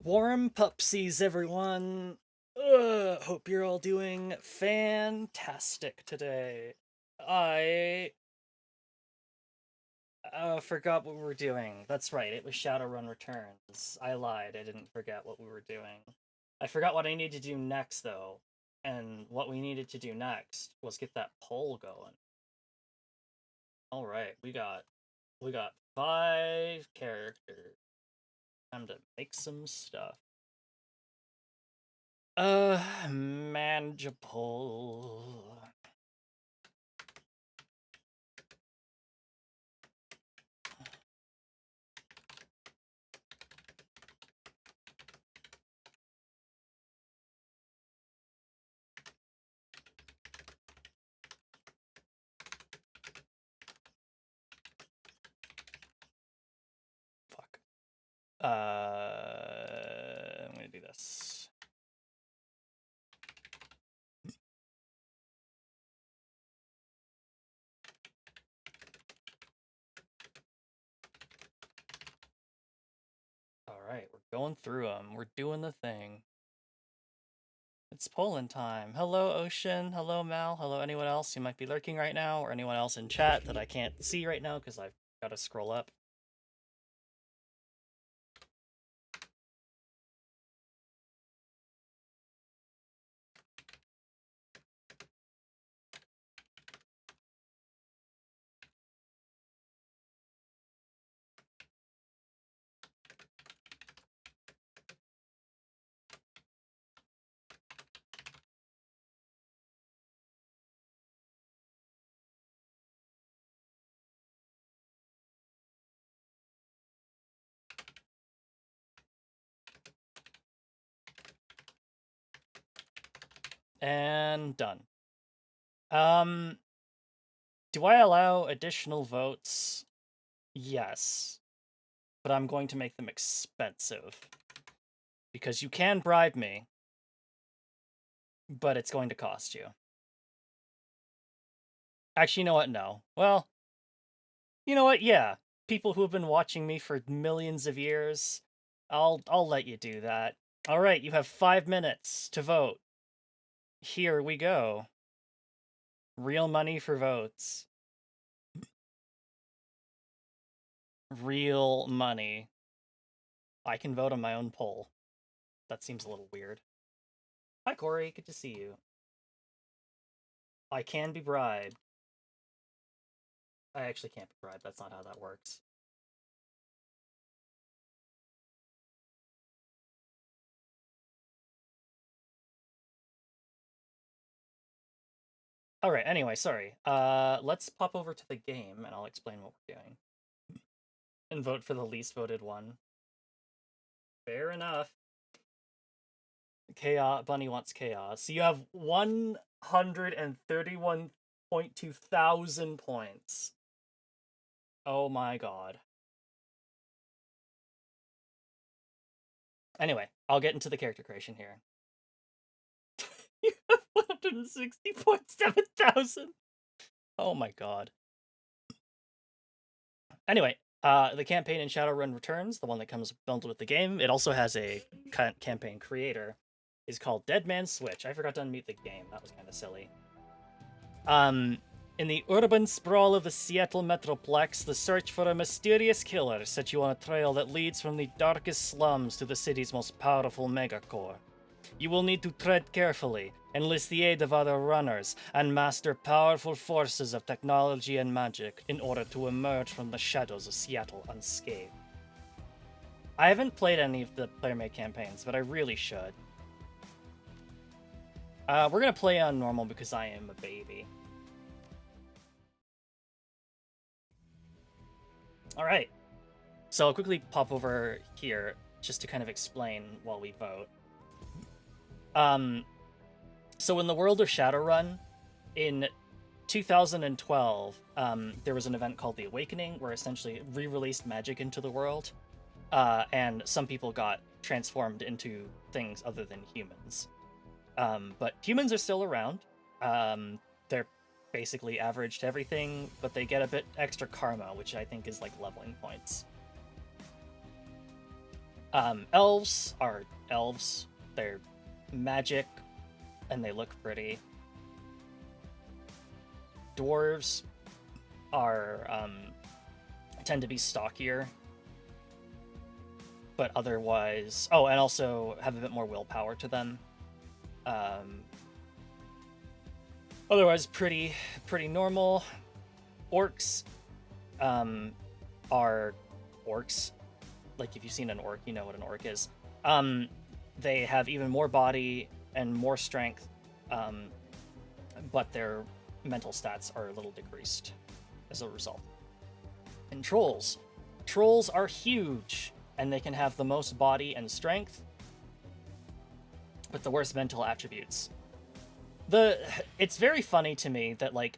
Warm pupsies, everyone. Hope you're all doing fantastic today. I forgot what we were doing. That's right, it was Shadowrun Returns. I lied, I didn't forget what we were doing. I forgot what I needed to do next, though. And what we needed to do next was get that poll going. Alright, we got 5 characters. Time to make some stuff. Manageable. Fuck. I'm gonna do this. Alright, we're going through them. We're doing the thing. It's Poland time. Hello, Ocean. Hello, Mal. Hello, anyone else who might be lurking right now, or anyone else in chat that I can't see right now because I've got to scroll up. And done. Do I allow additional votes? Yes. But I'm going to make them expensive. Because you can bribe me, but it's going to cost you. Actually, you know what? No. Well, you know what? Yeah. People who have been watching me for millions of years, I'll let you do that. All right, you have 5 minutes to vote. Here we go. Real money for votes. Real money. I can vote on my own poll. That seems a little weird. Hi, Corey. Good to see you. I can be bribed. I actually can't be bribed. That's not how that works. Alright, anyway, sorry. Let's pop over to the game and I'll explain what we're doing. And vote for the least voted one. Fair enough. Chaos. Bunny wants chaos. So you have 131.2 thousand points. Oh my god. Anyway, I'll get into the character creation here. You have 160.7 thousand. Oh my god. Anyway, the campaign in Shadowrun Returns, the one that comes bundled with the game, it also has a campaign creator, is called Dead Man's Switch. I forgot to unmute the game. That was kind of silly. In the urban sprawl of the Seattle Metroplex, the search for a mysterious killer set you on a trail that leads from the darkest slums to the city's most powerful megacore. You will need to tread carefully, enlist the aid of other runners, and master powerful forces of technology and magic in order to emerge from the shadows of Seattle unscathed. I haven't played any of the player-made campaigns, but I really should. We're gonna play on normal because I am a baby. Alright, so I'll quickly pop over here just to kind of explain while we vote. So in the world of Shadowrun, in 2012, there was an event called The Awakening, where essentially re-released magic into the world, and some people got transformed into things other than humans. But humans are still around. They're basically average to everything, but they get a bit extra karma, which I think is like leveling points. Elves are elves. They're magic, and they look pretty. Dwarves are tend to be stockier, but otherwise, oh, and also have a bit more willpower to them. Otherwise, pretty normal. Orcs are orcs. Like, if you've seen an orc, you know what an orc is. They have even more body and more strength, but their mental stats are a little decreased as a result. And trolls. Trolls are huge, and they can have the most body and strength, but the worst mental attributes. It's very funny to me that, like,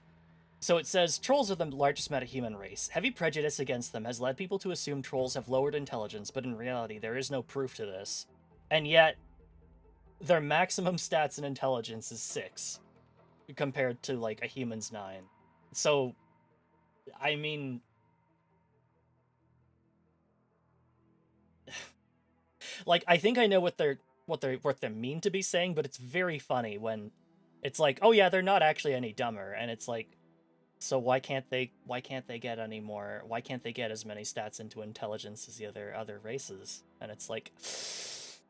so it says, trolls are the largest metahuman race. Heavy prejudice against them has led people to assume trolls have lowered intelligence, but in reality, there is no proof to this. And yet, their maximum stats and intelligence is 6, compared to, like, a human's 9. So, I mean... like, I think I know what they mean to be saying, but it's very funny when it's like, oh yeah, they're not actually any dumber, and it's like, so why can't they get any more? Why can't they get as many stats into intelligence as the other races? And it's like,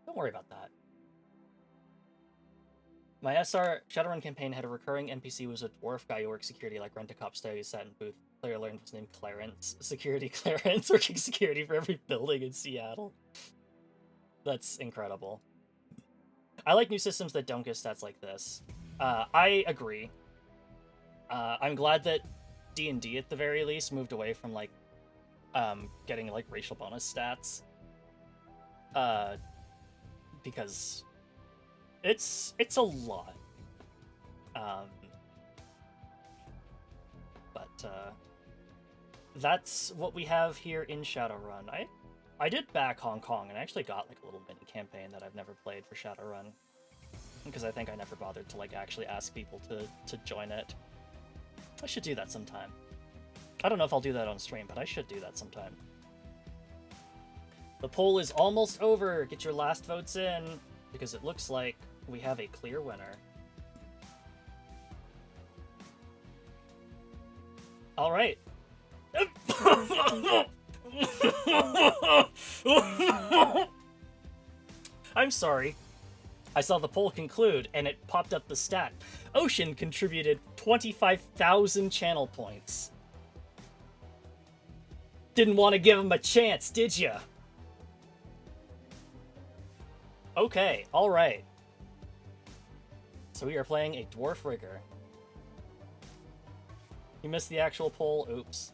don't worry about that. My SR Shadowrun campaign had a recurring NPC who was a dwarf guy who worked security, like Rent-A-Cop style. He sat in booth. Player learned was named Clarence. Security Clarence, working security for every building in Seattle. That's incredible. I like new systems that don't give stats like this. I agree. I'm glad that D&D at the very least moved away from like getting like racial bonus stats. Because it's a lot. But that's what we have here in Shadowrun. I did back Hong Kong, and I actually got like a little mini campaign that I've never played for Shadowrun, because I think I never bothered to like actually ask people to join it. I should do that sometime. I don't know if I'll do that on stream, but I should do that sometime. The poll is almost over. Get your last votes in, because it looks like we have a clear winner. All right. I'm sorry. I saw the poll conclude, and it popped up the stat. Ocean contributed 25,000 channel points. Didn't want to give him a chance, did ya? Okay, alright. So we are playing a Dwarf Rigger. You missed the actual poll? Oops.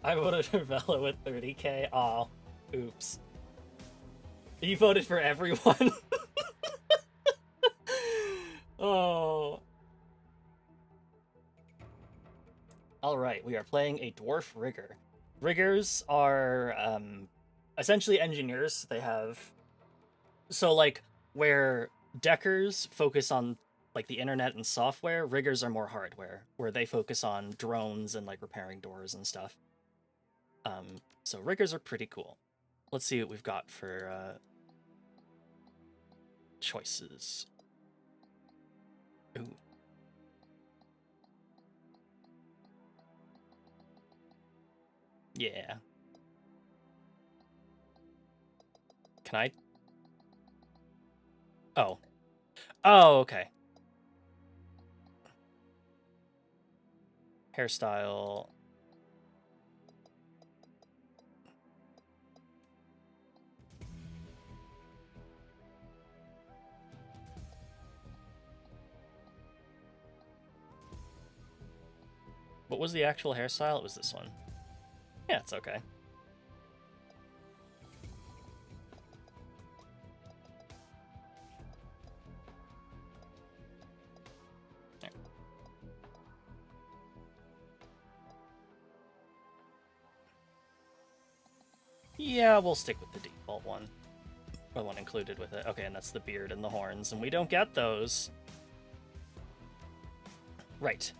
I voted for Vela with 30k. Aw, oops. You voted for everyone? Oh. Alright, we are playing a Dwarf Rigger. Riggers are essentially engineers. They have... So, like, where Deckers focus on, like, the internet and software, Riggers are more hardware, where they focus on drones and, like, repairing doors and stuff. So Riggers are pretty cool. Let's see what we've got for, choices. Ooh. Yeah. Can I? Oh. Oh, okay. Hairstyle. What was the actual hairstyle? It was this one. Yeah, it's okay. There. Yeah, we'll stick with the default one. Or the one included with it. Okay, and that's the beard and the horns, and we don't get those. Right.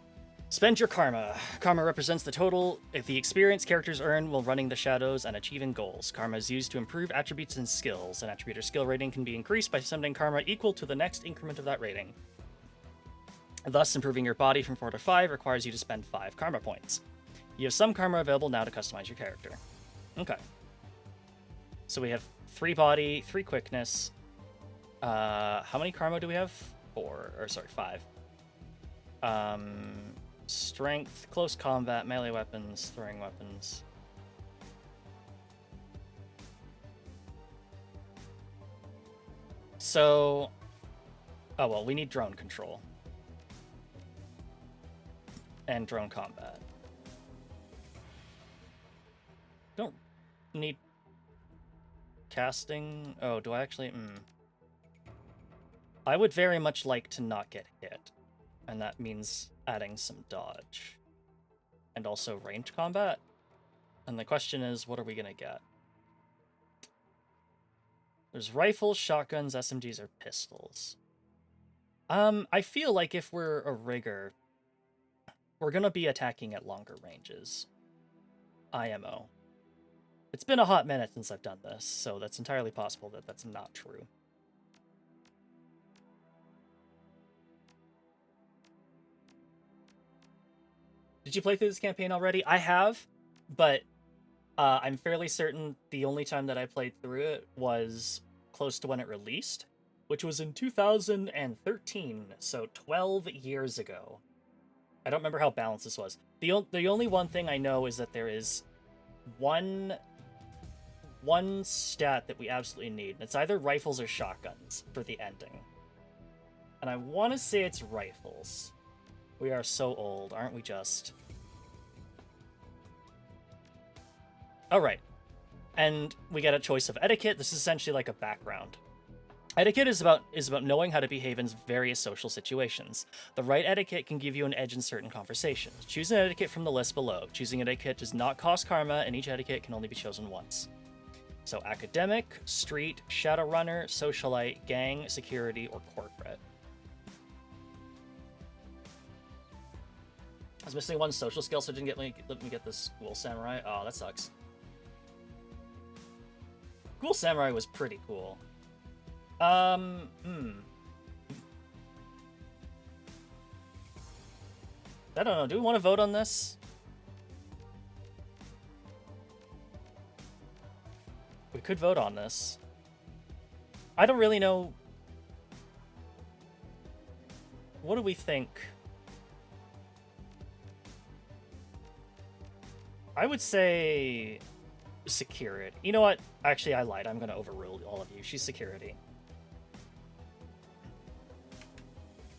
Spend your karma. Karma represents the total the experience characters earn while running the shadows and achieving goals. Karma is used to improve attributes and skills. An attribute or skill rating can be increased by summoning karma equal to the next increment of that rating. Thus, improving your body from 4 to 5 requires you to spend 5 karma points. You have some karma available now to customize your character. Okay. So we have 3 body, 3 quickness. How many karma do we have? 5. Strength, close combat, melee weapons, throwing weapons. So, oh well, we need drone control. And drone combat. Don't need casting. Oh, do I actually? I would very much like to not get hit. And that means adding some dodge. And also ranged combat. And the question is, what are we gonna get? There's rifles, shotguns, SMGs, or pistols. I feel like if we're a rigger, we're gonna be attacking at longer ranges. IMO. It's been a hot minute since I've done this, so that's entirely possible that that's not true. Did you play through this campaign already? I have, but I'm fairly certain the only time that I played through it was close to when it released, which was in 2013, so 12 years ago. I don't remember how balanced this was. The only one thing I know is that there is one stat that we absolutely need. It's either rifles or shotguns for the ending. And I want to say it's rifles. We are so old, aren't we just? Alright. And we get a choice of etiquette. This is essentially like a background. Etiquette is about knowing how to behave in various social situations. The right etiquette can give you an edge in certain conversations. Choose an etiquette from the list below. Choosing an etiquette does not cost karma, and each etiquette can only be chosen once. So academic, street, Shadowrunner, socialite, gang, security, or corporate. I was missing one social skill, so it didn't let me get the School Samurai. Oh, that sucks. School Samurai was pretty cool. I don't know. Do we want to vote on this? We could vote on this. I don't really know. What do we think? I would say security. You know what? Actually, I lied. I'm going to overrule all of you. She's security.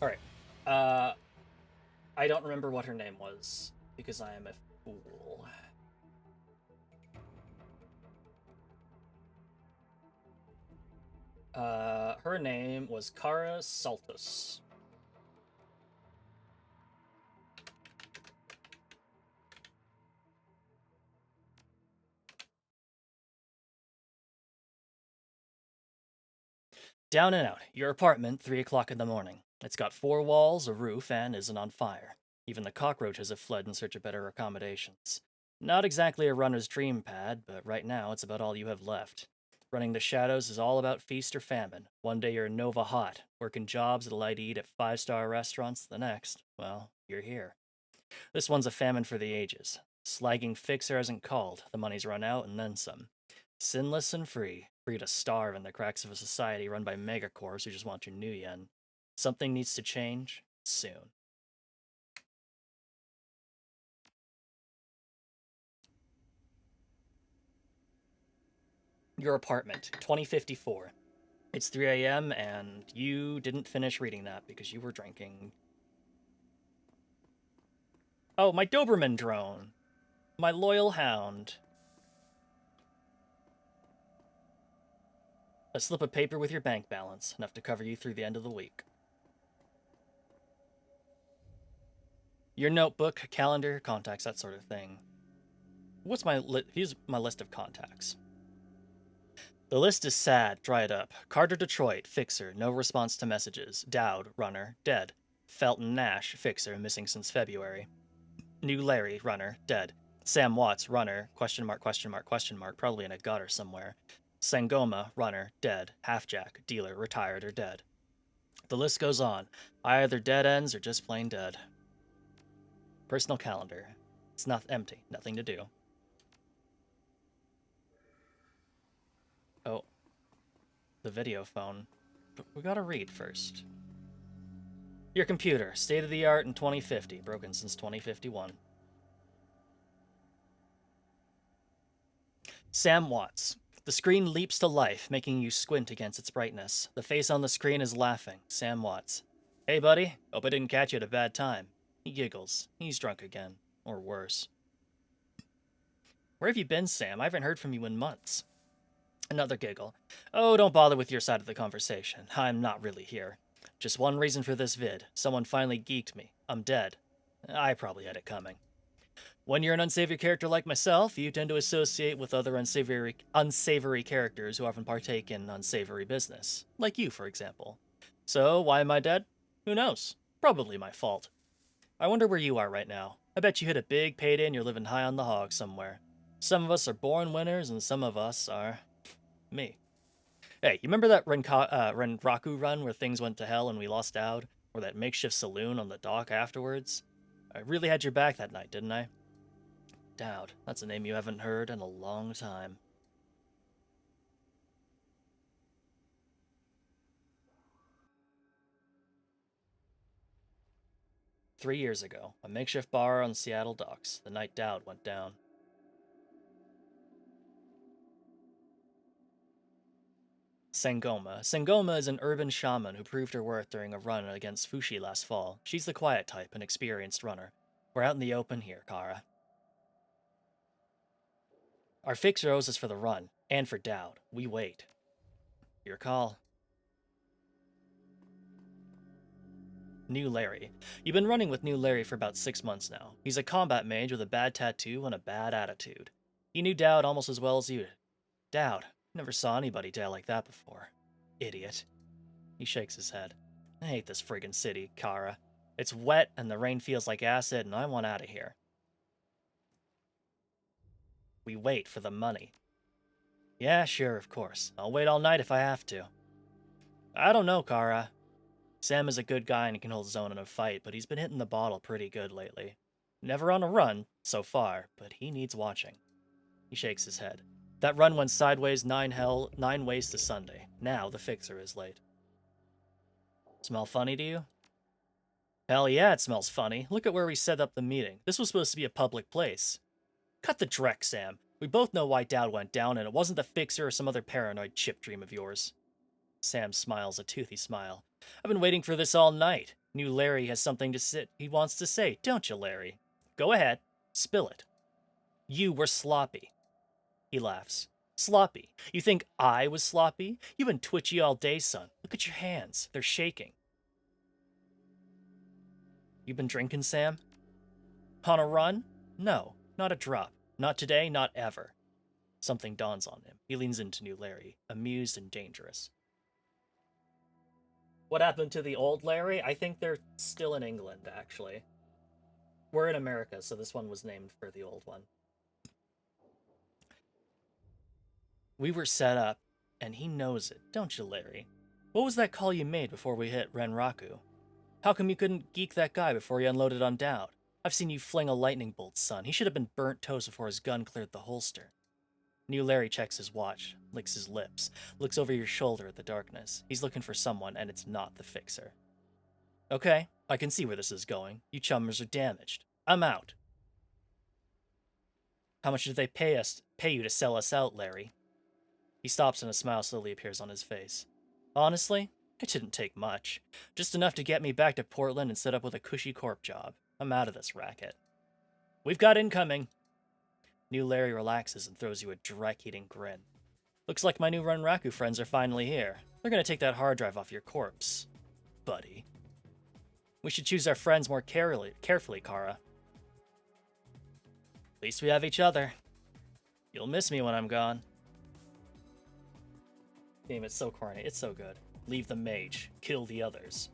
All right. I don't remember what her name was because I am a fool. Her name was Kara Saltus. Down and out. Your apartment, 3 o'clock in the morning. It's got 4 walls, a roof, and isn't on fire. Even the cockroaches have fled in search of better accommodations. Not exactly a runner's dream pad, but right now it's about all you have left. Running the shadows is all about feast or famine. One day you're Nova Hot, working jobs that'll let you eat at 5-star restaurants. The next, well, you're here. This one's a famine for the ages. Slagging Fixer hasn't called. The money's run out and then some. Sinless and free to starve in the cracks of a society run by megacorps who just want your new yen. Something needs to change soon. Your apartment, 2054. It's 3 a.m. and you didn't finish reading that because you were drinking. Oh, my Doberman drone. My loyal hound. A slip of paper with your bank balance, enough to cover you through the end of the week. Your notebook, calendar, contacts, that sort of thing. Here's my list of contacts. The list is sad, dried up. Carter Detroit, Fixer, no response to messages. Dowd, Runner, dead. Felton Nash, Fixer, missing since February. New Larry, runner, dead. Sam Watts, runner, question mark, question mark, question mark, probably in a gutter somewhere. Sangoma, runner, dead. Halfjack, dealer, retired or dead. The list goes on. Either dead ends or just plain dead. Personal calendar. It's not empty. Nothing to do. Oh. The video phone. But we gotta read first. Your computer. State of the art in 2050. Broken since 2051. Sam Watts. The screen leaps to life, making you squint against its brightness. The face on the screen is laughing. Sam Watts. Hey, buddy. Hope I didn't catch you at a bad time. He giggles. He's drunk again. Or worse. Where have you been, Sam? I haven't heard from you in months. Another giggle. Oh, don't bother with your side of the conversation. I'm not really here. Just one reason for this vid. Someone finally geeked me. I'm dead. I probably had it coming. When you're an unsavory character like myself, you tend to associate with other unsavory characters who often partake in unsavory business. Like you, for example. So, why am I dead? Who knows? Probably my fault. I wonder where you are right now. I bet you hit a big payday and you're living high on the hog somewhere. Some of us are born winners and some of us are... me. Hey, you remember that Renraku run where things went to hell and we lost out? Or that makeshift saloon on the dock afterwards? I really had your back that night, didn't I? Dowd. That's a name you haven't heard in a long time. "3 years ago, a makeshift bar on Seattle docks, the night Dowd went down. Sangoma. Sangoma is an urban shaman who proved her worth during a run against Fushi last fall. She's the quiet type, an experienced runner. We're out in the open here, Kara. Our fixer owes us for the run, and for Dowd. We wait. Your call. New Larry. You've been running with New Larry for about 6 months now. He's a combat mage with a bad tattoo and a bad attitude. He knew Dowd almost as well as you did. Dowd. Never saw anybody die like that before. Idiot. He shakes his head. I hate this friggin' city, Kara. It's wet and the rain feels like acid and I want out of here. We wait for the money. Yeah, sure, of course. I'll wait all night if I have to. I don't know, Kara. Sam is a good guy and can hold his own in a fight, but he's been hitting the bottle pretty good lately. Never on a run, so far, but he needs watching. He shakes his head. That run went sideways 9 ways to Sunday. Now the fixer is late. Smell funny to you? Hell yeah, it smells funny. Look at where we set up the meeting. This was supposed to be a public place. Cut the dreck, Sam. We both know why Dowd went down, and it wasn't the fixer or some other paranoid chip dream of yours. Sam smiles a toothy smile. I've been waiting for this all night. New Larry has something he wants to say, don't you, Larry? Go ahead. Spill it. You were sloppy. He laughs. Sloppy? You think I was sloppy? You've been twitchy all day, son. Look at your hands. They're shaking. You been drinking, Sam? On a run? No, not a drop. Not today, not ever. Something dawns on him. He leans into New Larry, amused and dangerous. What happened to the old Larry? I think they're still in England, actually. We're in America, so this one was named for the old one. We were set up, and he knows it, don't you, Larry? What was that call you made before we hit Renraku? How come you couldn't geek that guy before you unloaded on Dowd? I've seen you fling a lightning bolt, son. He should have been burnt toast before his gun cleared the holster. New Larry checks his watch, licks his lips, looks over your shoulder at the darkness. He's looking for someone, and it's not the fixer. Okay, I can see where this is going. You chummers are damaged. I'm out. How much did they pay you to sell us out, Larry? He stops and a smile slowly appears on his face. Honestly, it didn't take much. Just enough to get me back to Portland and set up with a cushy corp job. I'm out of this racket. We've got incoming. New Larry relaxes and throws you a dreck-eating grin. Looks like my new Renraku friends are finally here. They're gonna take that hard drive off your corpse, buddy. We should choose our friends more carefully, Kara. At least we have each other. You'll miss me when I'm gone. Damn, it's so corny. It's so good. Leave the mage. Kill the others.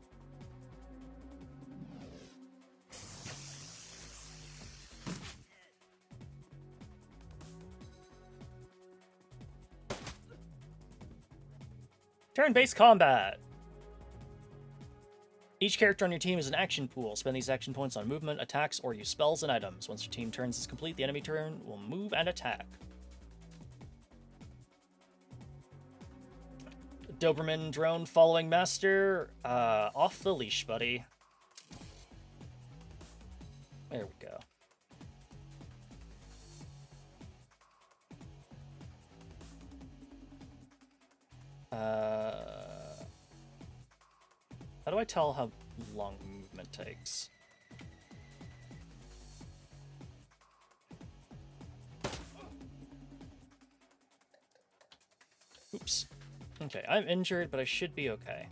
Turn-based combat. Each character on your team is an action pool. Spend these action points on movement, attacks, or use spells and items. Once your team turns is complete, the enemy turn will move and attack. Doberman drone following master. Off the leash, buddy. There we go. How do I tell how long movement takes? Oops. Okay, I'm injured, but I should be okay.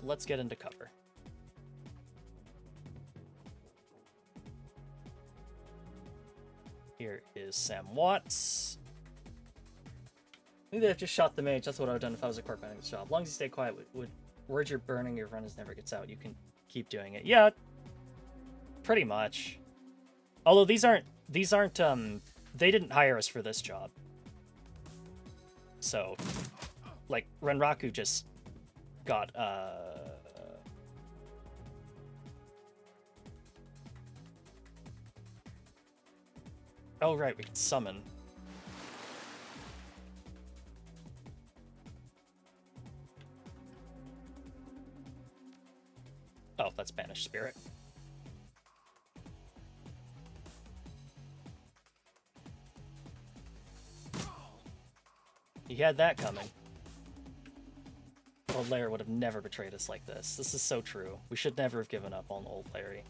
Let's get into cover. Here is Sam Watts. Maybe I've just shot the mage. That's what I would have done if I was a corp manning this job. As long as you stay quiet, words you're burning, your run never gets out. You can keep doing it. Yeah, pretty much. Although these aren't, they didn't hire us for this job. So, like, Renraku just got, oh, right, we can summon. Oh, that's Banished Spirit. He had that coming. Old Lair would have never betrayed us like this. This is so true. We should never have given up on Old Larry.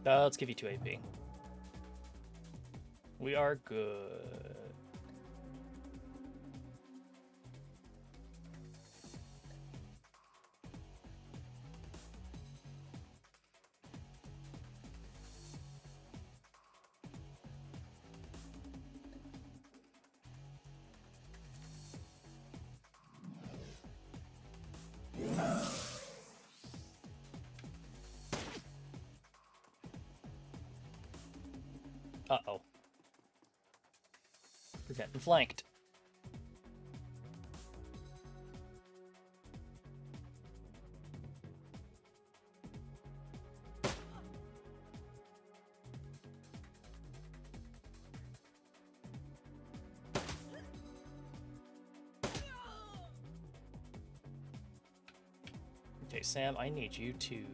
Let's give you 2 AP. We are good. Uh-oh. We're getting flanked. Okay, Sam, I need you to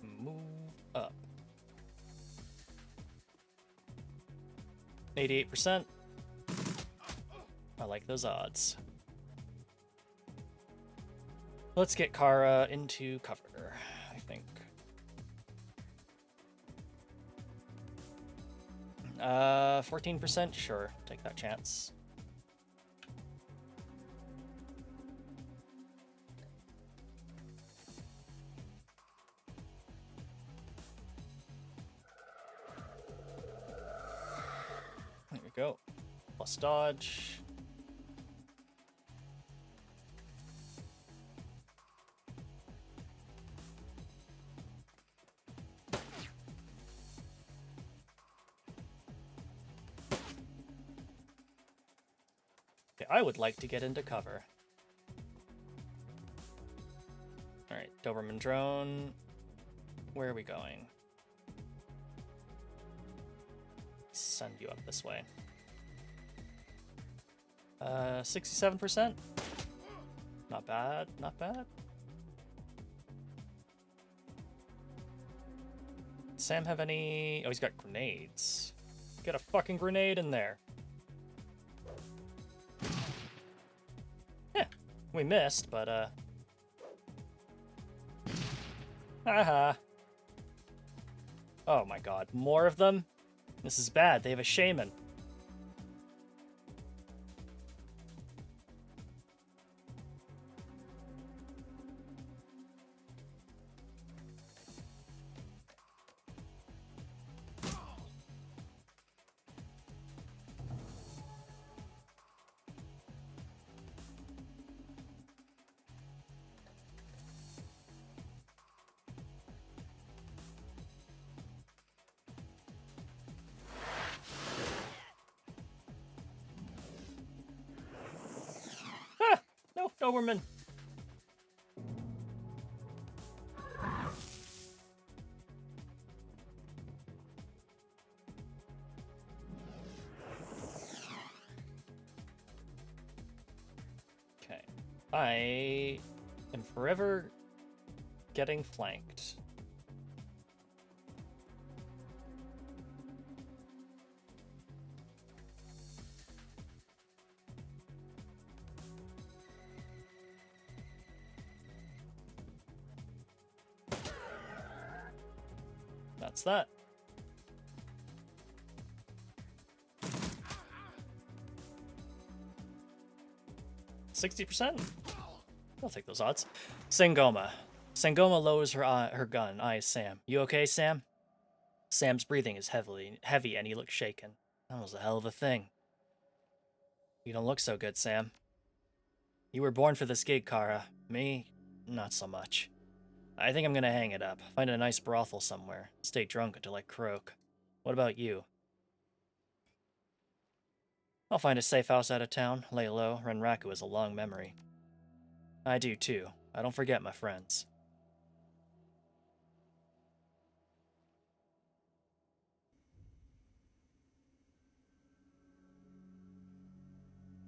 move up. 88%. I like those odds. Let's get Kara into cover, I think. 14%? Sure, take that chance. There we go. Plus dodge. Okay, I would like to get into cover. Alright, Doberman drone. Where are we going? Send you up this way. 67%? Not bad, not bad. Sam have any... Oh, he's got grenades. Get a fucking grenade in there. Yeah, we missed, but, haha. Oh my god, more of them? This is bad, they have a shaman. Ah! No, Doberman. Okay. I am forever getting flanked. That's that. $60%? I'll take those odds. Sangoma. Sangoma lowers her gun, eyes Sam. You okay, Sam? Sam's breathing is heavy, and he looks shaken. That was a hell of a thing. You don't look so good, Sam. You were born for this gig, Kara. Me, not so much. I think I'm gonna hang it up. Find a nice brothel somewhere. Stay drunk until I croak. What about you? I'll find a safe house out of town, lay low. Renraku is a long memory. I do too. I don't forget my friends.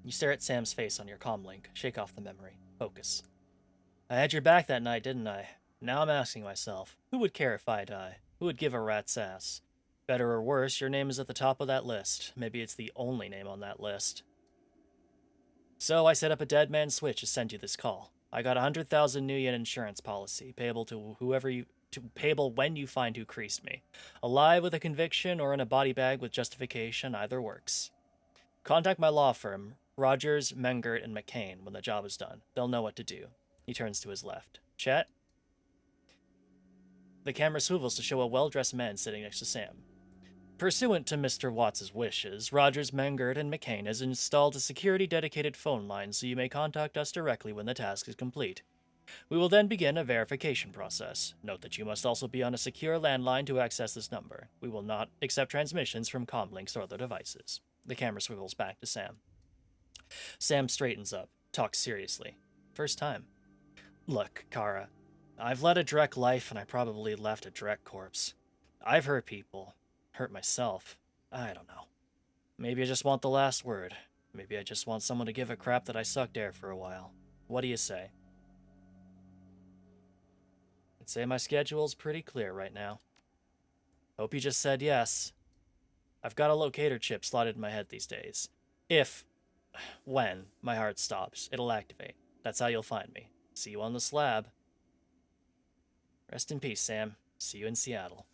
You stare at Sam's face on your comlink. Shake off the memory. Focus. I had your back that night, didn't I? Now I'm asking myself, who would care if I die? Who would give a rat's ass? Better or worse, your name is at the top of that list. Maybe it's the only name on that list. So I set up a dead man switch to send you this call. I got 100,000 new yen insurance policy, payable to payable when you find who creased me. Alive with a conviction or in a body bag with justification, either works. Contact my law firm, Rogers, Mengert, and McCain, when the job is done. They'll know what to do. He turns to his left. Chet? The camera swivels to show a well-dressed man sitting next to Sam. Pursuant to Mr. Watts' wishes, Rogers, Mengert, and McCain has installed a security-dedicated phone line so you may contact us directly when the task is complete. We will then begin a verification process. Note that you must also be on a secure landline to access this number. We will not accept transmissions from comlinks or other devices. The camera swivels back to Sam. Sam straightens up, talks seriously. First time. Look, Kara, I've led a Drek life and I probably left a Drek corpse. I've hurt people. Hurt myself. I don't know. Maybe I just want the last word. Maybe I just want someone to give a crap that I sucked air for a while. What do you say? I'd say my schedule's pretty clear right now. Hope you just said yes. I've got a locator chip slotted in my head these days. When my heart stops, it'll activate. That's how you'll find me. See you on the slab. Rest in peace, Sam. See you in Seattle.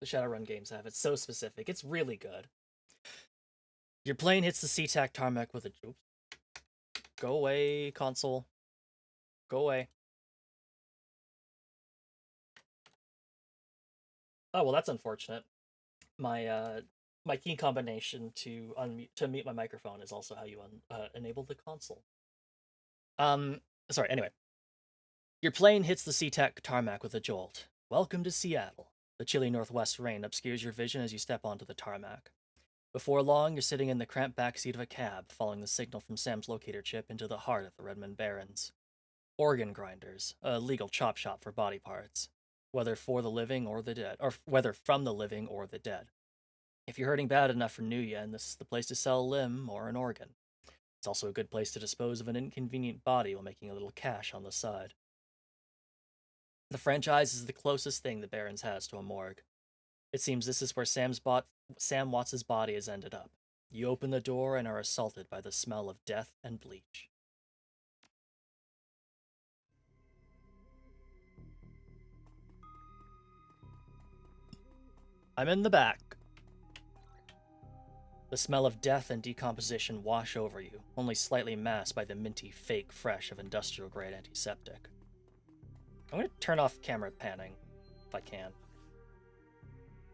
The Shadowrun games have. It's so specific. It's really good. Your plane hits the SeaTac tarmac with a... Oops. Go away, console. Go away. Oh, well, that's unfortunate. My key combination to mute my microphone is also how you enable the console. Sorry, anyway. Your plane hits the SeaTac tarmac with a jolt. Welcome to Seattle. The chilly northwest rain obscures your vision as you step onto the tarmac. Before long, you're sitting in the cramped backseat of a cab, following the signal from Sam's locator chip into the heart of the Redmond Barrens. Organ grinders, a legal chop shop for body parts, whether for the living or the dead, or whether from the living or the dead. If you're hurting bad enough for Nuya, this is the place to sell a limb or an organ. It's also a good place to dispose of an inconvenient body while making a little cash on the side. The franchise is the closest thing the Barrens has to a morgue. It seems this is where Sam Watts' body has ended up. You open the door and are assaulted by the smell of death and bleach. I'm in the back. The smell of death and decomposition wash over you, only slightly masked by the minty, fake fresh of industrial-grade antiseptic. I'm going to turn off camera panning, if I can.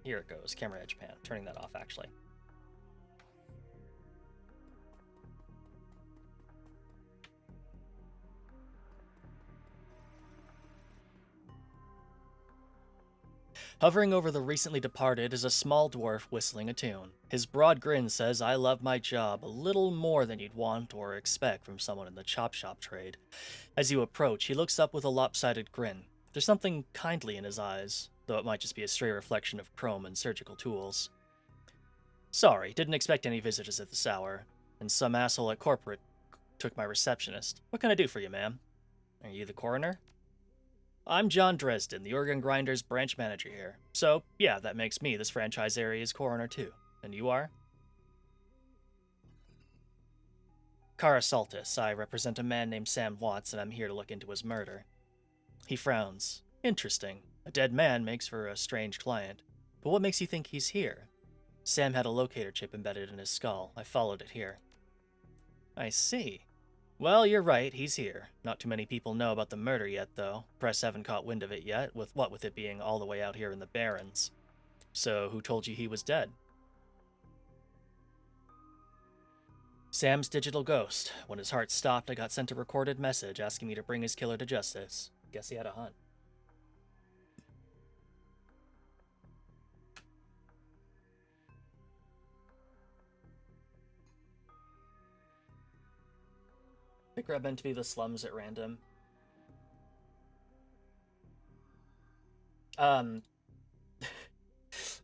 Here it goes, camera edge pan. Turning that off, actually. Hovering over the recently departed is a small dwarf whistling a tune. His broad grin says, "I love my job," a little more than you'd want or expect from someone in the chop shop trade. As you approach, he looks up with a lopsided grin. There's something kindly in his eyes, though it might just be a stray reflection of chrome and surgical tools. "Sorry, didn't expect any visitors at this hour, and some asshole at corporate took my receptionist. What can I do for you, ma'am? Are you the coroner?" "I'm John Dresden, the organ grinder's branch manager here. So, yeah, that makes me this franchise area's coroner too. And you are?" "Kara Saltis. I represent a man named Sam Watts, and I'm here to look into his murder." He frowns. "Interesting. A dead man makes for a strange client. But what makes you think he's here?" "Sam had a locator chip embedded in his skull. I followed it here." "I see. Well, you're right, he's here. Not too many people know about the murder yet, though. Press haven't caught wind of it yet, with it being all the way out here in the Barrens. So, who told you he was dead?" "Sam's digital ghost. When his heart stopped, I got sent a recorded message asking me to bring his killer to justice. Guess he had a hunt." Pick grab meant to be the slums at random. I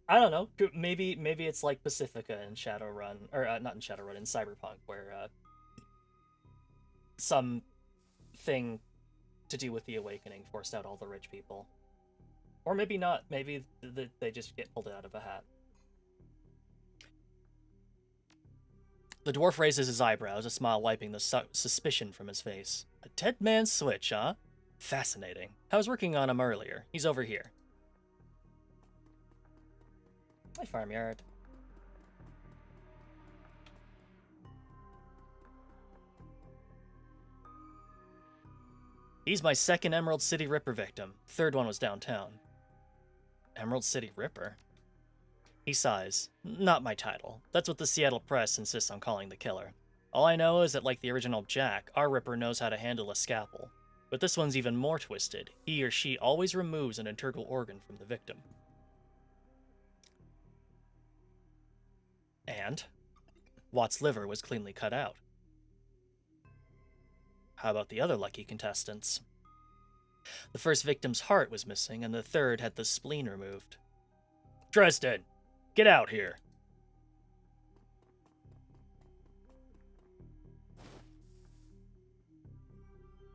don't know. Maybe it's like Pacifica in Shadowrun, or not in Shadowrun, in Cyberpunk, where some thing to do with the awakening forced out all the rich people, or maybe not. Maybe they just get pulled out of a hat. The dwarf raises his eyebrows, a smile wiping the suspicion from his face. "A dead man's switch, huh? Fascinating. I was working on him earlier. He's over here." "Hi, farmyard." "He's my second Emerald City Ripper victim. Third one was downtown." "Emerald City Ripper?" He sighs. "Not my title. That's what the Seattle press insists on calling the killer. All I know is that, like the original Jack, our Ripper knows how to handle a scalpel. But this one's even more twisted. He or she always removes an integral organ from the victim." "And?" "Watt's liver was cleanly cut out." "How about the other lucky contestants?" "The first victim's heart was missing, and the third had the spleen removed." "Dresden, get out here."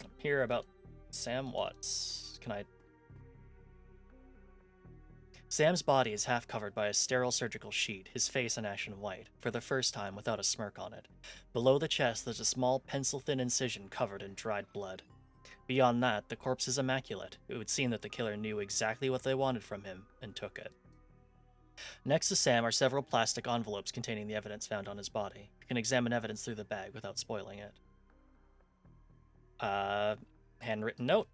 "I'm here about Sam Watts. Can I..." Sam's body is half covered by a sterile surgical sheet, his face an ashen white, for the first time without a smirk on it. Below the chest, there's a small pencil-thin incision covered in dried blood. Beyond that, the corpse is immaculate. It would seem that the killer knew exactly what they wanted from him, and took it. Next to Sam are several plastic envelopes containing the evidence found on his body. You can examine evidence through the bag without spoiling it. Handwritten note.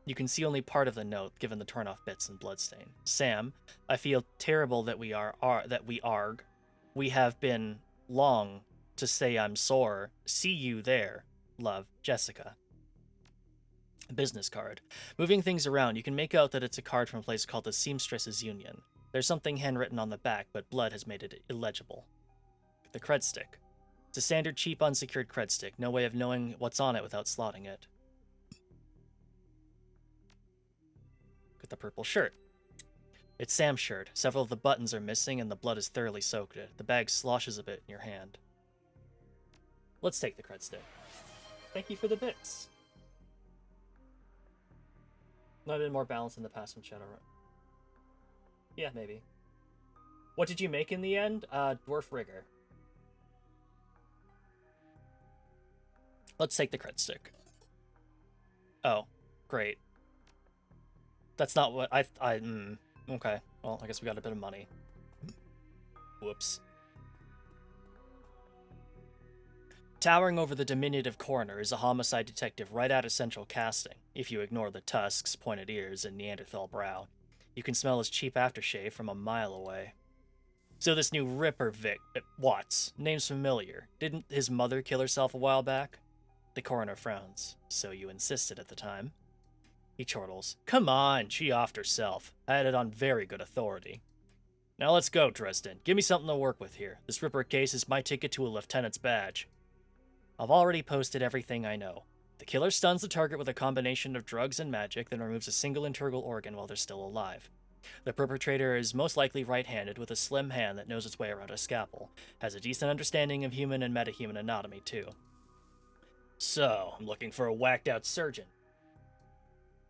You can see only part of the note, given the torn-off bits and bloodstain. "Sam, I feel terrible that we have been long to say I'm sore. See you there. Love, Jessica." A business card. Moving things around, you can make out that it's a card from a place called the Seamstresses Union. There's something handwritten on the back, but blood has made it illegible. The cred stick. It's a standard cheap unsecured cred stick. No way of knowing what's on it without slotting it. With the purple shirt. It's Sam's shirt. Several of the buttons are missing and the blood is thoroughly soaked in it. The bag sloshes a bit in your hand. Let's take the cred stick. Thank you for the bits. Might have been more balanced in the past from Shadowrun. Yeah, maybe. What did you make in the end? Dwarf Rigger. Let's take the cred stick. Oh, great. That's not what okay. Well, I guess we got a bit of money. Whoops. Towering over the diminutive coroner is a homicide detective right out of central casting, if you ignore the tusks, pointed ears, and Neanderthal brow. You can smell his cheap aftershave from a mile away. So this new Ripper Vic, Watts, name's familiar. Didn't his mother kill herself a while back? The coroner frowns. So you insisted at the time. He chortles. Come on, she offed herself. I had it on very good authority. Now let's go, Dresden. Give me something to work with here. This Ripper case is my ticket to a lieutenant's badge. I've already posted everything I know. The killer stuns the target with a combination of drugs and magic, then removes a single integral organ while they're still alive. The perpetrator is most likely right-handed with a slim hand that knows its way around a scalpel, has a decent understanding of human and metahuman anatomy too. So, I'm looking for a whacked-out surgeon.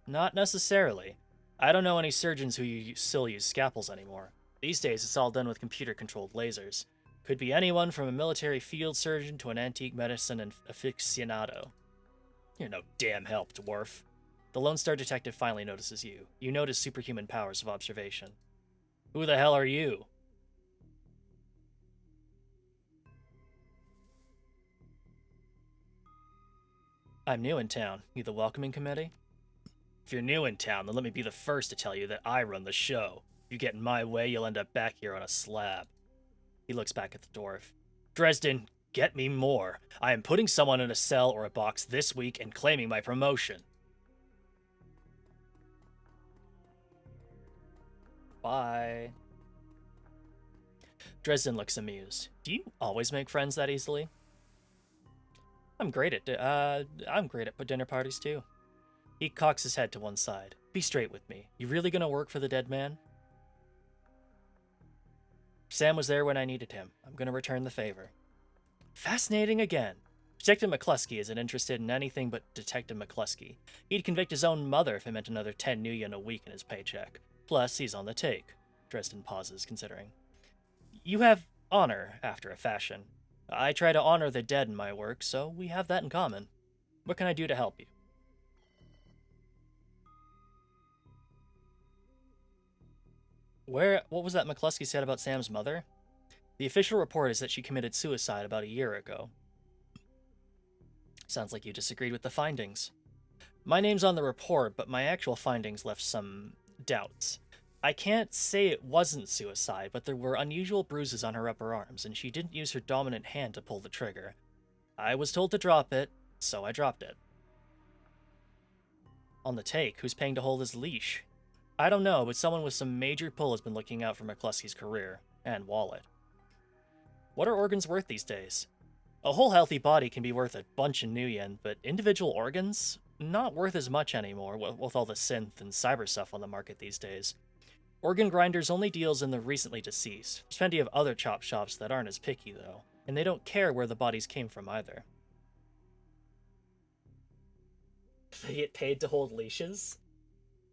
Not necessarily. I don't know any surgeons who still use scalpels anymore. These days, it's all done with computer-controlled lasers. Could be anyone from a military field surgeon to an antique medicine aficionado. You're no damn help, dwarf. The Lone Star detective finally notices you. You notice superhuman powers of observation. Who the hell are you? I'm new in town. You the welcoming committee? If you're new in town, then let me be the first to tell you that I run the show. If you get in my way, you'll end up back here on a slab. He looks back at the dwarf. Dresden, get me more. I am putting someone in a cell or a box this week and claiming my promotion. Bye. Dresden looks amused. Do you always make friends that easily? I'm great at dinner parties too. He cocks his head to one side. Be straight with me. You really gonna work for the dead man? Sam was there when I needed him. I'm gonna return the favor. Fascinating again. Detective McCluskey isn't interested in anything but Detective McCluskey. He'd convict his own mother if it meant another 10 new yen a week in his paycheck. Plus, he's on the take. Dresden pauses, considering. You have honor, after a fashion. I try to honor the dead in my work, so we have that in common. What can I do to help you? What was that McCluskey said about Sam's mother? The official report is that she committed suicide about a year ago. Sounds like you disagreed with the findings. My name's on the report, but my actual findings left some doubts. I can't say it wasn't suicide, but there were unusual bruises on her upper arms, and she didn't use her dominant hand to pull the trigger. I was told to drop it, so I dropped it. On the take, who's paying to hold his leash? I don't know, but someone with some major pull has been looking out for McCluskey's career, and wallet. What are organs worth these days? A whole healthy body can be worth a bunch of new yen, but individual organs? Not worth as much anymore, with all the synth and cyber stuff on the market these days. Organ Grinders only deals in the recently deceased. There's plenty of other chop shops that aren't as picky, though, and they don't care where the bodies came from either. They get paid to hold leashes?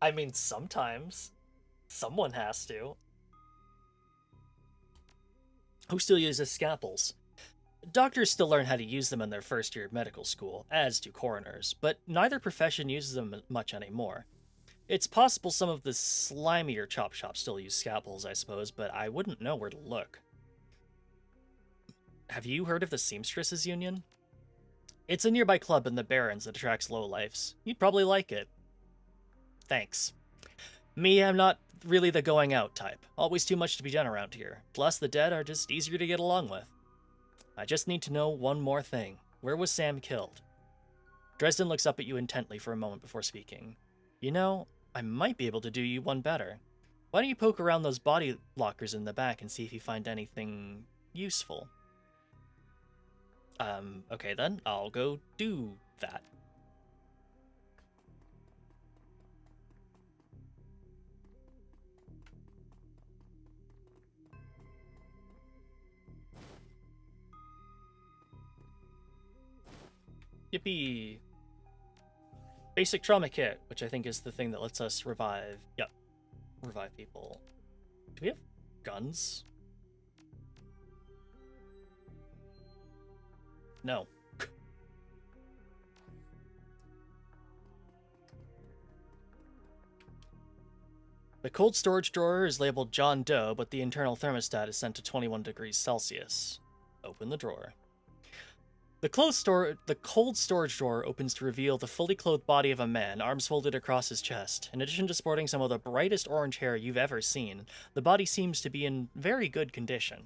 I mean, sometimes. Someone has to. Who still uses scalpels? Doctors still learn how to use them in their first year of medical school, as do coroners, but neither profession uses them much anymore. It's possible some of the slimier chop shops still use scalpels, I suppose, but I wouldn't know where to look. Have you heard of the Seamstresses Union? It's a nearby club in the Barrens that attracts lowlifes. You'd probably like it. Thanks. Me, I'm not really the going out type. Always too much to be done around here. Plus, the dead are just easier to get along with. I just need to know one more thing. Where was Sam killed? Dresden looks up at you intently for a moment before speaking. You know, I might be able to do you one better. Why don't you poke around those body lockers in the back and see if you find anything useful? Okay then, I'll go do that. Yippee! Basic trauma kit, which I think is the thing that lets us revive. Yep. Revive people. Do we have guns? No. The cold storage drawer is labeled John Doe, but the internal thermostat is set to 21 degrees Celsius. Open the drawer. The cold storage drawer opens to reveal the fully clothed body of a man, arms folded across his chest. In addition to sporting some of the brightest orange hair you've ever seen, the body seems to be in very good condition.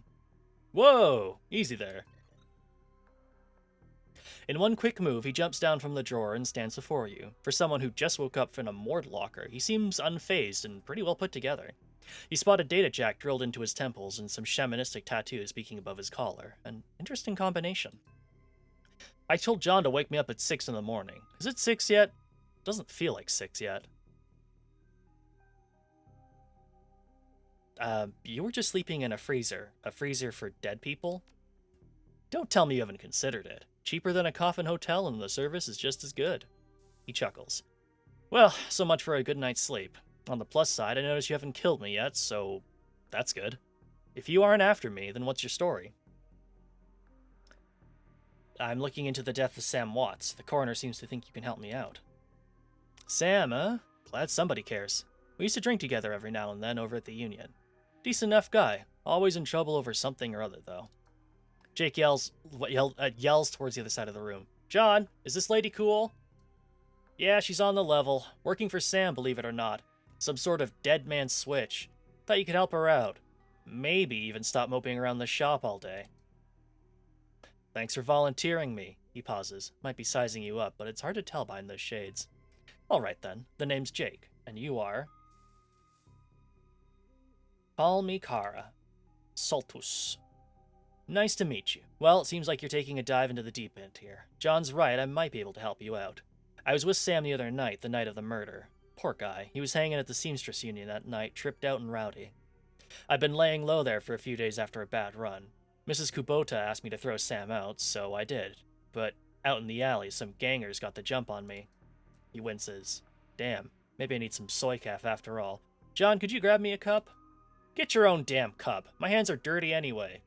Whoa! Easy there. In one quick move, he jumps down from the drawer and stands before you. For someone who just woke up from a mord locker, he seems unfazed and pretty well put together. You spot a data jack drilled into his temples and some shamanistic tattoos peeking above his collar. An interesting combination. I told John to wake me up at 6 in the morning. Is it 6 yet? Doesn't feel like 6 yet. You were just sleeping in a freezer. A freezer for dead people? Don't tell me you haven't considered it. Cheaper than a coffin hotel, and the service is just as good. He chuckles. Well, so much for a good night's sleep. On the plus side, I notice you haven't killed me yet, so that's good. If you aren't after me, then what's your story? I'm looking into the death of Sam Watts. The coroner seems to think you can help me out. Sam, huh? Glad somebody cares. We used to drink together every now and then over at the Union. Decent enough guy. Always in trouble over something or other, though. Jake yells towards the other side of the room. John, is this lady cool? Yeah, she's on the level. Working for Sam, believe it or not. Some sort of dead man switch. Thought you could help her out. Maybe even stop moping around the shop all day. Thanks for volunteering me. He pauses. Might be sizing you up, but it's hard to tell behind those shades. Alright then. The name's Jake. And you are? Call me Kara. Saltus. Nice to meet you. Well, it seems like you're taking a dive into the deep end here. John's right, I might be able to help you out. I was with Sam the other night, the night of the murder. Poor guy. He was hanging at the Seamstress Union that night, tripped out and rowdy. I've been laying low there for a few days after a bad run. Mrs. Kubota asked me to throw Sam out, so I did. But out in the alley, some gangers got the jump on me. He winces. Damn, maybe I need some soy calf after all. John, could you grab me a cup? Get your own damn cup. My hands are dirty anyway.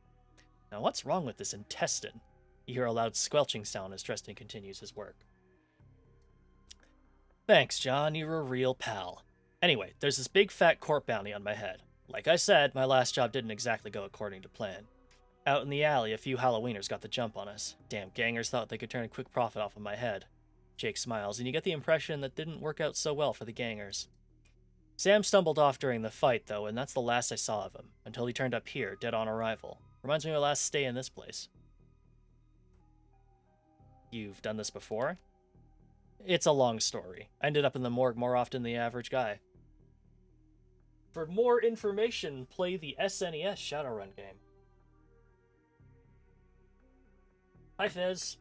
Now what's wrong with this intestine? You hear a loud squelching sound as Dresden continues his work. Thanks, John. You're a real pal. Anyway, there's this big fat court bounty on my head. Like I said, my last job didn't exactly go according to plan. Out in the alley, a few Halloweeners got the jump on us. Damn gangers thought they could turn a quick profit off of my head. Jake smiles, and you get the impression that didn't work out so well for the gangers. Sam stumbled off during the fight, though, and that's the last I saw of him, until he turned up here, dead on arrival. Reminds me of my last stay in this place. You've done this before? It's a long story. I ended up in the morgue more often than the average guy. For more information, play the SNES Shadowrun game. Hi, Fizz.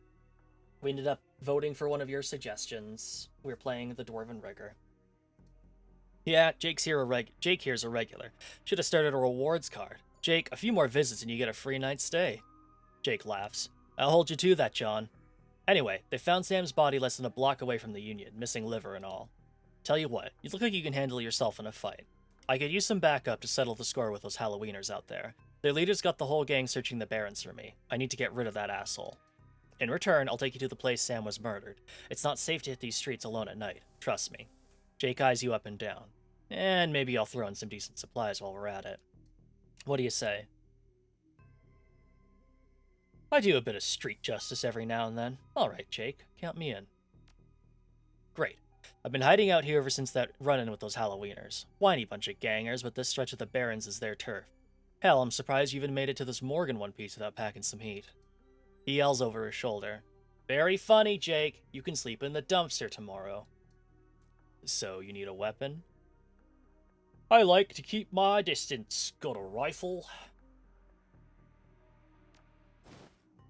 We ended up voting for one of your suggestions. We're playing the Dwarven Rigger. Yeah, Jake here's a regular. Should have started a rewards card. Jake, a few more visits and you get a free night's stay. Jake laughs. I'll hold you to that, John. Anyway, they found Sam's body less than a block away from the Union, missing liver and all. Tell you what, you look like you can handle yourself in a fight. I could use some backup to settle the score with those Halloweeners out there. Their leader's got the whole gang searching the Barrens for me. I need to get rid of that asshole. In return, I'll take you to the place Sam was murdered. It's not safe to hit these streets alone at night. Trust me. Jake eyes you up and down. And maybe I'll throw in some decent supplies while we're at it. What do you say? I do a bit of street justice every now and then. Alright, Jake. Count me in. Great. I've been hiding out here ever since that run-in with those Halloweeners. Whiny bunch of gangers, but this stretch of the Barrens is their turf. Hell, I'm surprised you even made it to this morgue in one piece without packing some heat. He yells over his shoulder. Very funny, Jake. You can sleep in the dumpster tomorrow. So, you need a weapon? I like to keep my distance. Got a rifle?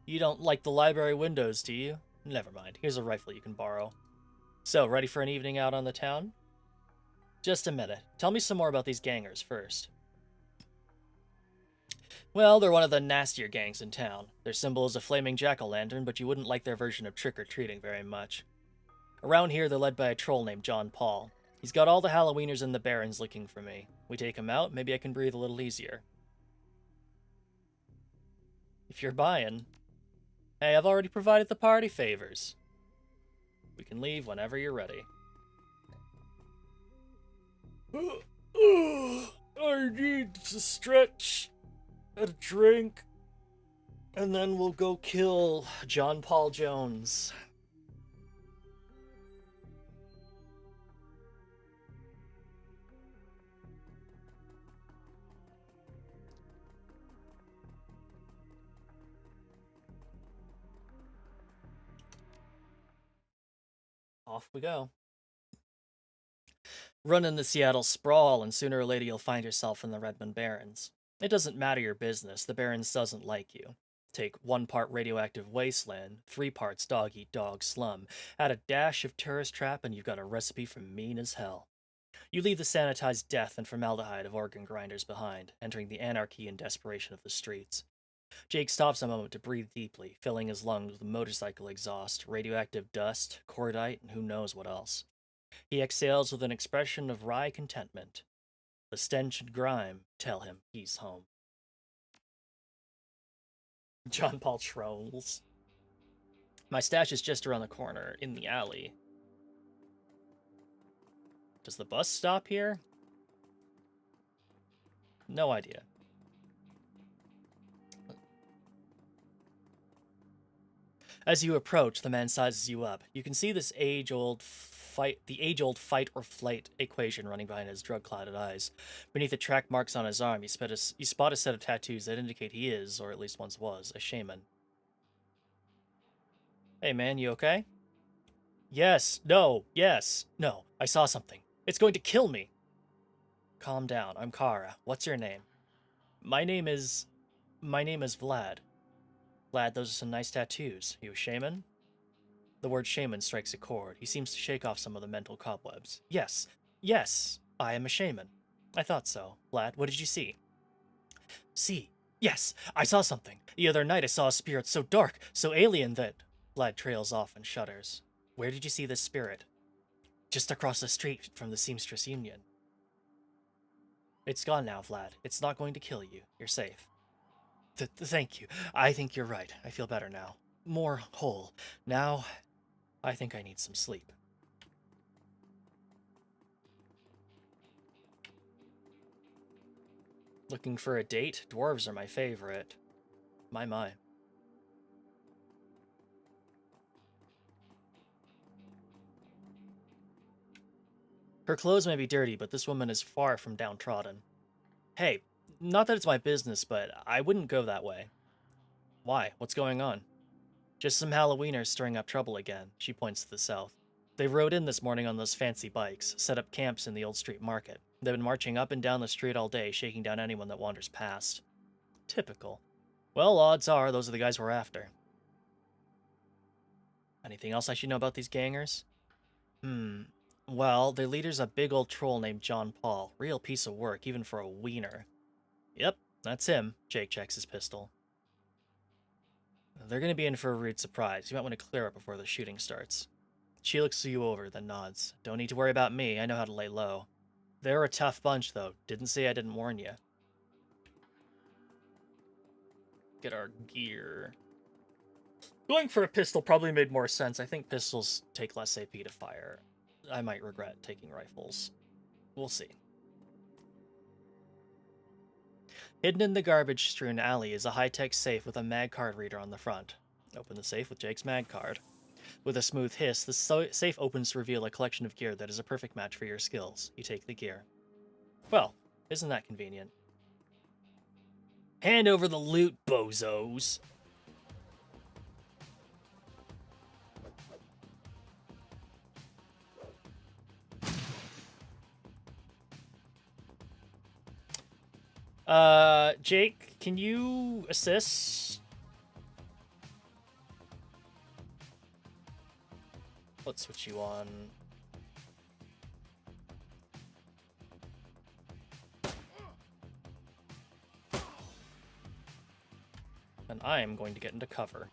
You don't like the library windows, do you? Never mind. Here's a rifle you can borrow. So, ready for an evening out on the town? Just a minute. Tell me some more about these gangers first. Well, they're one of the nastier gangs in town. Their symbol is a flaming jack-o'-lantern, but you wouldn't like their version of trick-or-treating very much. Around here, they're led by a troll named John Paul. He's got all the Halloweeners in the Barrens looking for me. We take him out, maybe I can breathe a little easier. If you're buying. Hey, I've already provided the party favors. We can leave whenever you're ready. I need to stretch, a drink, and then we'll go kill John Paul Jones. Off we go. Run in the Seattle sprawl, and sooner or later you'll find yourself in the Redmond Barrens. It doesn't matter your business, the Barrens doesn't like you. Take 1 part radioactive wasteland, 3 parts dog-eat-dog slum, add a dash of tourist trap, and you've got a recipe for mean as hell. You leave the sanitized death and formaldehyde of organ grinders behind, entering the anarchy and desperation of the streets. Jake stops a moment to breathe deeply, filling his lungs with motorcycle exhaust, radioactive dust, cordite, and who knows what else. He exhales with an expression of wry contentment. The stench and grime tell him he's home. John Paul trolls. My stash is just around the corner, in the alley. Does the bus stop here? No idea. As you approach, the man sizes you up. You can see this the age-old fight or flight equation running behind his drug-clouded eyes. Beneath the track marks on his arm, you spot a set of tattoos that indicate he is, or at least once was, a shaman. Hey man, you okay? Yes, no, yes, no, I saw something. It's going to kill me. Calm down, I'm Kara. What's your name? My name is Vlad. Vlad, those are some nice tattoos. You a shaman? The word shaman strikes a chord. He seems to shake off some of the mental cobwebs. Yes, I am a shaman. I thought so. Vlad, what did you see? See, yes, I saw something. The other night I saw a spirit so dark, so alien that... Vlad trails off and shudders. Where did you see this spirit? Just across the street from the Seamstress Union. It's gone now, Vlad. It's not going to kill you. You're safe. Thank you. I think you're right. I feel better now. More whole. Now, I think I need some sleep. Looking for a date? Dwarves are my favorite. My. Her clothes may be dirty, but this woman is far from downtrodden. Hey, not that it's my business, but I wouldn't go that way. Why? What's going on? Just some Halloweeners stirring up trouble again, she points to the south. They rode in this morning on those fancy bikes, set up camps in the old street market. They've been marching up and down the street all day, shaking down anyone that wanders past. Typical. Well, odds are those are the guys we're after. Anything else I should know about these gangers? Well, their leader's a big old troll named John Paul. Real piece of work, even for a wiener. Yep, that's him. Jake checks his pistol. They're gonna be in for a rude surprise. You might want to clear up before the shooting starts. She looks you over, then nods. Don't need to worry about me. I know how to lay low. They're a tough bunch, though. Didn't say I didn't warn you. Get our gear. Going for a pistol probably made more sense. I think pistols take less AP to fire. I might regret taking rifles. We'll see. Hidden in the garbage-strewn alley is a high-tech safe with a mag card reader on the front. Open the safe with Jake's mag card. With a smooth hiss, the safe opens to reveal a collection of gear that is a perfect match for your skills. You take the gear. Well, isn't that convenient? Hand over the loot, bozos! Jake, can you assist? Let's switch you on. and I am going to get into cover.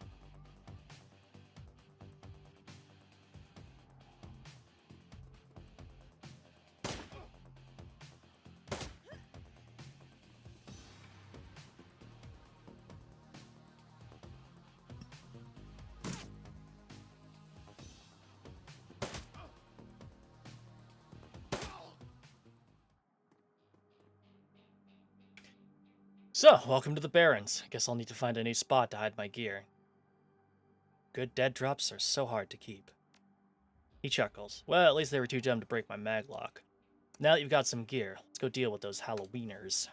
So, welcome to the Barrens. Guess I'll need to find a new spot to hide my gear. Good dead drops are so hard to keep. He chuckles. Well, at least they were too dumb to break my maglock. Now that you've got some gear, let's go deal with those Halloweeners.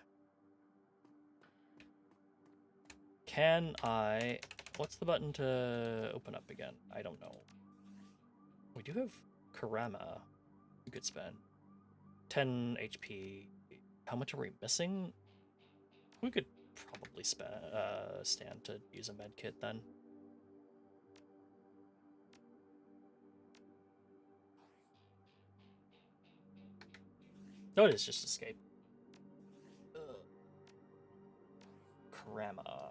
Can I... What's the button to open up again? I don't know. We do have Karama. We could spend 10 HP. How much are we missing? We could probably stand to use a med kit then. No, it is just escape. Karama.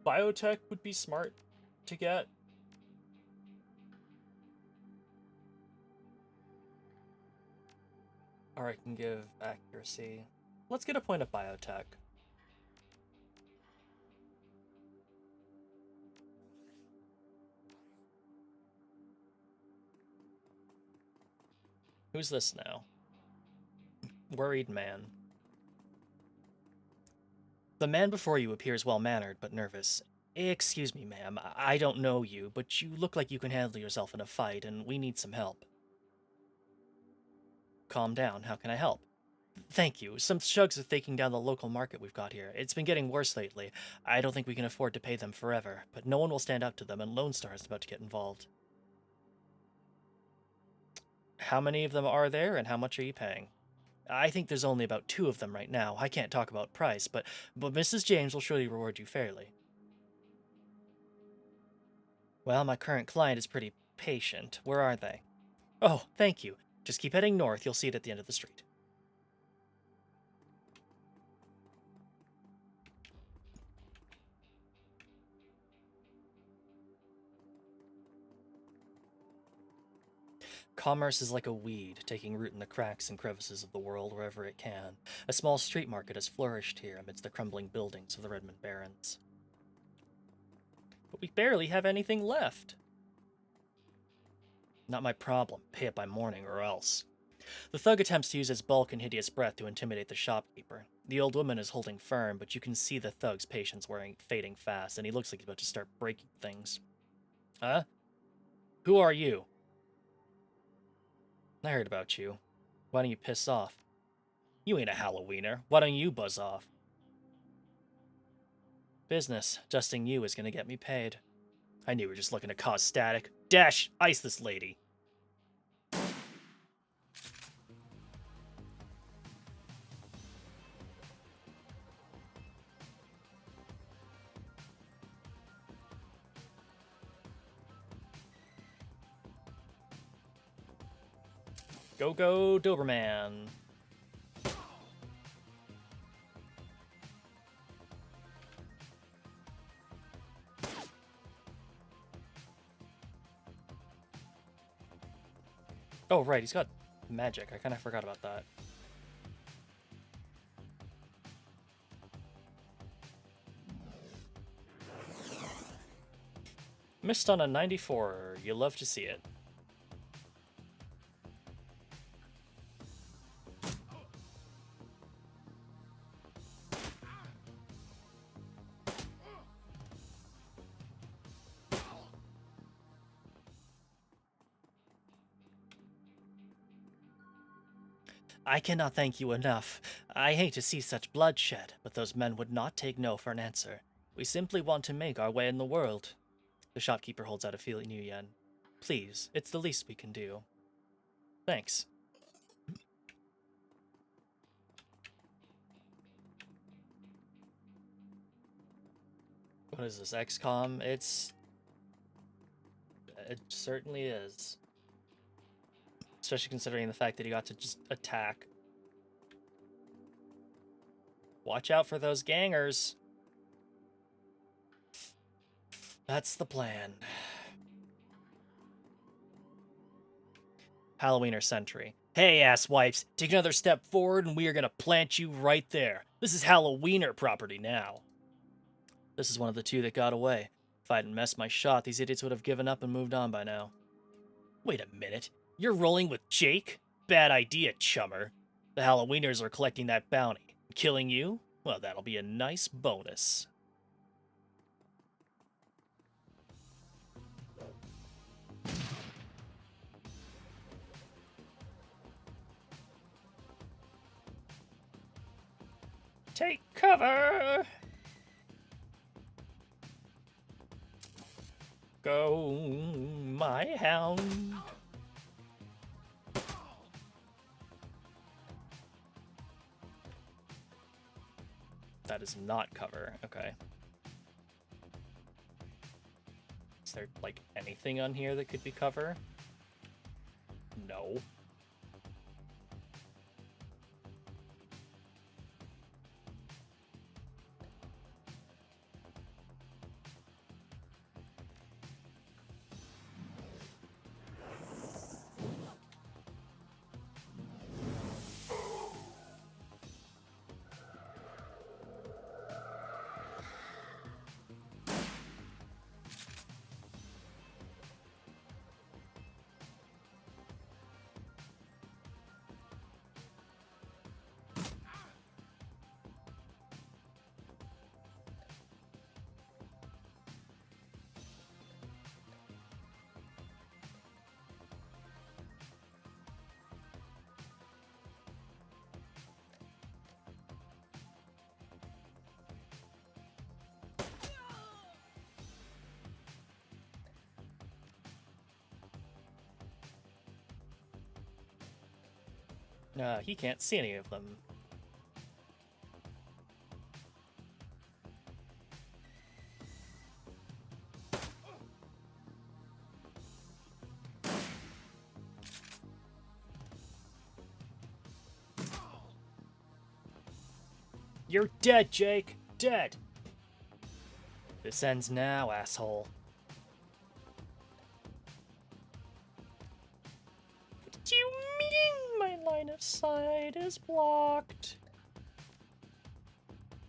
Biotech would be smart to get. Or I can give accuracy. Let's get a point of biotech. Who's this now? Worried man. The man before you appears well-mannered, but nervous. Excuse me, ma'am. I don't know you, but you look like you can handle yourself in a fight, and we need some help. Calm down. How can I help? Thank you. Some thugs are taking down the local market we've got here. It's been getting worse lately. I don't think we can afford to pay them forever, but no one will stand up to them, and Lone Star is about to get involved. How many of them are there, and how much are you paying? I think there's only about 2 of them right now. I can't talk about price, but Mrs. James will surely reward you fairly. Well, my current client is pretty patient. Where are they? Oh, thank you. Just keep heading north. You'll see it at the end of the street. Commerce is like a weed, taking root in the cracks and crevices of the world wherever it can. A small street market has flourished here amidst the crumbling buildings of the Redmond Barrens. But we barely have anything left. Not my problem. Pay it by morning or else. The thug attempts to use his bulk and hideous breath to intimidate the shopkeeper. The old woman is holding firm, but you can see the thug's patience fading fast, and he looks like he's about to start breaking things. Huh? Who are you? I heard about you. Why don't you piss off? You ain't a Halloweener. Why don't you buzz off? Business. Dusting you is gonna get me paid. I knew we were just looking to cause static. Dash! Ice this lady! Go, go, Doberman! Oh, right, he's got magic. I kind of forgot about that. Missed on a 94. You love to see it. I cannot thank you enough. I hate to see such bloodshed, but those men would not take no for an answer. We simply want to make our way in the world. The shopkeeper holds out a feeling new yen. Please, it's the least we can do. Thanks. What is this, XCOM? It's it certainly is. Especially considering the fact that he got to just attack. Watch out for those gangers. That's the plan. Halloweener Sentry. Hey, asswipes, take another step forward and we are gonna plant you right there. This is Halloweener property now. This is one of the two that got away. If I hadn't messed my shot, these idiots would have given up and moved on by now. Wait a minute. You're rolling with Jake? Bad idea, chummer. The Halloweeners are collecting that bounty. Killing you? Well, that'll be a nice bonus. Take cover! Go, my hound. That is not cover. Okay. Is there, like, anything on here that could be cover? No. He can't see any of them. You're dead, Jake. Dead. This ends now, asshole. What do you mean my line of sight is blocked?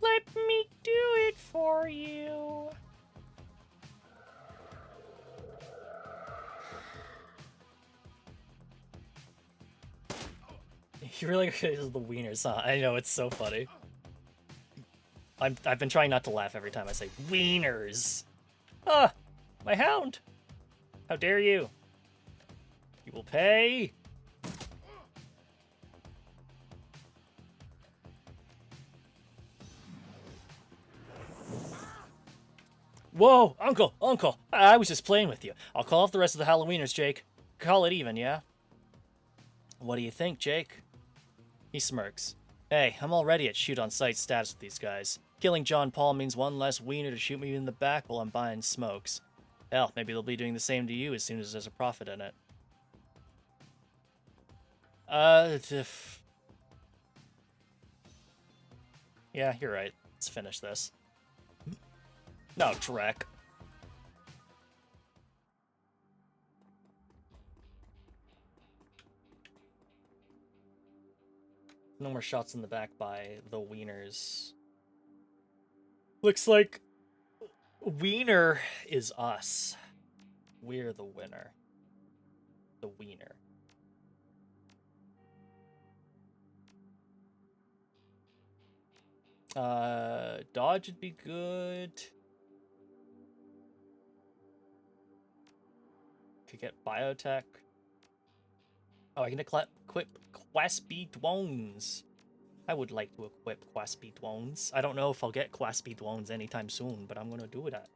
Let me do it for you. You really is the wieners, huh? I know, it's so funny. I've been trying not to laugh every time I say wieners. Ah, my hound. How dare you? You will pay. Whoa, Uncle, I was just playing with you. I'll call off the rest of the Halloweeners, Jake. Call it even, yeah? What do you think, Jake? He smirks. Hey, I'm already at shoot-on-sight status with these guys. Killing John Paul means one less wiener to shoot me in the back while I'm buying smokes. Hell, maybe they'll be doing the same to you as soon as there's a profit in it. Yeah, you're right. Let's finish this. No, Drek. No more shots in the back by the wieners. Looks like wiener is us. We're the winner. The wiener. Dodge would be good. Could get biotech. Oh, I can equip Quaspy Dwones. I would like to equip Quaspy Dwones. I don't know if I'll get Quaspy Dwones anytime soon, but I'm gonna do that.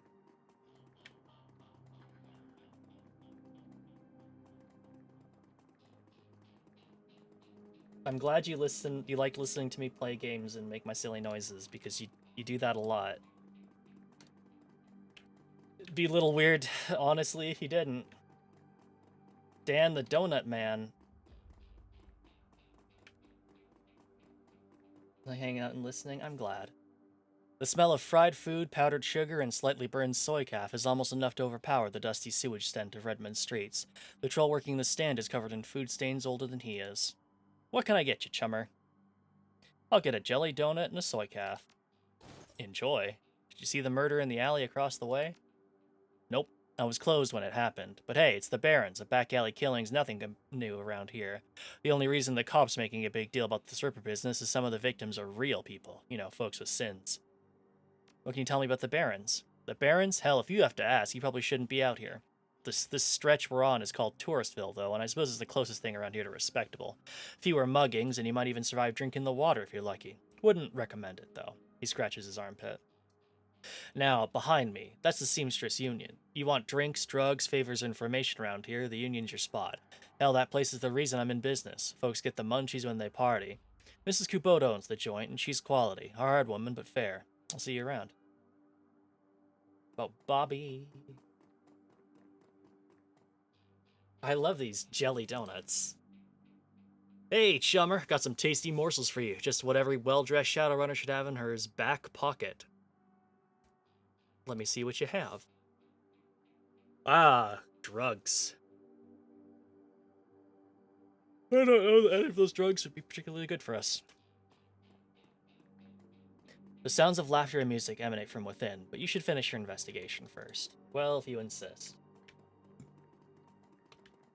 I'm glad you like listening to me play games and make my silly noises, because you do that a lot. It'd be a little weird, honestly, if you didn't. Dan the Donut Man. Like hanging out and listening? I'm glad. The smell of fried food, powdered sugar, and slightly burned soy calf is almost enough to overpower the dusty sewage stench of Redmond streets. The troll working the stand is covered in food stains older than he is. What can I get you, chummer? I'll get a jelly donut and a soy calf. Enjoy. Did you see the murder in the alley across the way? Nope. I was closed when it happened. But hey, it's the Barrens. A back alley killing's nothing new around here. The only reason the cops making a big deal about this Ripper business is some of the victims are real people. You know, folks with sins. What can you tell me about the Barrens? The Barrens? Hell, if you have to ask, you probably shouldn't be out here. This stretch we're on is called Touristville, though, and I suppose it's the closest thing around here to respectable. Fewer muggings, and you might even survive drinking the water if you're lucky. Wouldn't recommend it, though. He scratches his armpit. Now, behind me, that's the Seamstress Union. You want drinks, drugs, favors, or information around here, the Union's your spot. Hell, that place is the reason I'm in business. Folks get the munchies when they party. Mrs. Coupeau owns the joint, and she's quality. A hard woman, but fair. I'll see you around. About Bobby. I love these jelly donuts. Hey, chummer, got some tasty morsels for you. Just what every well-dressed Shadowrunner should have in her back pocket. Let me see what you have. Ah, drugs. I don't know that any of those drugs would be particularly good for us. The sounds of laughter and music emanate from within, but you should finish your investigation first. Well, if you insist.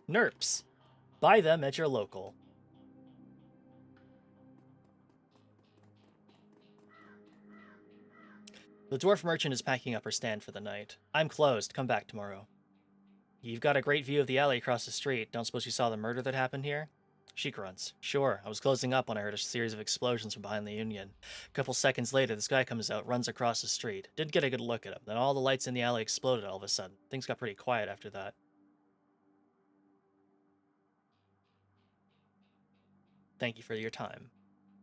Nerps. Buy them at your local. The dwarf merchant is packing up her stand for the night. I'm closed. Come back tomorrow. You've got a great view of the alley across the street. Don't suppose you saw the murder that happened here? She grunts. Sure, I was closing up when I heard a series of explosions from behind the Union. A couple seconds later, this guy comes out, runs across the street. Didn't get a good look at him. Then all the lights in the alley exploded all of a sudden. Things got pretty quiet after that. Thank you for your time.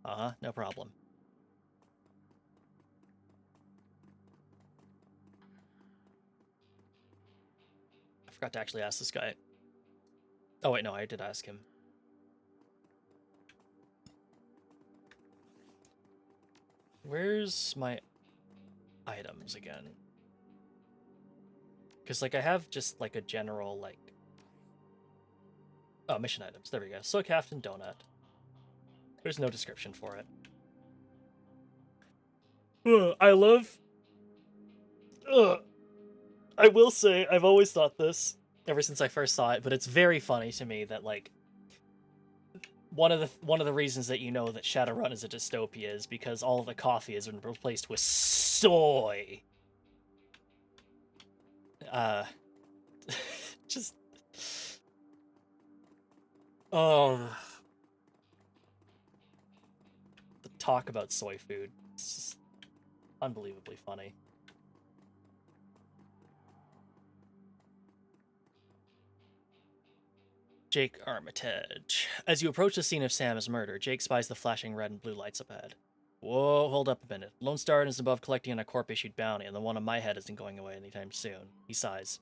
Uh-huh, no problem. I forgot to actually ask this guy. Oh wait, no, I did ask him. Where's my items again? Because, like, I have just, like, a general, like... Oh, mission items. There we go. Soy Captain Donut. There's no description for it. I love... I will say, I've always thought this, ever since I first saw it, but it's very funny to me that, like, one of the reasons that you know that Shadowrun is a dystopia is because all of the coffee has been replaced with soy. Just... Oh... The talk about soy food. It's just unbelievably funny. Jake Armitage. As you approach the scene of Sam's murder, Jake spies the flashing red and blue lights up ahead. Whoa, hold up a minute. Lone Star is above collecting on a corp-issued bounty, and the one on my head isn't going away anytime soon. He sighs.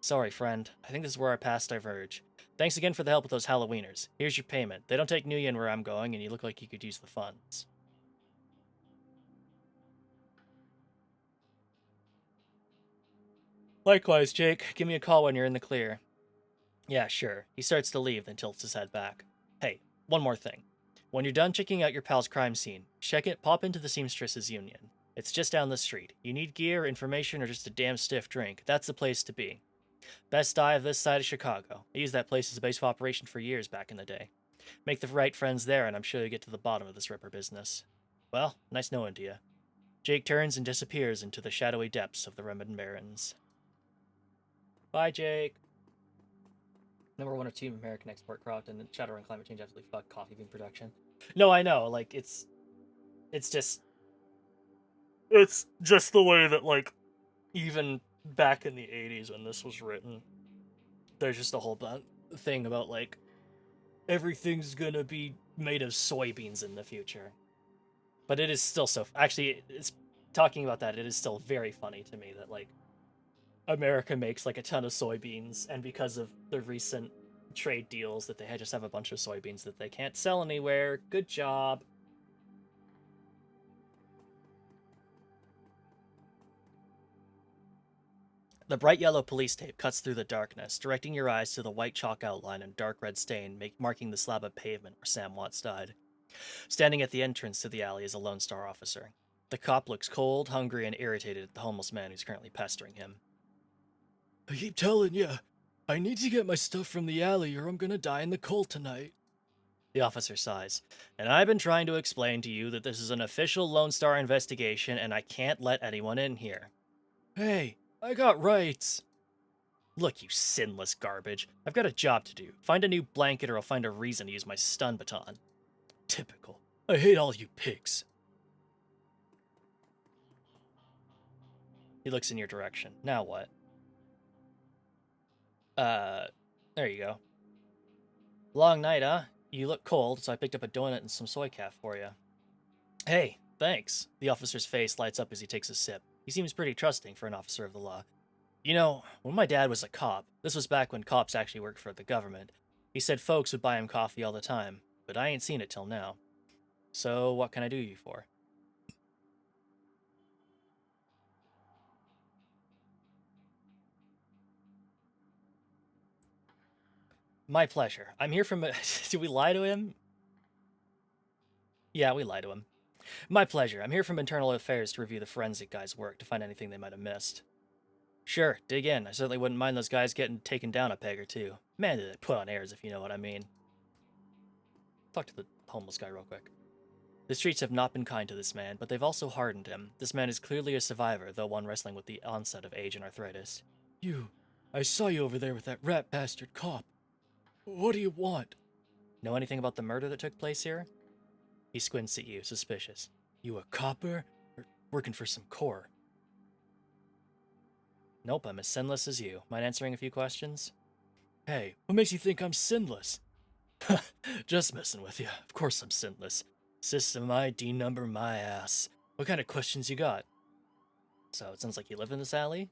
Sorry, friend. I think this is where our paths diverge. Thanks again for the help with those Halloweeners. Here's your payment. They don't take New Yen where I'm going, and you look like you could use the funds. Likewise, Jake. Give me a call when you're in the clear. Yeah, sure. He starts to leave, then tilts his head back. Hey, one more thing. When you're done checking out your pal's crime scene, check it, pop into the Seamstress's Union. It's just down the street. You need gear, information, or just a damn stiff drink. That's the place to be. Best dive this side of Chicago. I used that place as a base of operation for years back in the day. Make the right friends there, and I'm sure you'll get to the bottom of this Ripper business. Well, nice knowing to you. Jake turns and disappears into the shadowy depths of the Redmond Barrens. Bye, Jake. Number 1 or 2 American export crop, and Shadowrun climate change absolutely fuck coffee bean production. No, I know, like, it's just the way that, like, even back in the 80s when this was written, there's just a whole thing about, like, everything's gonna be made of soybeans in the future. But it is still so... Actually, it's talking about that, it is still very funny to me that, like, America makes, like, a ton of soybeans, and because of the recent trade deals that they just have a bunch of soybeans that they can't sell anywhere. Good job. The bright yellow police tape cuts through the darkness, directing your eyes to the white chalk outline and dark red stain marking the slab of pavement where Sam Watts died. Standing at the entrance to the alley is a Lone Star officer. The cop looks cold, hungry, and irritated at the homeless man who's currently pestering him. I keep telling you, I need to get my stuff from the alley or I'm gonna die in the cold tonight. The officer sighs. And I've been trying to explain to you that this is an official Lone Star investigation and I can't let anyone in here. Hey, I got rights. Look, you sinless garbage. I've got a job to do. Find a new blanket or I'll find a reason to use my stun baton. Typical. I hate all you pigs. He looks in your direction. Now what? There you go. Long night, huh? You look cold, so I picked up a donut and some soy calf for you. Hey, thanks. The officer's face lights up as he takes a sip. He seems pretty trusting for an officer of the law. You know, when my dad was a cop, this was back when cops actually worked for the government, he said folks would buy him coffee all the time, but I ain't seen it till now. So, what can I do you for? My pleasure. I'm here from... Did we lie to him? Yeah, we lied to him. My pleasure. I'm here from Internal Affairs to review the forensic guys' work to find anything they might have missed. Sure, dig in. I certainly wouldn't mind those guys getting taken down a peg or two. Man, did they put on airs, if you know what I mean. Talk to the homeless guy real quick. The streets have not been kind to this man, but they've also hardened him. This man is clearly a survivor, though one wrestling with the onset of age and arthritis. I saw you over there with that rat bastard cop. What do you want? Know anything about the murder that took place here? He squints at you, suspicious. You a copper? Or working for some corps? Nope, I'm as sinless as you. Mind answering a few questions? Hey, what makes you think I'm sinless? Just messing with you. Of course I'm sinless. System ID number my ass. What kind of questions you got? So, it sounds like you live in this alley?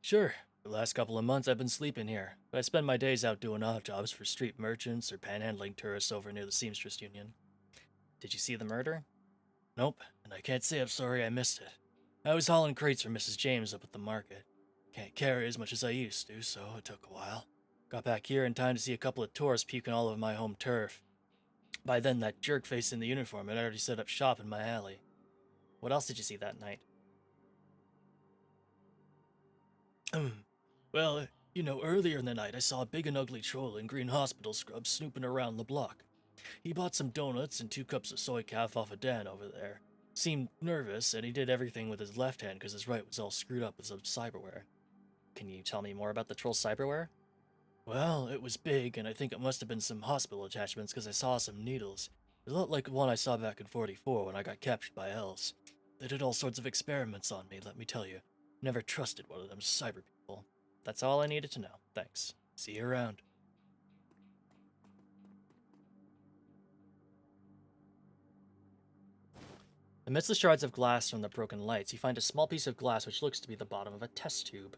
Sure. The last couple of months I've been sleeping here, but I spend my days out doing odd jobs for street merchants or panhandling tourists over near the Seamstress Union. Did you see the murder? Nope, and I can't say I'm sorry I missed it. I was hauling crates for Mrs. James up at the market. Can't carry as much as I used to, so it took a while. Got back here in time to see a couple of tourists puking all over my home turf. By then, that jerk-face in the uniform had already set up shop in my alley. What else did you see that night? Well, earlier in the night I saw a big and ugly troll in green hospital scrubs snooping around the block. He bought some donuts and 2 cups of soy calf off of Dan over there. Seemed nervous, and he did everything with his left hand because his right was all screwed up with some cyberware. Can you tell me more about the troll's cyberware? Well, it was big, and I think it must have been some hospital attachments because I saw some needles. It looked like one I saw back in 44 when I got captured by elves. They did all sorts of experiments on me, let me tell you. Never trusted one of them cyber people. That's all I needed to know. Thanks. See you around. Amidst the shards of glass from the broken lights, you find a small piece of glass which looks to be the bottom of a test tube.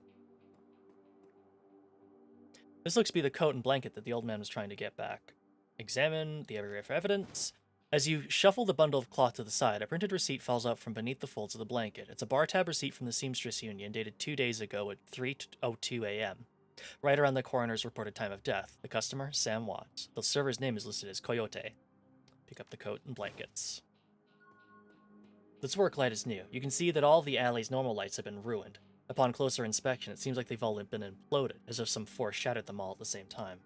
This looks to be the coat and blanket that the old man was trying to get back. Examine the area for evidence. As you shuffle the bundle of cloth to the side, a printed receipt falls out from beneath the folds of the blanket. It's a bar tab receipt from the Seamstress Union dated 2 days ago at 3:02 a.m., right around the coroner's reported time of death. The customer, Sam Watts. The server's name is listed as Coyote. Pick up the coat and blankets. This work light is new. You can see that all of the alley's normal lights have been ruined. Upon closer inspection, it seems like they've all been imploded, as if some force shattered them all at the same time.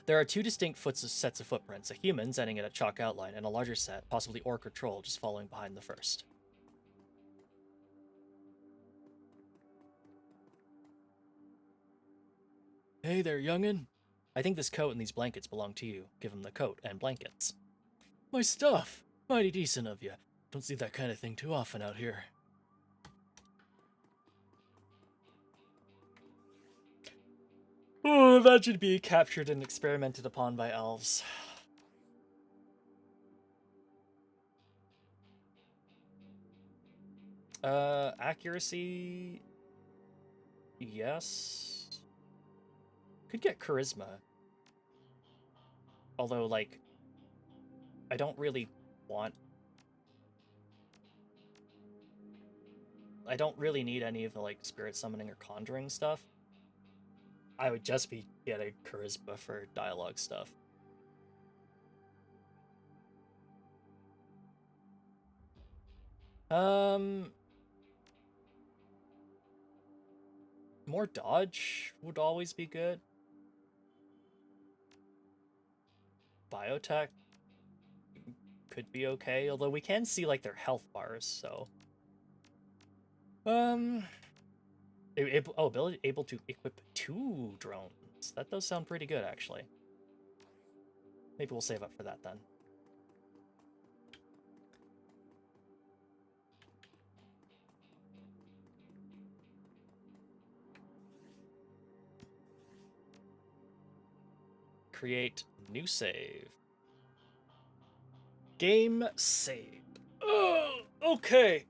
There are 2 distinct sets of footprints, a human's ending at a chalk outline, and a larger set, possibly orc or troll, just following behind the first. Hey there, youngin'. I think this coat and these blankets belong to you. Give him the coat and blankets. My stuff! Mighty decent of you. Don't see that kind of thing too often out here. Oh, that should be captured and experimented upon by elves. Accuracy... Yes. Could get charisma. Although, like, I don't really want... I don't really need any of the, like, spirit summoning or conjuring stuff. I would just be getting charisma for dialogue stuff. More dodge would always be good. Biotech could be okay, although we can see, like, their health bars, so... able to equip 2 drones. That does sound pretty good, actually. Maybe we'll save up for that, then. Create new save. Game saved. Oh, okay.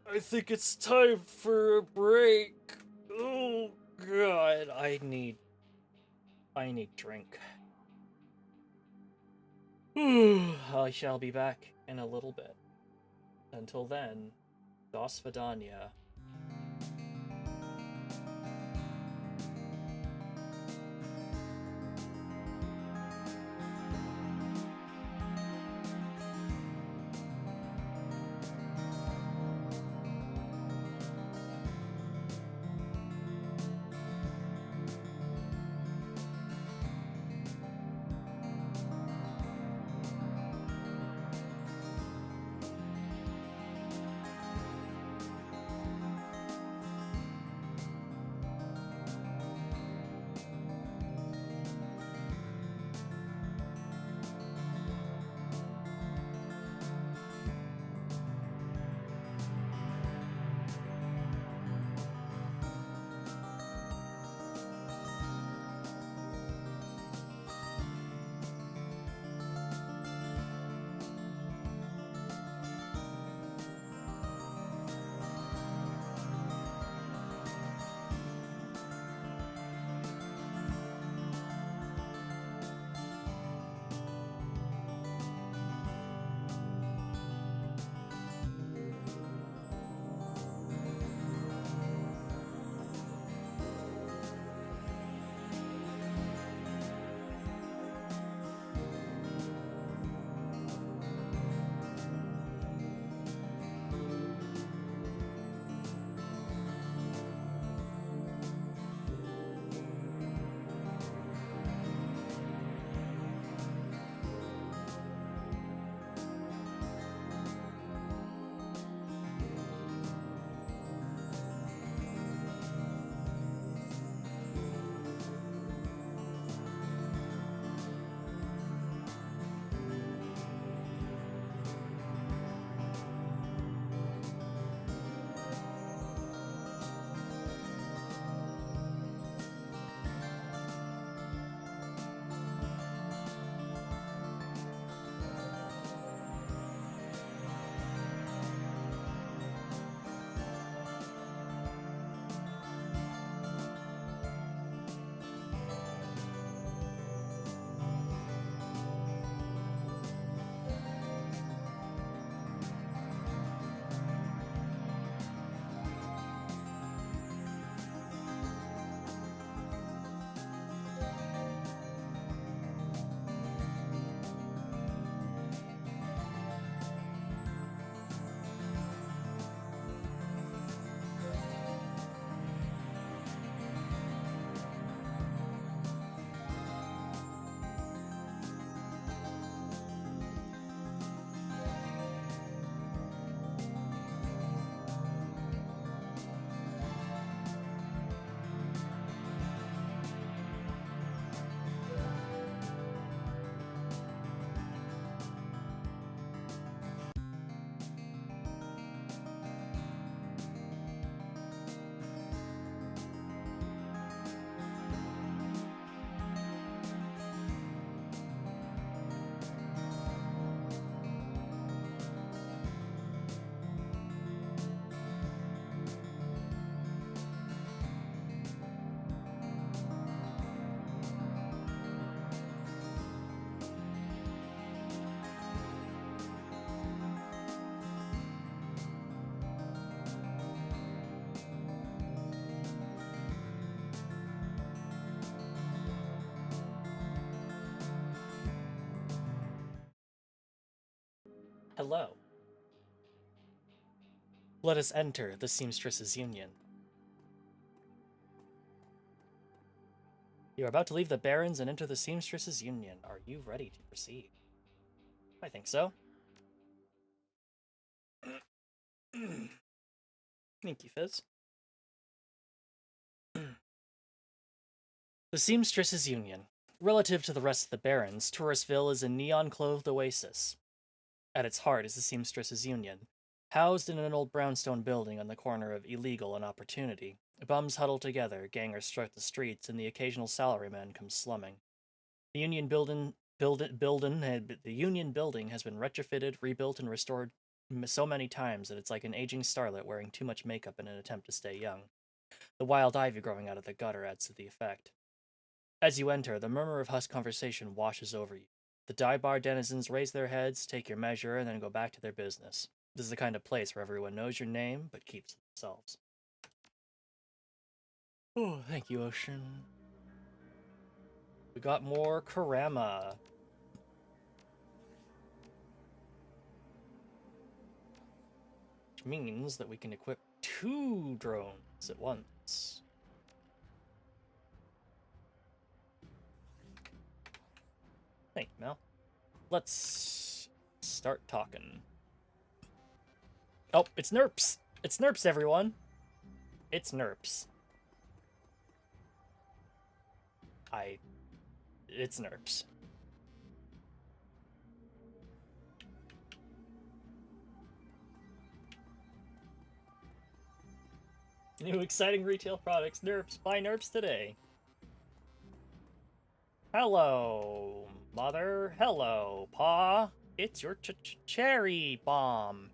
I think it's time for a break. Oh god, I need drink. I shall be back in a little bit. Until then, Dos Vidania. Hello. Let us enter the Seamstresses Union. You are about to leave the Barrens and enter the Seamstresses Union. Are you ready to proceed? I think so. Thank you, Fizz. The Seamstresses Union. Relative to the rest of the Barrens, Touristville is a neon-clothed oasis. At its heart is the Seamstresses Union. Housed in an old brownstone building on the corner of Illegal and Opportunity, bums huddle together, gangers strut the streets, and the occasional salaryman comes slumming. The Union building has been retrofitted, rebuilt, and restored so many times that it's like an aging starlet wearing too much makeup in an attempt to stay young. The wild ivy growing out of the gutter adds to the effect. As you enter, the murmur of hushed conversation washes over you. The dive bar denizens raise their heads, take your measure, and then go back to their business. This is the kind of place where everyone knows your name, but keeps to themselves. Oh, thank you, Ocean. We got more Karama. Which means that we can equip 2 drones at once. Thank you, Mel. Let's start talking. Oh, it's NERPs! It's NERPs, everyone! It's NERPs. It's NERPs. New exciting retail products, NERPs. Buy NERPs today. Hello, Mother. Hello, Pa. It's your cherry bomb.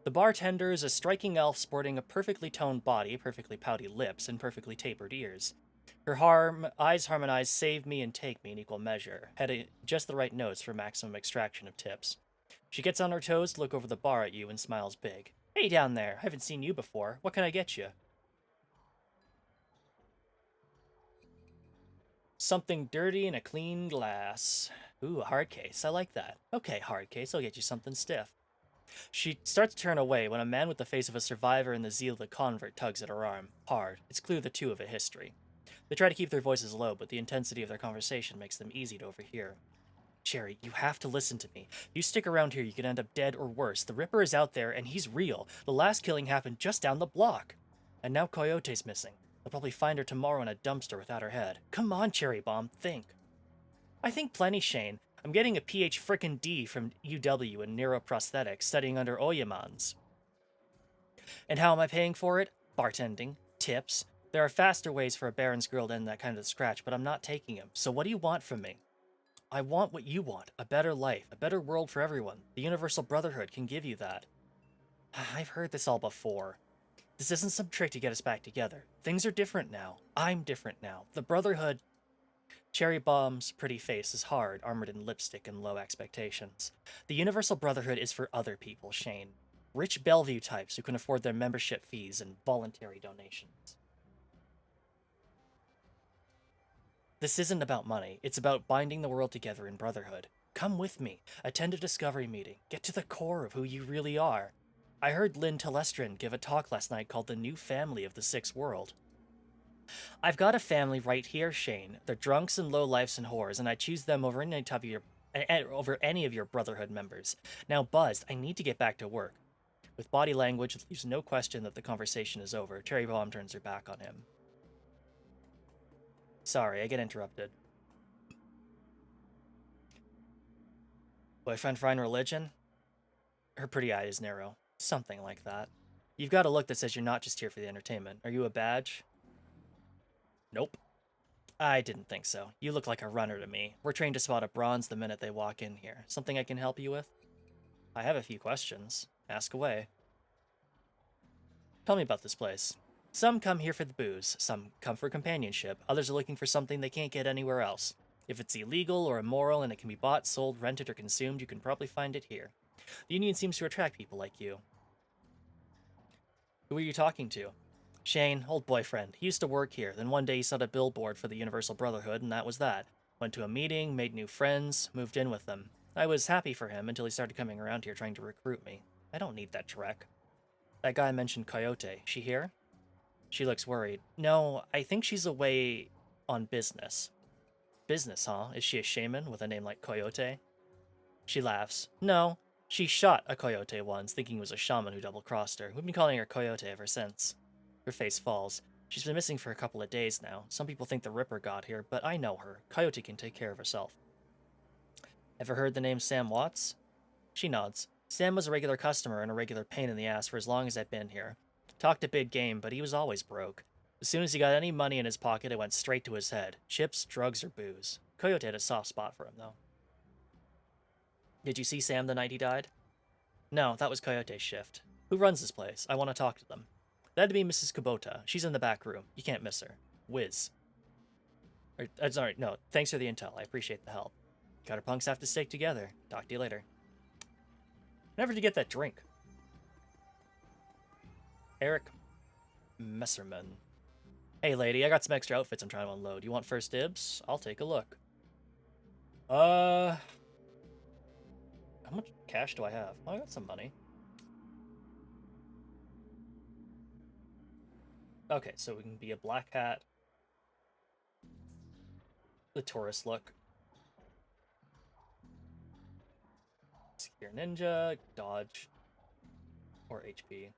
The bartender is a striking elf sporting a perfectly toned body, perfectly pouty lips, and perfectly tapered ears. Her eyes harmonize save me and take me in equal measure, heading just the right notes for maximum extraction of tips. She gets on her toes to look over the bar at you and smiles big. Hey down there, haven't seen you before. What can I get you? Something dirty in a clean glass. Ooh, a hard case. I like that. Okay, hard case, I'll get you something stiff. She starts to turn away when a man with the face of a survivor and the zeal of a convert tugs at her arm. Hard. It's clear the two have a history. They try to keep their voices low, but the intensity of their conversation makes them easy to overhear. Cherry, you have to listen to me. If you stick around here, you could end up dead or worse. The Ripper is out there, and he's real. The last killing happened just down the block. And now Coyote's missing. They'll probably find her tomorrow in a dumpster without her head. Come on, Cherry Bomb, think. I think plenty, Shane. I'm getting a PH frickin' D from UW in neuroprosthetics, studying under Oyamans. And how am I paying for it? Bartending. Tips. There are faster ways for a Baron's girl to end that kind of scratch, but I'm not taking them. So what do you want from me? I want what you want. A better life. A better world for everyone. The Universal Brotherhood can give you that. I've heard this all before. This isn't some trick to get us back together. Things are different now. I'm different now. The Brotherhood... Cherry Bomb's pretty face is hard, armored in lipstick and low expectations. The Universal Brotherhood is for other people, Shane. Rich Bellevue types who can afford their membership fees and voluntary donations. This isn't about money. It's about binding the world together in brotherhood. Come with me. Attend a discovery meeting. Get to the core of who you really are. I heard Lynn Telestrin give a talk last night called The New Family of the Sixth World. I've got a family right here, Shane. They're drunks and lowlifes and whores, and I choose them over any of your Brotherhood members. Now, Buzzed, I need to get back to work. With body language that leaves no question that the conversation is over, Cherry Bomb turns her back on him. Sorry, I get interrupted. Boyfriend find religion? Her pretty eye is narrow. Something like that. You've got a look that says you're not just here for the entertainment. Are you a badge? Nope. I didn't think so. You look like a runner to me. We're trained to spot a bronze the minute they walk in here. Something I can help you with? I have a few questions. Ask away. Tell me about this place. Some come here for the booze, some come for companionship, others are looking for something they can't get anywhere else. If it's illegal or immoral and it can be bought, sold, rented, or consumed, you can probably find it here. The Union seems to attract people like you. Who are you talking to? Shane, old boyfriend. He used to work here, then one day he saw a billboard for the Universal Brotherhood, and that was that. Went to a meeting, made new friends, moved in with them. I was happy for him until he started coming around here trying to recruit me. I don't need that trek. That guy mentioned Coyote. She here? She looks worried. No, I think she's away on business. Business, huh? Is she a shaman with a name like Coyote? She laughs. No, she shot a coyote once, thinking it was a shaman who double-crossed her. We've been calling her Coyote ever since. Her face falls. She's been missing for a couple of days now. Some people think the Ripper got here, but I know her. Coyote can take care of herself. Ever heard the name Sam Watts? She nods. Sam was a regular customer and a regular pain in the ass for as long as I've been here. Talked a big game, but he was always broke. As soon as he got any money in his pocket, it went straight to his head. Chips, drugs, or booze. Coyote had a soft spot for him, though. Did you see Sam the night he died? No, that was Coyote's shift. Who runs this place? I want to talk to them. That'd be Mrs. Kubota. She's in the back room. You can't miss her. Whiz. Sorry, no, thanks for the intel. I appreciate the help. Gutter punks have to stick together. Talk to you later. Never to get that drink. Eric Messerman. Hey, lady, I got some extra outfits I'm trying to unload. You want first dibs? I'll take a look. How much cash do I have? Oh, I got some money. Okay, so we can be a black hat. The tourist look. Secure ninja, dodge, or HP.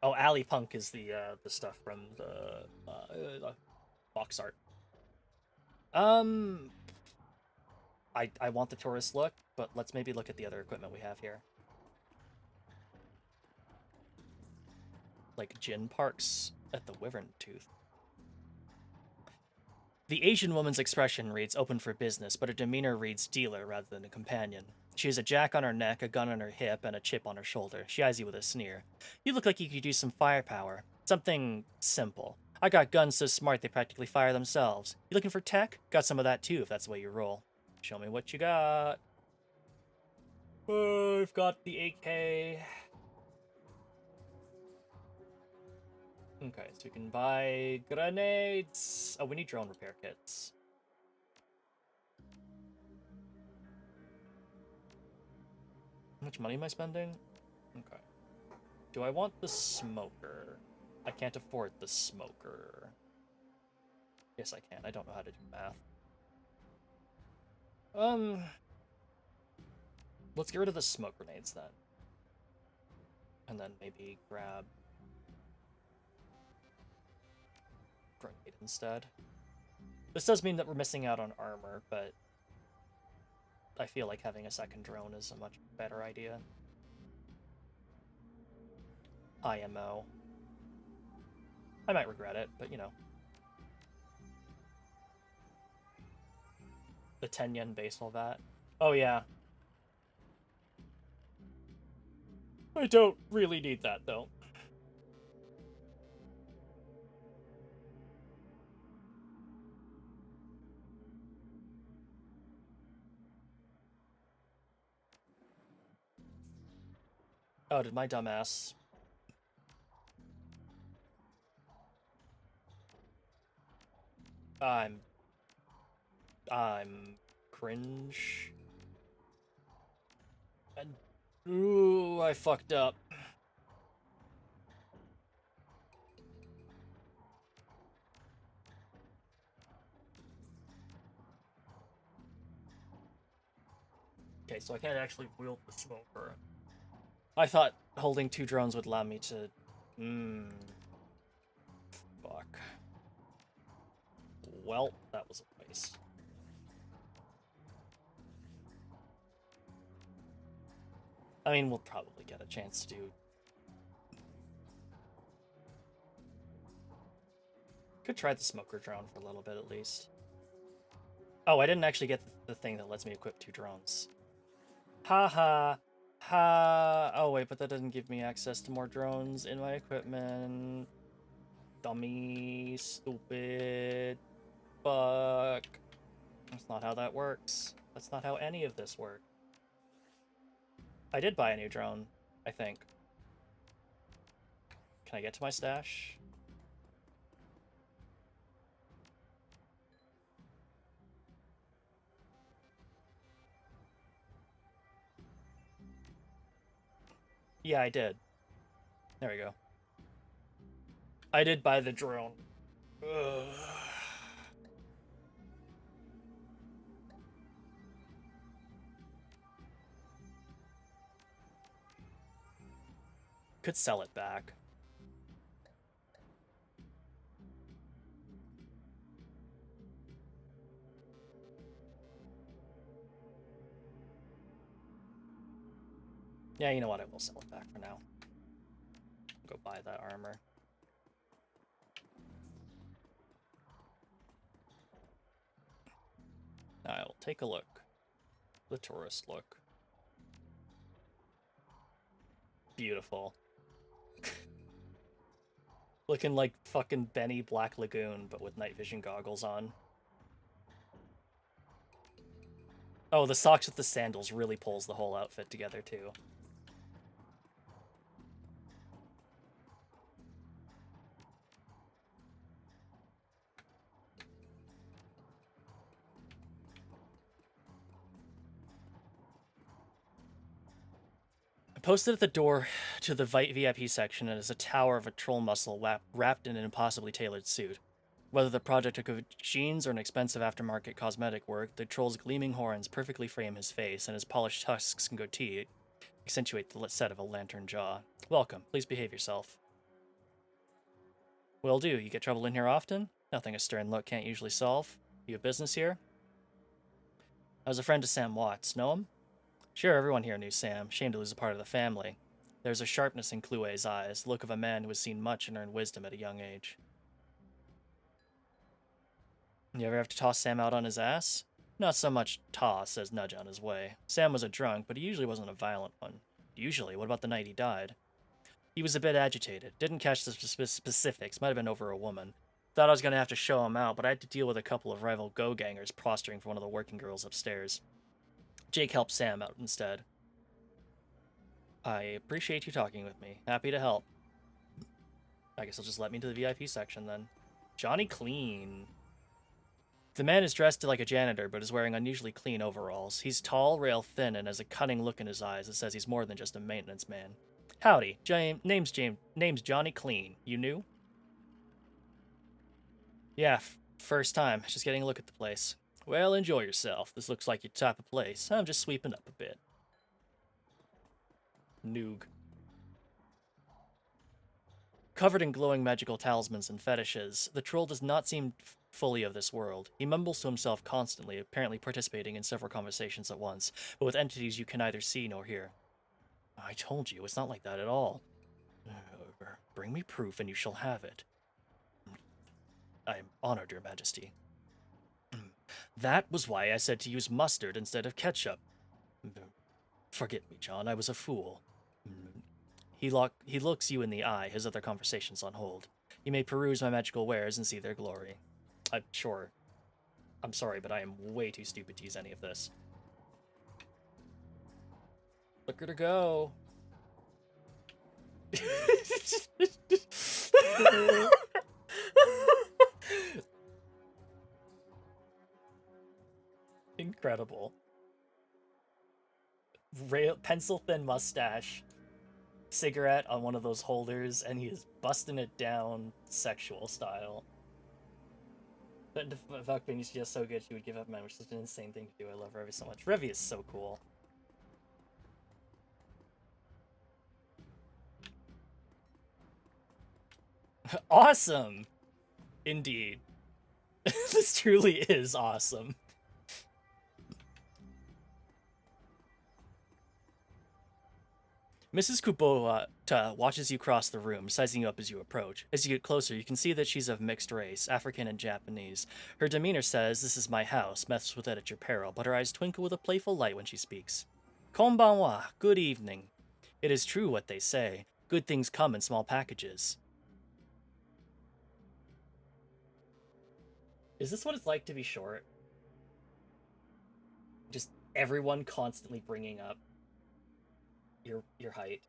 Oh, alley punk is the stuff from the box art. I want the tourist look, but let's maybe look at the other equipment we have here. Like gin parks at the Wyvern Tooth. The Asian woman's expression reads open for business, but her demeanor reads dealer rather than a companion. She has a jack on her neck, a gun on her hip, and a chip on her shoulder. She eyes you with a sneer. You look like you could use some firepower. Something simple. I got guns so smart they practically fire themselves. You looking for tech? Got some of that too, if that's the way you roll. Show me what you got. Oh, I've got the AK. Okay, so we can buy grenades. Oh, we need drone repair kits. How much money am I spending? Okay. Do I want the smoker? I can't afford the smoker. Yes, I can. I don't know how to do math. Let's get rid of the smoke grenades then. And then maybe grab grenade instead. This does mean that we're missing out on armor, but I feel like having a second drone is a much better idea. IMO. I might regret it, but you know. The 10 yen baseball bat. Oh yeah. I don't really need that though. Oh, did my dumbass... I'm cringe. And ooh, I fucked up. Okay, so I can't actually wield the smoker. I thought holding two drones would allow me to... Fuck. Well, that was a waste. I mean, we'll probably get a chance to do... Could try the smoker drone for a little bit, at least. Oh, I didn't actually get the thing that lets me equip two drones. Haha. Ha. Oh, wait, but that doesn't give me access to more drones in my equipment. Dummy. Stupid. Fuck. That's not how that works. That's not how any of this works. I did buy a new drone, I think. Can I get to my stash? Yeah, I did. There we go. I did buy the drone. Ugh. Could sell it back. Yeah, you know what? I will sell it back for now. Go buy that armor. I'll take a look. The tourist look. Beautiful. Looking like fucking Benny Black Lagoon, but with night vision goggles on. Oh, the socks with the sandals really pulls the whole outfit together, too. Posted at the door to the VIP section is a tower of a troll muscle wrapped in an impossibly tailored suit. Whether the project of jeans or an expensive aftermarket cosmetic work, the troll's gleaming horns perfectly frame his face, and his polished tusks and goatee accentuate the set of a lantern jaw. Welcome. Please behave yourself. Will do. You get trouble in here often? Nothing a stern look can't usually solve. You have business here? I was a friend to Sam Watts. Know him? Sure, everyone here knew Sam. Shame to lose a part of the family. There's a sharpness in Chloe's eyes, the look of a man who has seen much and earned wisdom at a young age. You ever have to toss Sam out on his ass? Not so much toss as nudge on his way. Sam was a drunk, but he usually wasn't a violent one. Usually? What about the night he died? He was a bit agitated. Didn't catch the specifics. Might have been over a woman. Thought I was going to have to show him out, but I had to deal with a couple of rival go-gangers posturing for one of the working girls upstairs. Jake helped Sam out instead. I appreciate you talking with me. Happy to help. I guess he'll just let me into the VIP section then. Johnny Clean. The man is dressed like a janitor, but is wearing unusually clean overalls. He's tall, rail thin, and has a cunning look in his eyes that says he's more than just a maintenance man. Howdy, name's Johnny Clean. You new? Yeah, first time. Just getting a look at the place. Well, enjoy yourself. This looks like your type of place. I'm just sweeping up a bit. Noog. Covered in glowing magical talismans and fetishes, the troll does not seem fully of this world. He mumbles to himself constantly, apparently participating in several conversations at once, but with entities you can neither see nor hear. I told you, it's not like that at all. Bring me proof and you shall have it. I am honored, Your Majesty. That was why I said to use mustard instead of ketchup. Forgive me, John, I was a fool. He looks you in the eye, his other conversations on hold. You may peruse my magical wares and see their glory. I'm sure. I'm sorry, but I am way too stupid to use any of this. Look her to go. Incredible. Pencil thin mustache, cigarette on one of those holders, and he is busting it down sexual style. But fuck, she's just so good she would give up man, which is such an insane thing to do. I love Revy so much. Revy is so cool. Awesome! Indeed. This truly is awesome. Mrs. Kubota watches you cross the room, sizing you up as you approach. As you get closer, you can see that she's of mixed race, African and Japanese. Her demeanor says, "This is my house, mess with it at your peril," but her eyes twinkle with a playful light when she speaks. Konbanwa, good evening. It is true what they say. Good things come in small packages. Is this what it's like to be short? Just everyone constantly bringing up your height.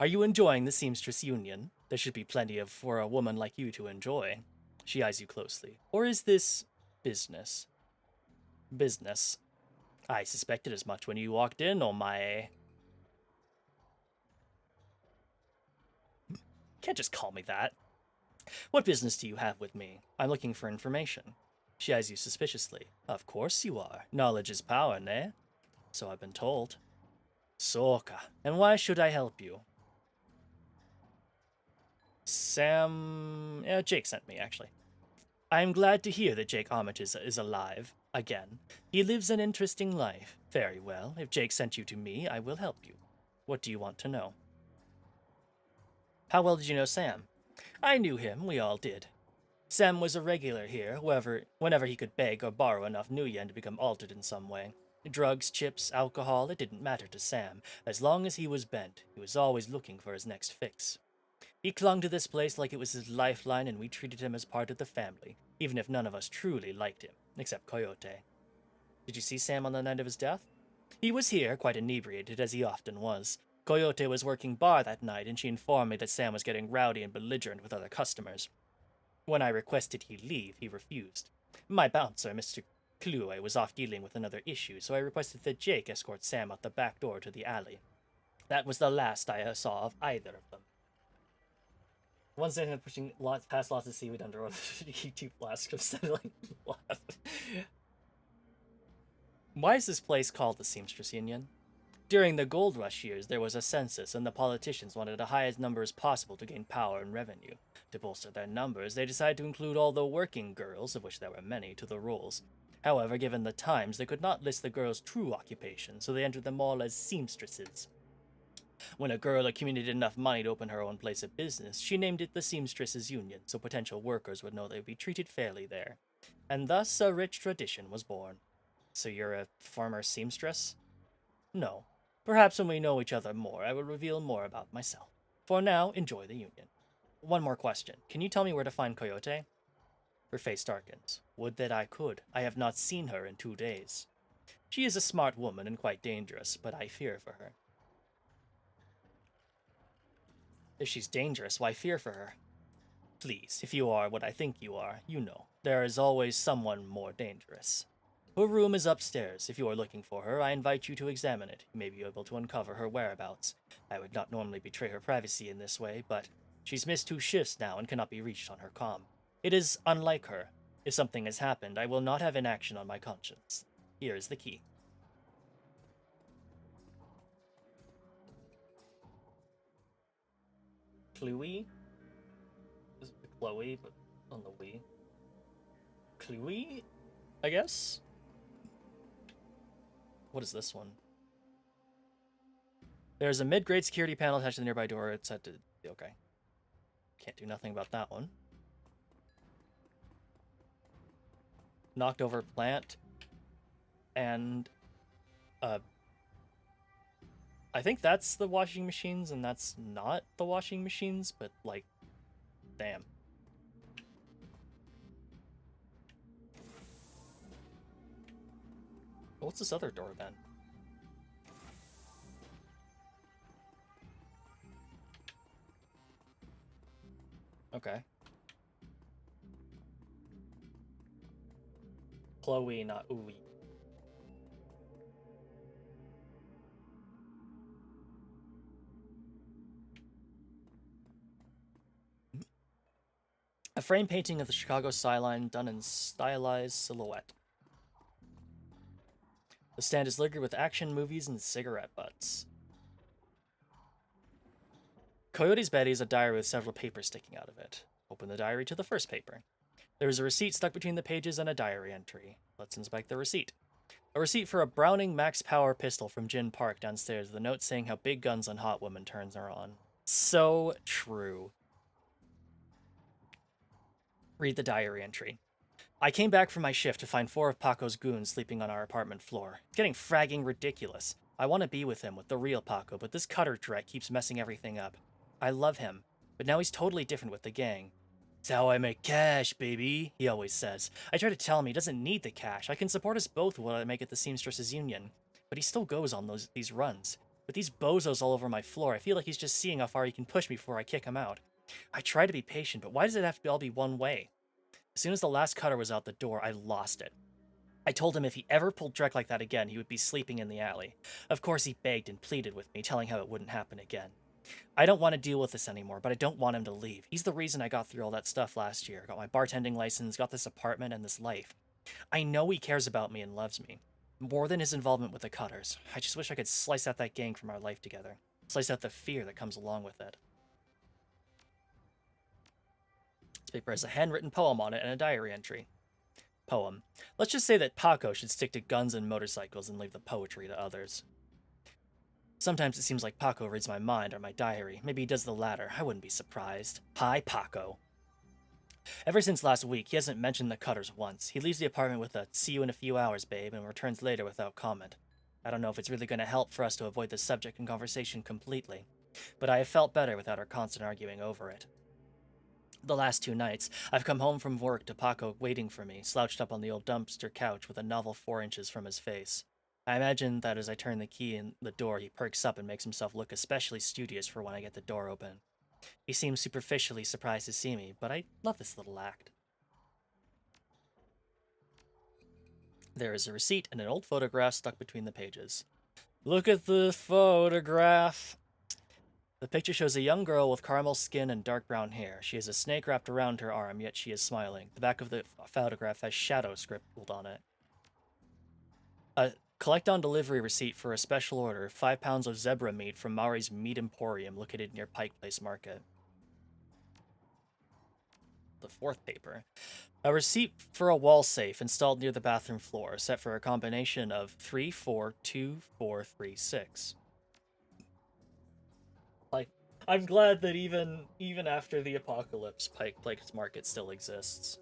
Are you enjoying the seamstress union? There should be plenty of for a woman like you to enjoy. She eyes you closely. Or is this business? Business. I suspected as much when you walked in, Omae. Can't just call me that. What business do you have with me? I'm looking for information. She eyes you suspiciously. Of course you are. Knowledge is power, nay? So I've been told. Soka. And why should I help you? Sam... Yeah, Jake sent me, actually. I am glad to hear that Jake Armitage is alive. Again. He lives an interesting life. Very well. If Jake sent you to me, I will help you. What do you want to know? How well did you know Sam? I knew him. We all did. Sam was a regular here, whenever he could beg or borrow enough nuyen to become altered in some way. Drugs, chips, alcohol, it didn't matter to Sam. As long as he was bent, he was always looking for his next fix. He clung to this place like it was his lifeline, and we treated him as part of the family, even if none of us truly liked him, except Coyote. Did you see Sam on the night of his death? He was here, quite inebriated, as he often was. Coyote was working bar that night, and she informed me that Sam was getting rowdy and belligerent with other customers. When I requested he leave, he refused. My bouncer, Mr. Clue, was off dealing with another issue, so I requested that Jake escort Sam out the back door to the alley. That was the last I saw of either of them. One second pushing past lots of seaweed under two flasks of settling left. Why is this place called the Seamstress Union? During the gold rush years, there was a census, and the politicians wanted the highest numbers possible to gain power and revenue. To bolster their numbers, they decided to include all the working girls, of which there were many, to the rolls. However, given the times, they could not list the girls' true occupation, so they entered them all as seamstresses. When a girl accumulated enough money to open her own place of business, she named it the Seamstresses Union, so potential workers would know they would be treated fairly there. And thus a rich tradition was born. So you're a former seamstress? No. Perhaps when we know each other more, I will reveal more about myself. For now, enjoy the union. One more question. Can you tell me where to find Coyote? Her face darkens. Would that I could. I have not seen her in 2 days. She is a smart woman and quite dangerous, but I fear for her. If she's dangerous, why fear for her? Please, if you are what I think you are, you know. There is always someone more dangerous. Her room is upstairs. If you are looking for her, I invite you to examine it. You may be able to uncover her whereabouts. I would not normally betray her privacy in this way, but she's missed 2 shifts now and cannot be reached on her comm. It is unlike her. If something has happened, I will not have inaction on my conscience. Here is the key. Chloe? Is it Chloe, but on the Wii? Chloe? I guess? What is this one? There's a mid-grade security panel attached to the nearby door. It's set to... Okay. Can't do nothing about that one. Knocked over plant. And... I think that's the washing machines, and that's not the washing machines, but, like... Damn. What's this other door, then? Okay. Chloe, not Ooey. A frame painting of the Chicago skyline done in stylized silhouette. The stand is littered with action movies and cigarette butts. Coyote's Betty is a diary with several papers sticking out of it. Open the diary to the first paper. There is a receipt stuck between the pages and a diary entry. Let's inspect the receipt. A receipt for a Browning Max Power pistol from Gin Park downstairs with a note saying how big guns on hot women turns her on. So true. Read the diary entry. I came back from my shift to find 4 of Paco's goons sleeping on our apartment floor. It's getting fragging ridiculous. I want to be with him, with the real Paco, but this Cutter dreck keeps messing everything up. I love him, but now he's totally different with the gang. It's how I make cash, baby, he always says. I try to tell him he doesn't need the cash. I can support us both while I make it the Seamstresses Union. But he still goes on these runs. With these bozos all over my floor, I feel like he's just seeing how far he can push me before I kick him out. I try to be patient, but why does it have to all be one way? As soon as the last Cutter was out the door, I lost it. I told him if he ever pulled Drek like that again, he would be sleeping in the alley. Of course, he begged and pleaded with me, telling how it wouldn't happen again. I don't want to deal with this anymore, but I don't want him to leave. He's the reason I got through all that stuff last year. Got my bartending license, got this apartment and this life. I know he cares about me and loves me. More than his involvement with the Cutters. I just wish I could slice out that gang from our life together. Slice out the fear that comes along with it. This paper has a handwritten poem on it and a diary entry. Poem. Let's just say that Paco should stick to guns and motorcycles and leave the poetry to others. Sometimes it seems like Paco reads my mind or my diary. Maybe he does the latter. I wouldn't be surprised. Hi, Paco. Ever since last week, he hasn't mentioned the Cutters once. He leaves the apartment with a "see you in a few hours, babe," and returns later without comment. I don't know if it's really going to help for us to avoid the subject in conversation completely, but I have felt better without our constant arguing over it. The last 2 nights, I've come home from work to Paco waiting for me, slouched up on the old dumpster couch with a novel 4 inches from his face. I imagine that as I turn the key in the door, he perks up and makes himself look especially studious for when I get the door open. He seems superficially surprised to see me, but I love this little act. There is a receipt and an old photograph stuck between the pages. Look at the photograph. The picture shows a young girl with caramel skin and dark brown hair. She has a snake wrapped around her arm, yet she is smiling. The back of the photograph has shadow scribbled on it. A collect on delivery receipt for a special order, 5 pounds of zebra meat from Mauri's Meat Emporium located near Pike Place Market. The fourth paper. A receipt for a wall safe installed near the bathroom floor, set for a combination of 342436. Like, I'm glad that even after the apocalypse, Pike Place Market still exists.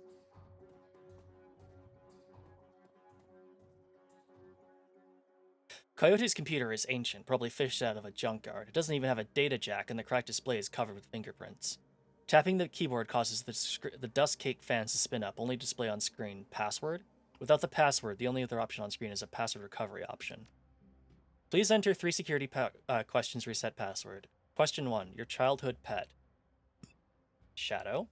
Coyote's computer is ancient, probably fished out of a junkyard. It doesn't even have a data jack, and the cracked display is covered with fingerprints. Tapping the keyboard causes the dust cake fans to spin up, only display on screen. Password? Without the password, the only other option on screen is a password recovery option. Please enter 3 security questions, reset password. Question 1. Your childhood pet. Shadow?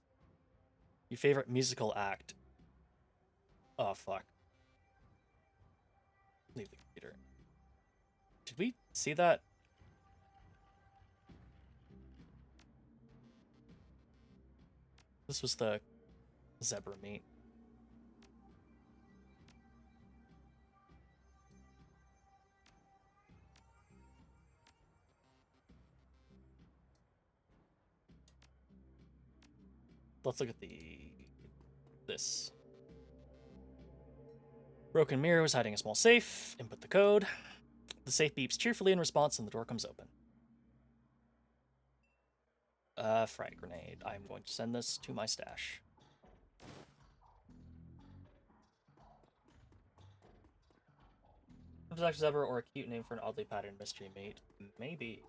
Your favorite musical act. Oh, fuck. Leave the computer. Did we see that? This was the zebra meat. Let's look at this. Broken mirror was hiding a small safe. Input the code. The safe beeps cheerfully in response and the door comes open. Frag grenade. I'm going to send this to my stash. Dr. Zebra or a cute name for an oddly patterned mystery mate? Maybe.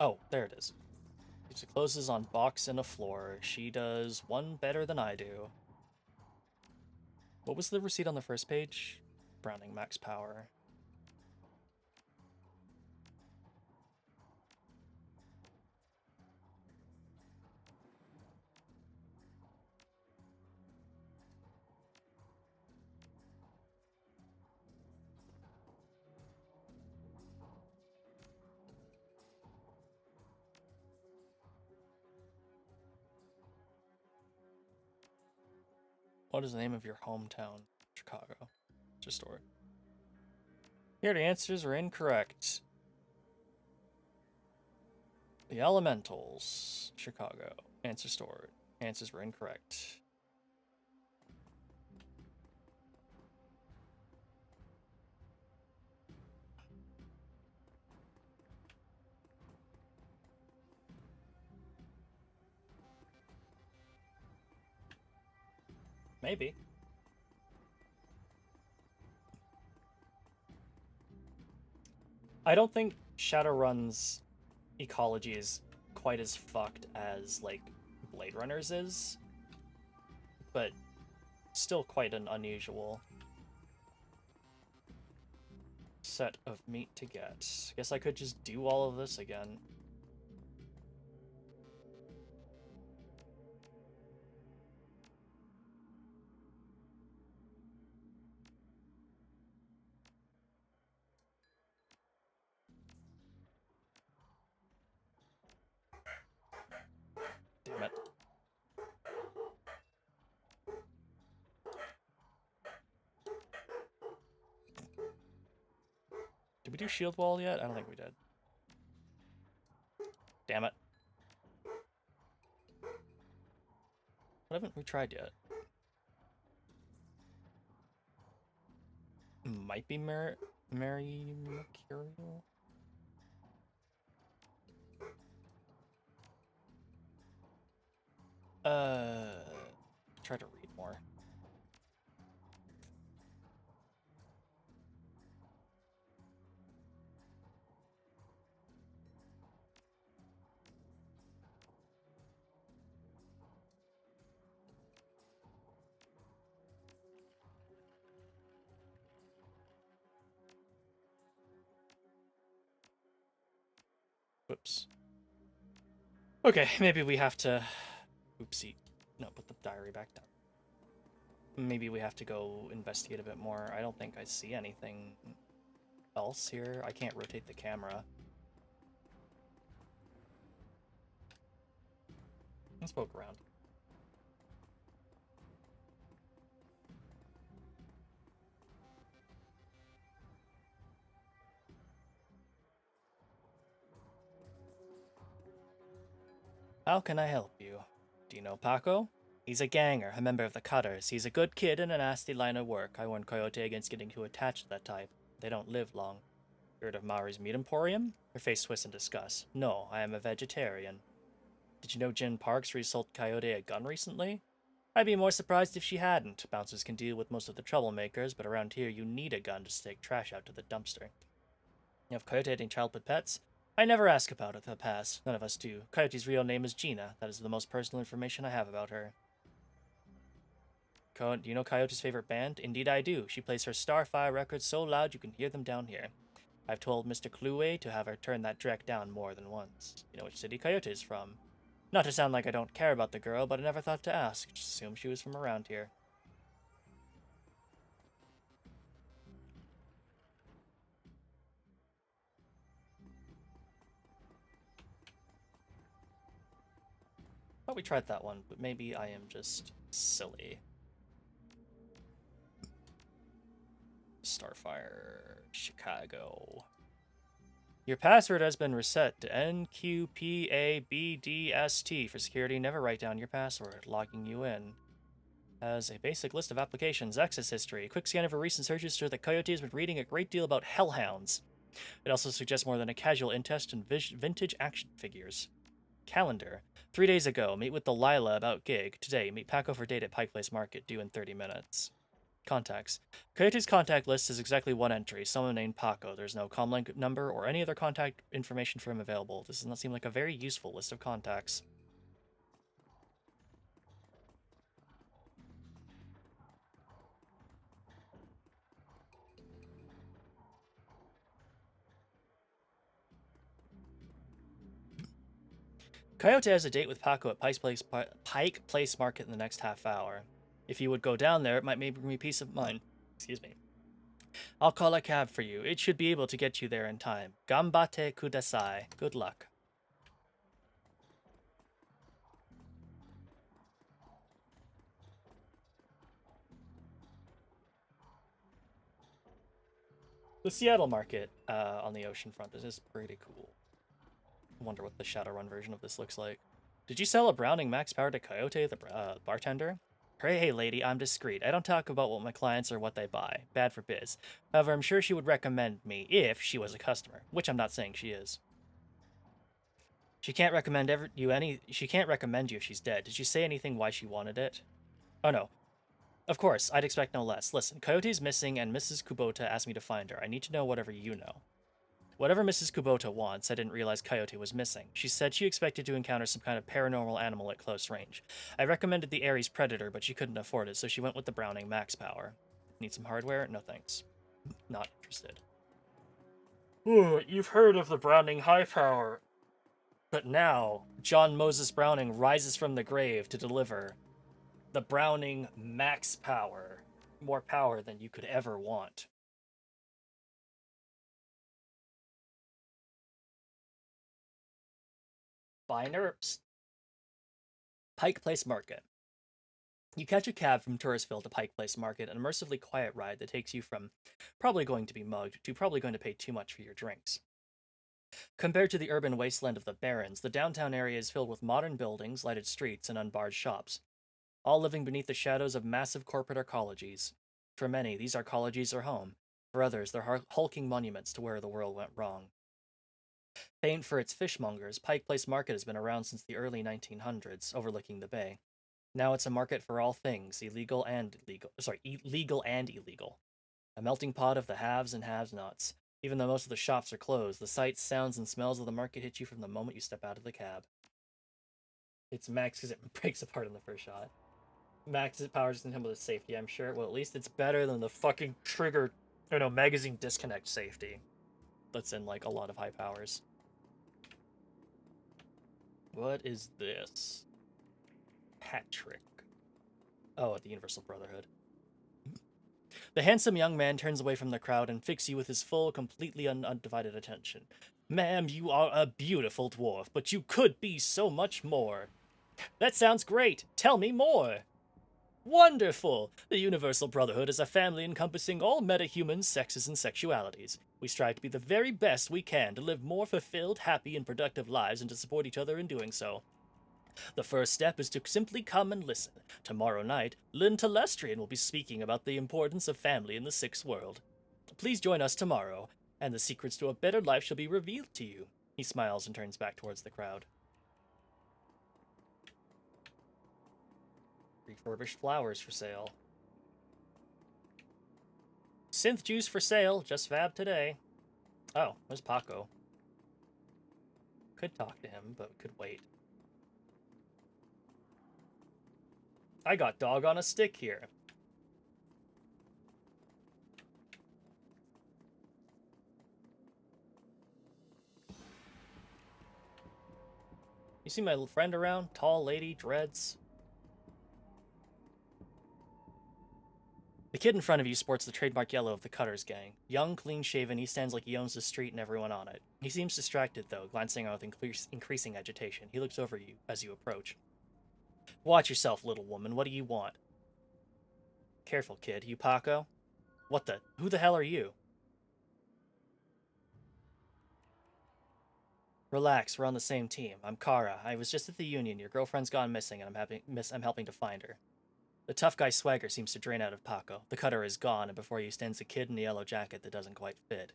Oh, there it is. She closes on box and a floor. She does one better than I do. What was the receipt on the first page? Browning max power. What is the name of your hometown? Chicago. Just stored. Here, the answers are incorrect. The Elementals. Chicago. Answer stored. Answers were incorrect. Maybe. I don't think Shadowrun's ecology is quite as fucked as, like, Blade Runner's is, but still quite an unusual set of meat to get. Guess I could just do all of this again. Did we do shield wall yet? I don't think we did. Damn it. What haven't we tried yet? Might be Mary Mercurial? Try to read more. Whoops. Okay, maybe we have to... Oopsie. No, put the diary back down. Maybe we have to go investigate a bit more. I don't think I see anything else here. I can't rotate the camera. Let's poke around. How can I help you? Do you know Paco? He's a ganger, a member of the Cutters. He's a good kid in a nasty line of work. I warned Coyote against getting too attached to that type. They don't live long. Heard of Maori's Meat Emporium? Her face twists in disgust. No, I am a vegetarian. Did you know Jen Parks resold Coyote a gun recently? I'd be more surprised if she hadn't. Bouncers can deal with most of the troublemakers, but around here you need a gun to take trash out to the dumpster. You have Coyote any childhood pets? I never ask about it, the past. None of us do. Coyote's real name is Gina. That is the most personal information I have about her. Do you know Coyote's favorite band? Indeed I do. She plays her Starfire records so loud you can hear them down here. I've told Mr. Cluey to have her turn that dreck down more than once. You know which city Coyote is from? Not to sound like I don't care about the girl, but I never thought to ask. Just assumed she was from around here. Thought we tried that one, but maybe I am just silly. Starfire, Chicago. Your password has been reset to NQPABDST for security. Never write down your password. Logging you in. Has a basic list of applications, access history. A quick scan of her recent searches show that Coyote has been reading a great deal about hellhounds. It also suggests more than a casual interest in vintage action figures. Calendar. 3 days ago, meet with Delilah about gig. Today, meet Paco for date at Pike Place Market, due in 30 minutes. Contacts. Coyote's contact list is exactly one entry, someone named Paco. There's no comlink number or any other contact information for him available. This does not seem like a very useful list of contacts. Coyote has a date with Paco at Pike Place Market in the next half hour. If you would go down there, it might maybe bring me peace of mind. Excuse me. I'll call a cab for you. It should be able to get you there in time. Gambate kudasai. Good luck. The Seattle Market on the ocean front. This is pretty cool. I wonder what the Shadowrun version of this looks like. Did you sell a Browning Max Power to Coyote, the bartender? Hey, lady, I'm discreet. I don't talk about what my clients or what they buy. Bad for biz. However, I'm sure she would recommend me if she was a customer, which I'm not saying she is. She can't recommend She can't recommend you if she's dead. Did she say anything why she wanted it? Oh no. Of course, I'd expect no less. Listen, Coyote's missing, and Mrs. Kubota asked me to find her. I need to know whatever you know. Whatever Mrs. Kubota wants, I didn't realize Coyote was missing. She said she expected to encounter some kind of paranormal animal at close range. I recommended the Ares Predator, but she couldn't afford it, so she went with the Browning Max Power. Need some hardware? No thanks. Not interested. Ooh, you've heard of the Browning High Power. But now, John Moses Browning rises from the grave to deliver the Browning Max Power. More power than you could ever want. Buy nerps. Pike Place Market. You catch a cab from Touristville to Pike Place Market, an immersively quiet ride that takes you from probably going to be mugged to probably going to pay too much for your drinks. Compared to the urban wasteland of the Barrens, the downtown area is filled with modern buildings, lighted streets, and unbarred shops, all living beneath the shadows of massive corporate arcologies. For many, these arcologies are home. For others, they're hulking monuments to where the world went wrong. Famed for its fishmongers, Pike Place Market has been around since the early 1900s, overlooking the bay. Now it's a market for all things, legal and illegal. A melting pot of the haves and have-nots. Even though most of the shops are closed, the sights, sounds, and smells of the market hit you from the moment you step out of the cab. It's max because it breaks apart in the first shot. Max power doesn't come with safety, I'm sure. Well, at least it's better than the fucking trigger, magazine disconnect safety that's in, like, a lot of high powers. What is this? Patrick. Oh, the Universal Brotherhood. The handsome young man turns away from the crowd and fixes you with his full, completely undivided attention. Ma'am, you are a beautiful dwarf, but you could be so much more. That sounds great. Tell me more. Wonderful! The Universal Brotherhood is a family encompassing all metahumans, sexes, and sexualities. We strive to be the very best we can to live more fulfilled, happy, and productive lives and to support each other in doing so. The first step is to simply come and listen. Tomorrow night, Lynn Telestrian will be speaking about the importance of family in the Sixth World. Please join us tomorrow, and the secrets to a better life shall be revealed to you. He smiles and turns back towards the crowd. Refurbished flowers for sale. Synth juice for sale, just fab today. Oh, there's Paco. Could talk to him, but could wait. I got dog on a stick here. You see my friend around? Tall lady, dreads. The kid in front of you sports the trademark yellow of the Cutters gang. Young, clean-shaven, he stands like he owns the street and everyone on it. He seems distracted, though, glancing out with increasing agitation. He looks over you as you approach. Watch yourself, little woman. What do you want? Careful, kid. You Paco? What the? Who the hell are you? Relax, we're on the same team. I'm Kara. I was just at the Union. Your girlfriend's gone missing, and I'm helping to find her. The tough guy swagger seems to drain out of Paco. The cutter is gone, and before you stands a kid in a yellow jacket that doesn't quite fit.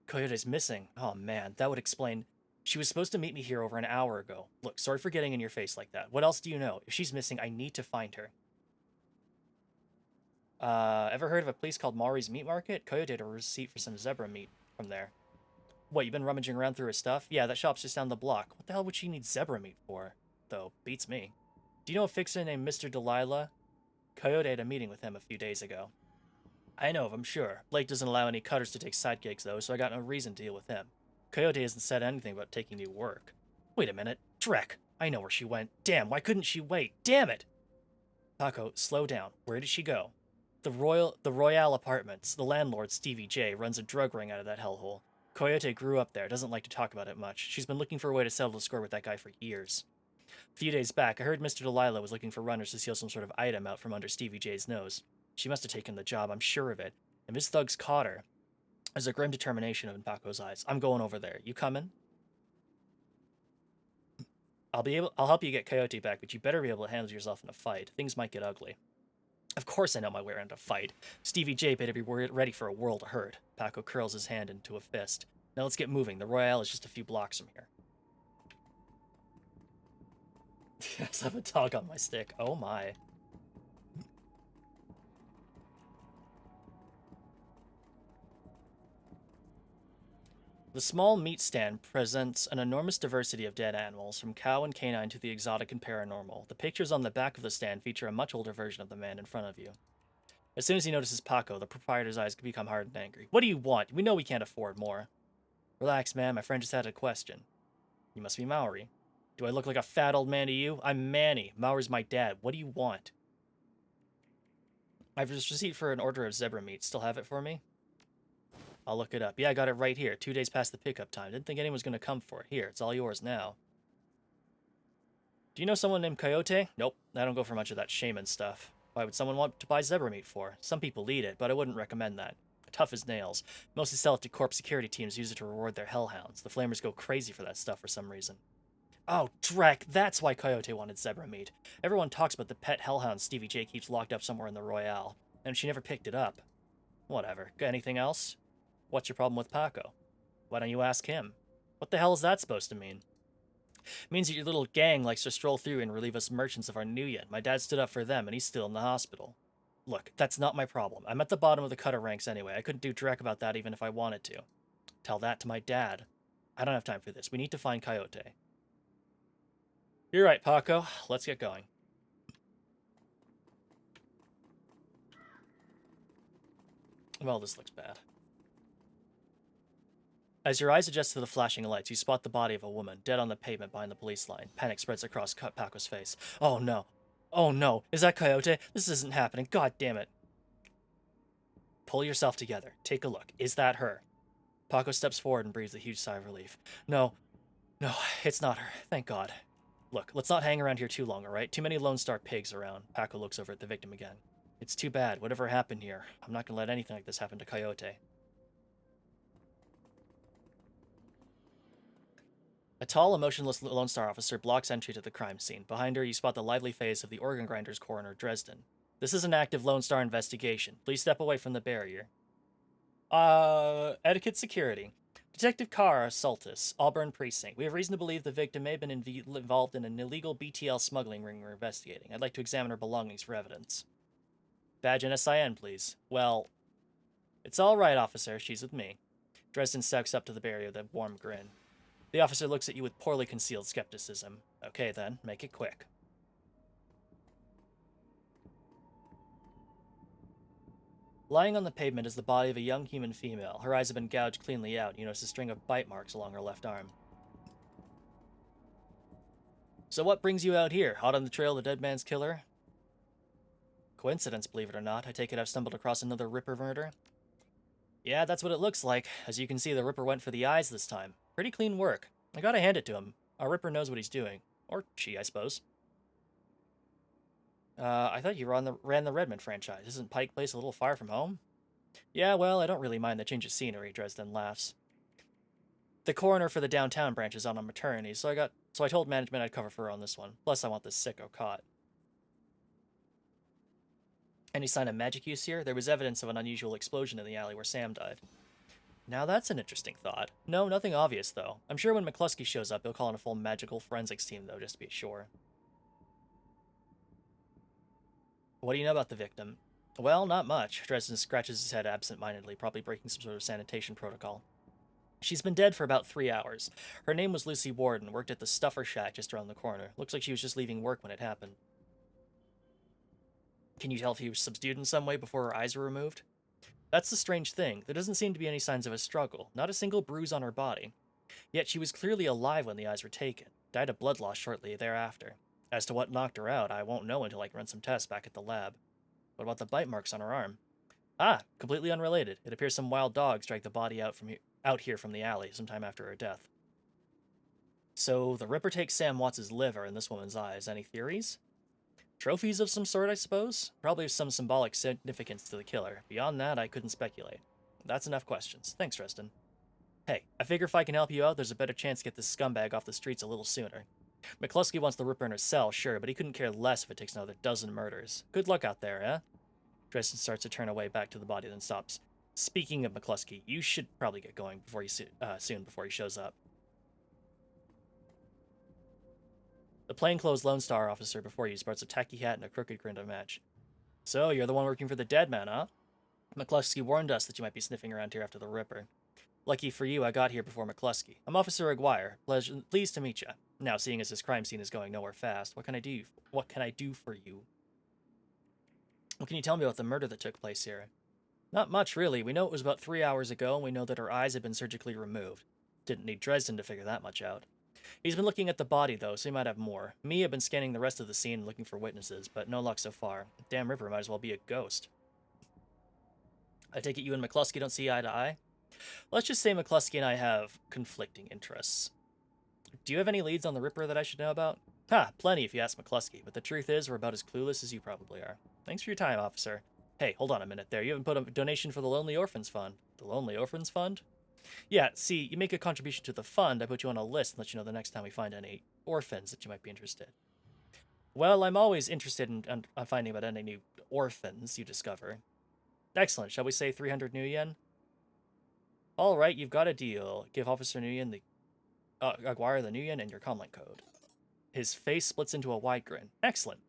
Coyote's missing. Oh man, that would explain. She was supposed to meet me here over an hour ago. Look, sorry for getting in your face like that. What else do you know? If she's missing, I need to find her. Ever heard of a place called Maury's Meat Market? Coyote had a receipt for some zebra meat from there. What, you been rummaging around through her stuff? Yeah, that shop's just down the block. What the hell would she need zebra meat for? Though, beats me. Do you know a fixer named Mr. Delilah? Coyote had a meeting with him a few days ago. I know of him, sure. Blake doesn't allow any cutters to take side gigs, though, so I got no reason to deal with him. Coyote hasn't said anything about taking new work. Wait a minute. Drek! I know where she went. Damn, why couldn't she wait? Damn it! Paco, slow down. Where did she go? The Royale Apartments. The landlord, Stevie J, runs a drug ring out of that hellhole. Coyote grew up there, doesn't like to talk about it much. She's been looking for a way to settle the score with that guy for years. A few days back, I heard Mr. Delilah was looking for runners to steal some sort of item out from under Stevie J's nose. She must have taken the job, I'm sure of it. And Miss Thugs caught her. There's a grim determination in Paco's eyes. I'm going over there. You coming? I'll help you get Coyote back, but you better be able to handle yourself in a fight. Things might get ugly. Of course I know my way around a fight. Stevie J better be ready for a world of hurt. Paco curls his hand into a fist. Now let's get moving. The Royale is just a few blocks from here. Yes, I have a dog on my stick. Oh my. The small meat stand presents an enormous diversity of dead animals, from cow and canine to the exotic and paranormal. The pictures on the back of the stand feature a much older version of the man in front of you. As soon as he notices Paco, the proprietor's eyes become hard and angry. What do you want? We know we can't afford more. Relax, man. My friend just had a question. You must be Maori. Do I look like a fat old man to you? I'm Manny. Maori's my dad. What do you want? I've just received for an order of zebra meat. Still have it for me? I'll look it up. Yeah, I got it right here. 2 days past the pickup time. Didn't think anyone was going to come for it. Here, it's all yours now. Do you know someone named Coyote? Nope, I don't go for much of that shaman stuff. Why would someone want to buy zebra meat for? Some people eat it, but I wouldn't recommend that. Tough as nails. Mostly sell it to corp security teams who use it to reward their hellhounds. The flamers go crazy for that stuff for some reason. Oh, Drek, that's why Coyote wanted zebra meat. Everyone talks about the pet hellhound Stevie J keeps locked up somewhere in the Royale, and she never picked it up. Whatever. Got anything else? What's your problem with Paco? Why don't you ask him? What the hell is that supposed to mean? It means that your little gang likes to stroll through and relieve us merchants of our nougat. My dad stood up for them, and he's still in the hospital. Look, that's not my problem. I'm at the bottom of the cutter ranks anyway. I couldn't do Drek about that even if I wanted to. Tell that to my dad. I don't have time for this. We need to find Coyote. You're right, Paco. Let's get going. Well, this looks bad. As your eyes adjust to the flashing lights, you spot the body of a woman, dead on the pavement behind the police line. Panic spreads across Paco's face. Oh no. Oh no. Is that Coyote? This isn't happening. God damn it. Pull yourself together. Take a look. Is that her? Paco steps forward and breathes a huge sigh of relief. No. No, it's not her. Thank God. Look, let's not hang around here too long, alright? Too many Lone Star pigs around. Paco looks over at the victim again. It's too bad. Whatever happened here, I'm not gonna let anything like this happen to Coyote. A tall, emotionless Lone Star officer blocks entry to the crime scene. Behind her, you spot the lively face of the organ grinder's coroner, Dresden. This is an active Lone Star investigation. Please step away from the barrier. Etiquette security. Detective Kara Saltis, Auburn Precinct. We have reason to believe the victim may have been involved in an illegal BTL smuggling ring we're investigating. I'd like to examine her belongings for evidence. Badge and SIN, please. Well, it's all right, officer. She's with me. Dresden steps up to the barrier with a warm grin. The officer looks at you with poorly concealed skepticism. Okay, then. Make it quick. Lying on the pavement is the body of a young human female. Her eyes have been gouged cleanly out. You notice a string of bite marks along her left arm. So what brings you out here? Hot on the trail of the dead man's killer? Coincidence, believe it or not. I take it I've stumbled across another Ripper murder? Yeah, that's what it looks like. As you can see, the Ripper went for the eyes this time. Pretty clean work. I gotta hand it to him. Our Ripper knows what he's doing. Or she, I suppose. I thought you ran the Redmond franchise. Isn't Pike Place a little far from home? Yeah, well, I don't really mind the change of scenery, Dresden laughs. The coroner for the downtown branch is on a maternity, so I told management I'd cover for her on this one. Plus, I want this sicko caught. Any sign of magic use here? There was evidence of an unusual explosion in the alley where Sam died. Now that's an interesting thought. No, nothing obvious, though. I'm sure when McCluskey shows up, he'll call in a full magical forensics team, though, just to be sure. What do you know about the victim? Well, not much. Dresden scratches his head absent-mindedly, probably breaking some sort of sanitation protocol. She's been dead for about 3 hours. Her name was Lucy Warden, worked at the Stuffer Shack just around the corner. Looks like she was just leaving work when it happened. Can you tell if he was subdued in some way before her eyes were removed? That's the strange thing. There doesn't seem to be any signs of a struggle. Not a single bruise on her body. Yet she was clearly alive when the eyes were taken. Died of blood loss shortly thereafter. As to what knocked her out, I won't know until I can run some tests back at the lab. What about the bite marks on her arm? Ah, completely unrelated. It appears some wild dogs dragged the body out here from the alley sometime after her death. So the Ripper takes Sam Watts' liver in this woman's eyes. Any theories? Trophies of some sort, I suppose? Probably some symbolic significance to the killer. Beyond that, I couldn't speculate. That's enough questions. Thanks, Dresden. Hey, I figure if I can help you out, there's a better chance to get this scumbag off the streets a little sooner. McCluskey wants the Ripper in her cell, sure, but he couldn't care less if it takes another dozen murders. Good luck out there, eh? Dresden starts to turn away back to the body, then stops. Speaking of McCluskey, you should probably get going soon before he shows up. The plainclothes Lone Star officer before you sports a tacky hat and a crooked grin to match. So, you're the one working for the dead man, huh? McCluskey warned us that you might be sniffing around here after the Ripper. Lucky for you, I got here before McCluskey. I'm Officer Aguirre. Pleased to meet you. Now, seeing as this crime scene is going nowhere fast, what can I do for you? What can you tell me about the murder that took place here? Not much, really. We know it was about 3 hours ago, and we know that her eyes had been surgically removed. Didn't need Dresden to figure that much out. He's been looking at the body, though, so he might have more. Me, I've been scanning the rest of the scene and looking for witnesses, but no luck so far. Damn Ripper might as well be a ghost. I take it you and McCluskey don't see eye to eye? Let's just say McCluskey and I have conflicting interests. Do you have any leads on the Ripper that I should know about? Ha, plenty if you ask McCluskey, but the truth is we're about as clueless as you probably are. Thanks for your time, officer. Hey, hold on a minute there. You haven't put a donation for the Lonely Orphans Fund. The Lonely Orphans Fund? Yeah, see, you make a contribution to the fund, I put you on a list and let you know the next time we find any orphans that you might be interested. Well, I'm always interested in finding about any new orphans you discover. Excellent. Shall we say 300 new yen? All right, you've got a deal. Give Officer Nguyen the Aguirre the new yen and your comlink code. His face splits into a wide grin. Excellent.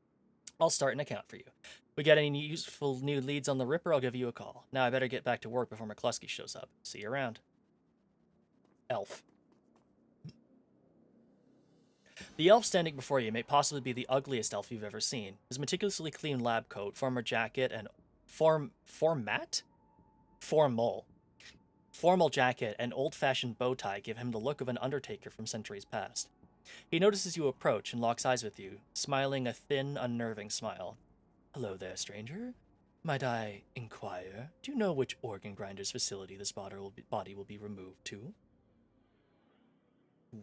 I'll start an account for you. We get any useful new leads on the Ripper, I'll give you a call. Now I better get back to work before McCluskey shows up. See you around. Elf. The elf standing before you may possibly be the ugliest elf you've ever seen. His meticulously clean lab coat, formal jacket, and formal jacket and old-fashioned bow tie give him the look of an undertaker from centuries past. He notices you approach and locks eyes with you, smiling a thin, unnerving smile. Hello there, stranger. Might I inquire, do you know which organ grinder's facility this body will be removed to?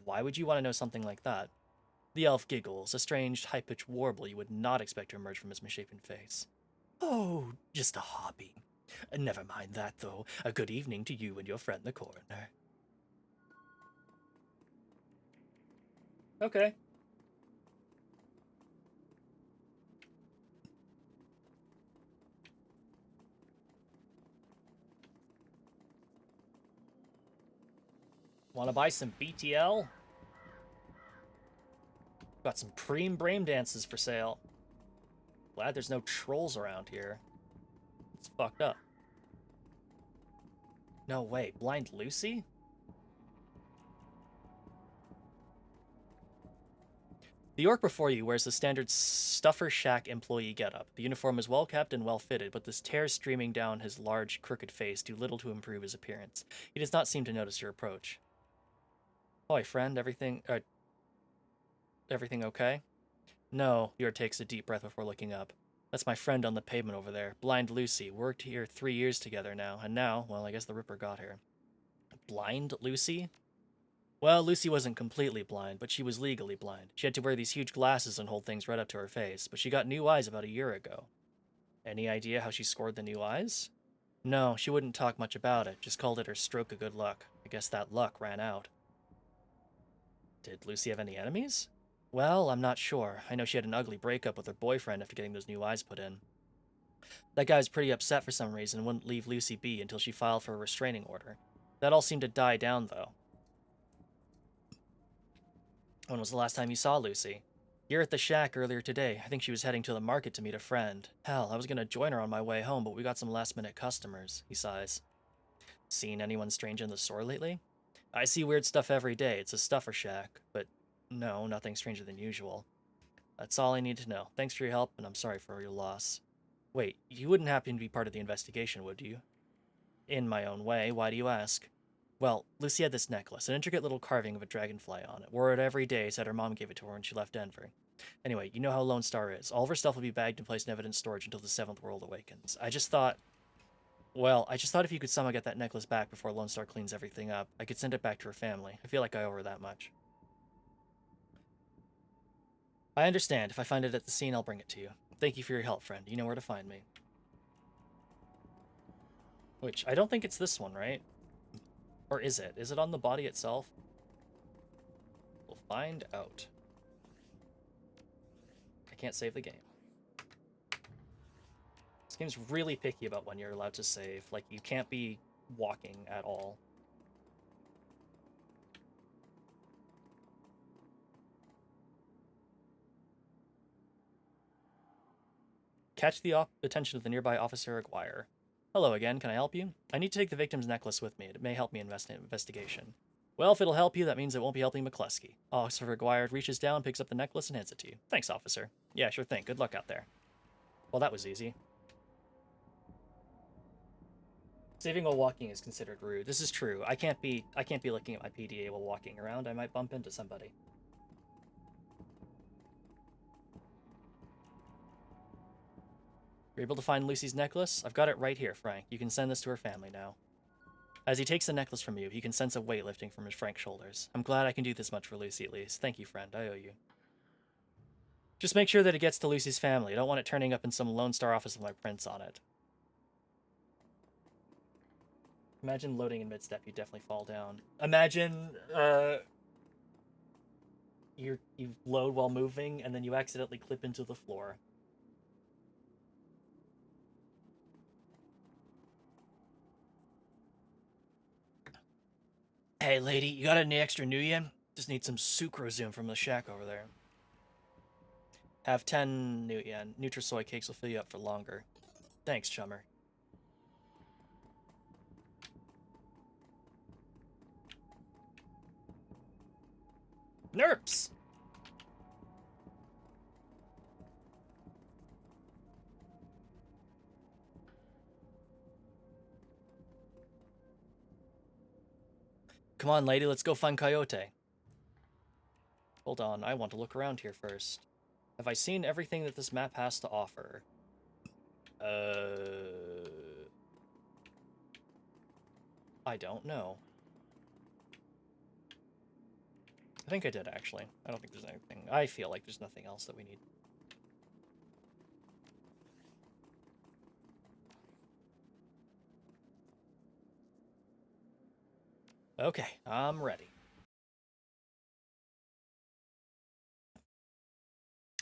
Why would you want to know something like that? The elf giggles, a strange, high-pitched warble you would not expect to emerge from his misshapen face. Oh, just a hobby. Never mind that, though. A good evening to you and your friend the coroner. Okay. Want to buy some BTL? Got some preem brain dances for sale. Glad there's no trolls around here. It's fucked up. No way, Blind Lucy? The orc before you wears the standard Stuffer Shack employee getup. The uniform is well kept and well fitted, but the tears streaming down his large, crooked face do little to improve his appearance. He does not seem to notice your approach. Oi, friend, everything okay? No, Yor takes a deep breath before looking up. That's my friend on the pavement over there, Blind Lucy. Worked here 3 years together now, and now, well, I guess the Ripper got her. Blind Lucy? Well, Lucy wasn't completely blind, but she was legally blind. She had to wear these huge glasses and hold things right up to her face, but she got new eyes about a year ago. Any idea how she scored the new eyes? No, she wouldn't talk much about it, just called it her stroke of good luck. I guess that luck ran out. Did Lucy have any enemies? Well, I'm not sure. I know she had an ugly breakup with her boyfriend after getting those new eyes put in. That guy was pretty upset for some reason and wouldn't leave Lucy be until she filed for a restraining order. That all seemed to die down, though. When was the last time you saw Lucy? You're at the shack earlier today. I think she was heading to the market to meet a friend. Hell, I was gonna join her on my way home, but we got some last-minute customers, he sighs. Seen anyone strange in the store lately? I see weird stuff every day. It's a stuffer shack, but no, nothing stranger than usual. That's all I need to know. Thanks for your help, and I'm sorry for your loss. Wait, you wouldn't happen to be part of the investigation, would you? In my own way. Why do you ask? Well, Lucy had this necklace, an intricate little carving of a dragonfly on it. Wore it every day, said her mom gave it to her when she left Denver. Anyway, you know how Lone Star is. All of her stuff will be bagged and placed in evidence storage until the Seventh World awakens. I just thought if you could somehow get that necklace back before Lone Star cleans everything up, I could send it back to her family. I feel like I owe her that much. I understand. If I find it at the scene, I'll bring it to you. Thank you for your help, friend. You know where to find me. Which, I don't think it's this one, right? Or is it? Is it on the body itself? We'll find out. I can't save the game. This game's really picky about when you're allowed to save. Like, you can't be walking at all. Catch the attention of the nearby Officer Aguirre. Hello again, can I help you? I need to take the victim's necklace with me. It may help me in investigation. Well, if it'll help you, that means it won't be helping McCluskey. Officer Aguirre reaches down, picks up the necklace, and hands it to you. Thanks, officer. Yeah, sure thing. Good luck out there. Well, that was easy. Saving while walking is considered rude. This is true. I can't be looking at my PDA while walking around. I might bump into somebody. You're able to find Lucy's necklace? I've got it right here, Frank. You can send this to her family now. As he takes the necklace from you, he can sense a weight lifting from his frank shoulders. I'm glad I can do this much for Lucy, at least. Thank you, friend. I owe you. Just make sure that it gets to Lucy's family. I don't want it turning up in some Lone Star office with my prints on it. Imagine loading in mid-step, you definitely fall down. Imagine, you load while moving, and then you accidentally clip into the floor. Hey, lady, you got any extra Nuyen? Just need some sucrozoom from the shack over there. Have 10 Nuyen. Nutrasoy cakes will fill you up for longer. Thanks, chummer. Nerps! Come on, lady, let's go find Coyote. Hold on, I want to look around here first. Have I seen everything that this map has to offer? I don't know. I think I did, actually. I don't think there's anything. I feel like there's nothing else that we need. Okay, I'm ready.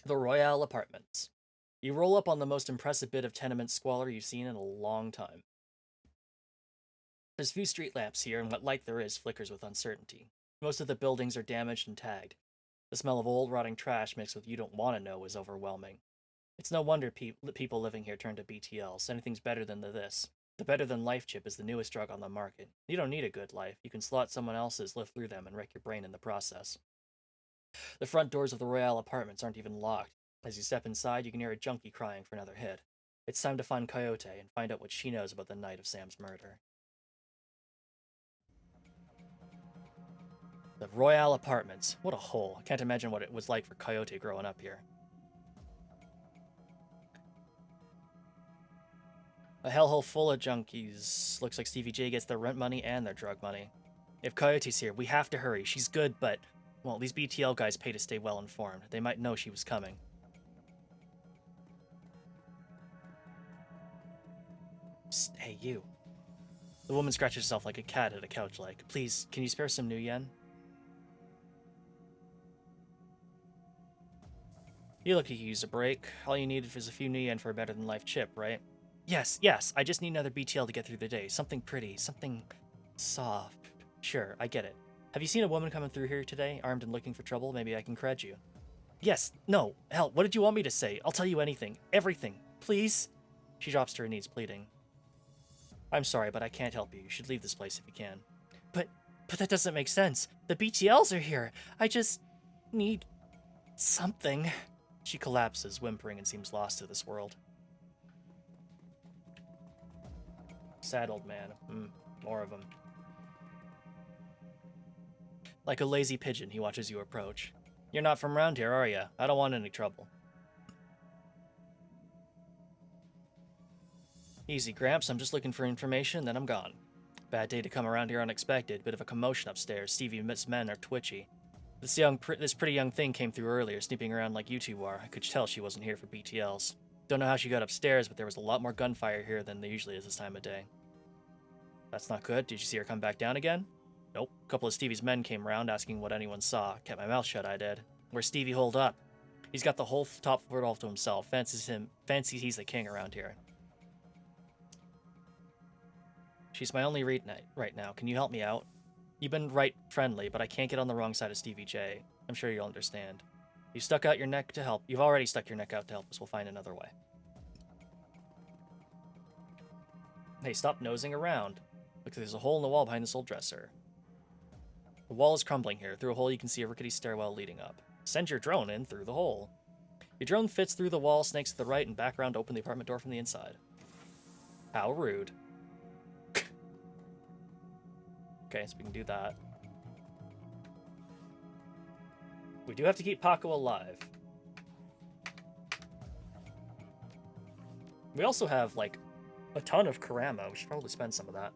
The Royale Apartments. You roll up on the most impressive bit of tenement squalor you've seen in a long time. There's few street lamps here, and what light there is flickers with uncertainty. Most of the buildings are damaged and tagged. The smell of old, rotting trash mixed with you don't want to know is overwhelming. It's no wonder people living here turn to BTLs. Anything's better than this. The better than life chip is the newest drug on the market. You don't need a good life. You can slot someone else's, live through them, and wreck your brain in the process. The front doors of the Royale Apartments aren't even locked. As you step inside, you can hear a junkie crying for another hit. It's time to find Coyote and find out what she knows about the night of Sam's murder. The Royale Apartments. What a hole. I can't imagine what it was like for Coyote growing up here. A hellhole full of junkies. Looks like Stevie J gets their rent money and their drug money. If Coyote's here, we have to hurry. She's good, but... well, these BTL guys pay to stay well informed. They might know she was coming. Psst, hey, you. The woman scratches herself like a cat at a couch leg. Please, can you spare some Nuyen? You look like you used a break. All you needed was a few Nuyen for a better-than-life chip, right? Yes, I just need another BTL to get through the day. Something pretty, something soft. Sure, I get it. Have you seen a woman coming through here today, armed and looking for trouble? Maybe I can cred you. Yes, no, hell, what did you want me to say? I'll tell you anything. Everything. Please? She drops to her knees, pleading. I'm sorry, but I can't help you. You should leave this place if you can. But that doesn't make sense. The BTLs are here. I just need something. She collapses, whimpering, and seems lost to this world. Sad old man. More of them. Like a lazy pigeon, he watches you approach. You're not from around here, are you? I don't want any trouble. Easy, Gramps. I'm just looking for information, then I'm gone. Bad day to come around here unexpected. Bit of a commotion upstairs. Stevie's men are twitchy. This pretty young thing came through earlier, snooping around like you two are. I could tell she wasn't here for BTLs. Don't know how she got upstairs, but there was a lot more gunfire here than there usually is this time of day. That's not good. Did you see her come back down again? Nope. A couple of Stevie's men came around asking what anyone saw. Kept my mouth shut, I did. Where's Stevie holed up? He's got the whole top floor all to himself. Fancies he's the king around here. She's my only read right now. Can you help me out? You've been right friendly, but I can't get on the wrong side of Stevie J. I'm sure you'll understand. You stuck out your neck to help. You've already stuck your neck out to help us. We'll find another way. Hey, stop nosing around. Look, there's a hole in the wall behind this old dresser. The wall is crumbling here. Through a hole, you can see a rickety stairwell leading up. Send your drone in through the hole. Your drone fits through the wall, snakes to the right, and back around to open the apartment door from the inside. How rude. Okay, so we can do that. We do have to keep Paco alive. We also have, like, a ton of Karama. We should probably spend some of that.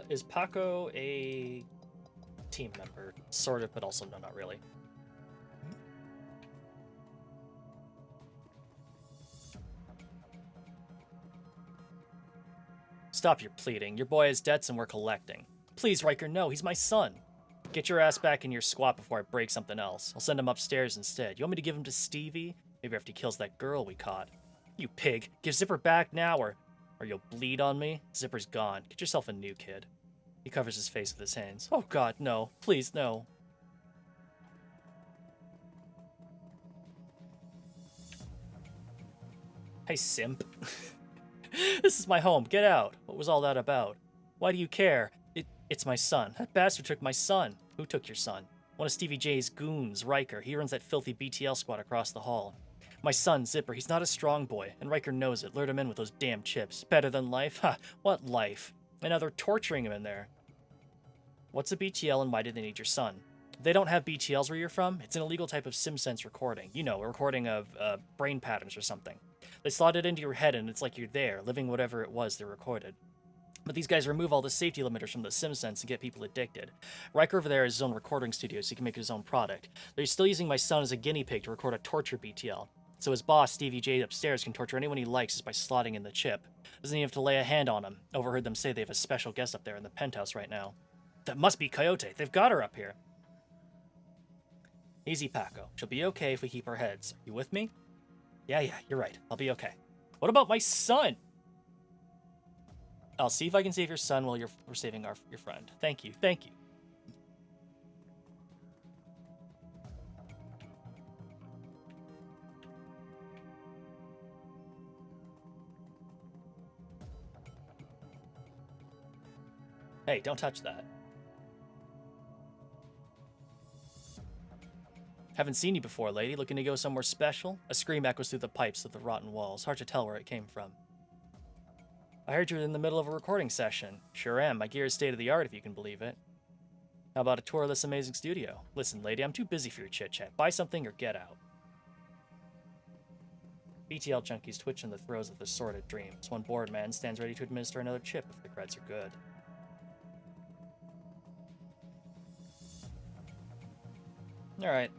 Is Paco a team member? Sort of, but also no, not really. Stop your pleading. Your boy has debts and we're collecting. Please, Riker, no, he's my son. Get your ass back in your squat before I break something else. I'll send him upstairs instead. You want me to give him to Stevie? Maybe after he kills that girl we caught. You pig. Give Zipper back now or you'll bleed on me. Zipper's gone. Get yourself a new kid. He covers his face with his hands. Oh god, no. Please, no. Hey, simp. This is my home. Get out. What was all that about? Why do you care? It's my son. That bastard took my son. Who took your son? One of Stevie J's goons, Riker. He runs that filthy BTL squad across the hall. My son, Zipper, he's not a strong boy, and Riker knows it. Lured him in with those damn chips. Better than life? Ha, what life? And now they're torturing him in there. What's a BTL and why do they need your son? They don't have BTLs where you're from. It's an illegal type of SimSense recording. You know, a recording of brain patterns or something. They slot it into your head and it's like you're there, living whatever it was they recorded. But these guys remove all the safety limiters from the SimSense and get people addicted. Riker over there has his own recording studio so he can make his own product. They're still using my son as a guinea pig to record a torture BTL. So his boss, Stevie J upstairs, can torture anyone he likes just by slotting in the chip. Doesn't even have to lay a hand on him. Overheard them say they have a special guest up there in the penthouse right now. That must be Coyote. They've got her up here. Easy, Paco. She'll be okay if we keep our heads. You with me? Yeah, you're right. I'll be okay. What about my son? I'll see if I can save your son while we're saving your friend. Thank you. Hey, don't touch that. Haven't seen you before, lady. Looking to go somewhere special? A scream echoes through the pipes of the rotten walls. Hard to tell where it came from. I heard you were in the middle of a recording session. Sure am. My gear is state-of-the-art, if you can believe it. How about a tour of this amazing studio? Listen, lady, I'm too busy for your chit-chat. Buy something or get out. BTL junkies twitch in the throes of their sordid dreams. One bored man stands ready to administer another chip if the creds are good. Alright.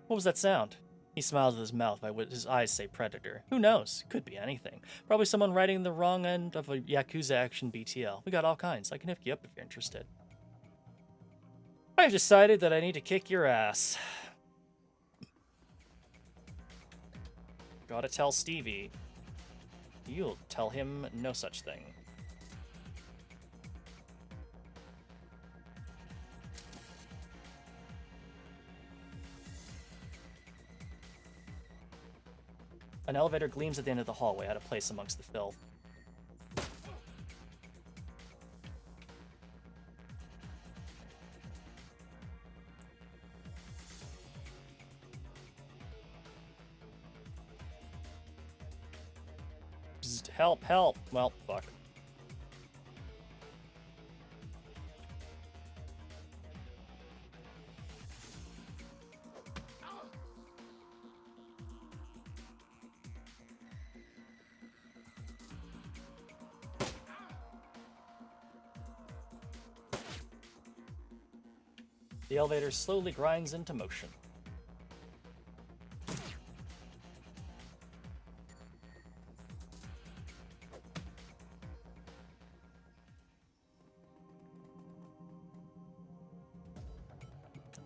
What was that sound? He smiles with his mouth by what his eyes say predator. Who knows? Could be anything. Probably someone riding the wrong end of a Yakuza action BTL. We got all kinds. I can hook you up if you're interested. I've decided that I need to kick your ass. Gotta tell Stevie. You'll tell him no such thing. An elevator gleams at the end of the hallway, out of place amongst the filth. Psst, help, help! Well, fuck. The elevator slowly grinds into motion.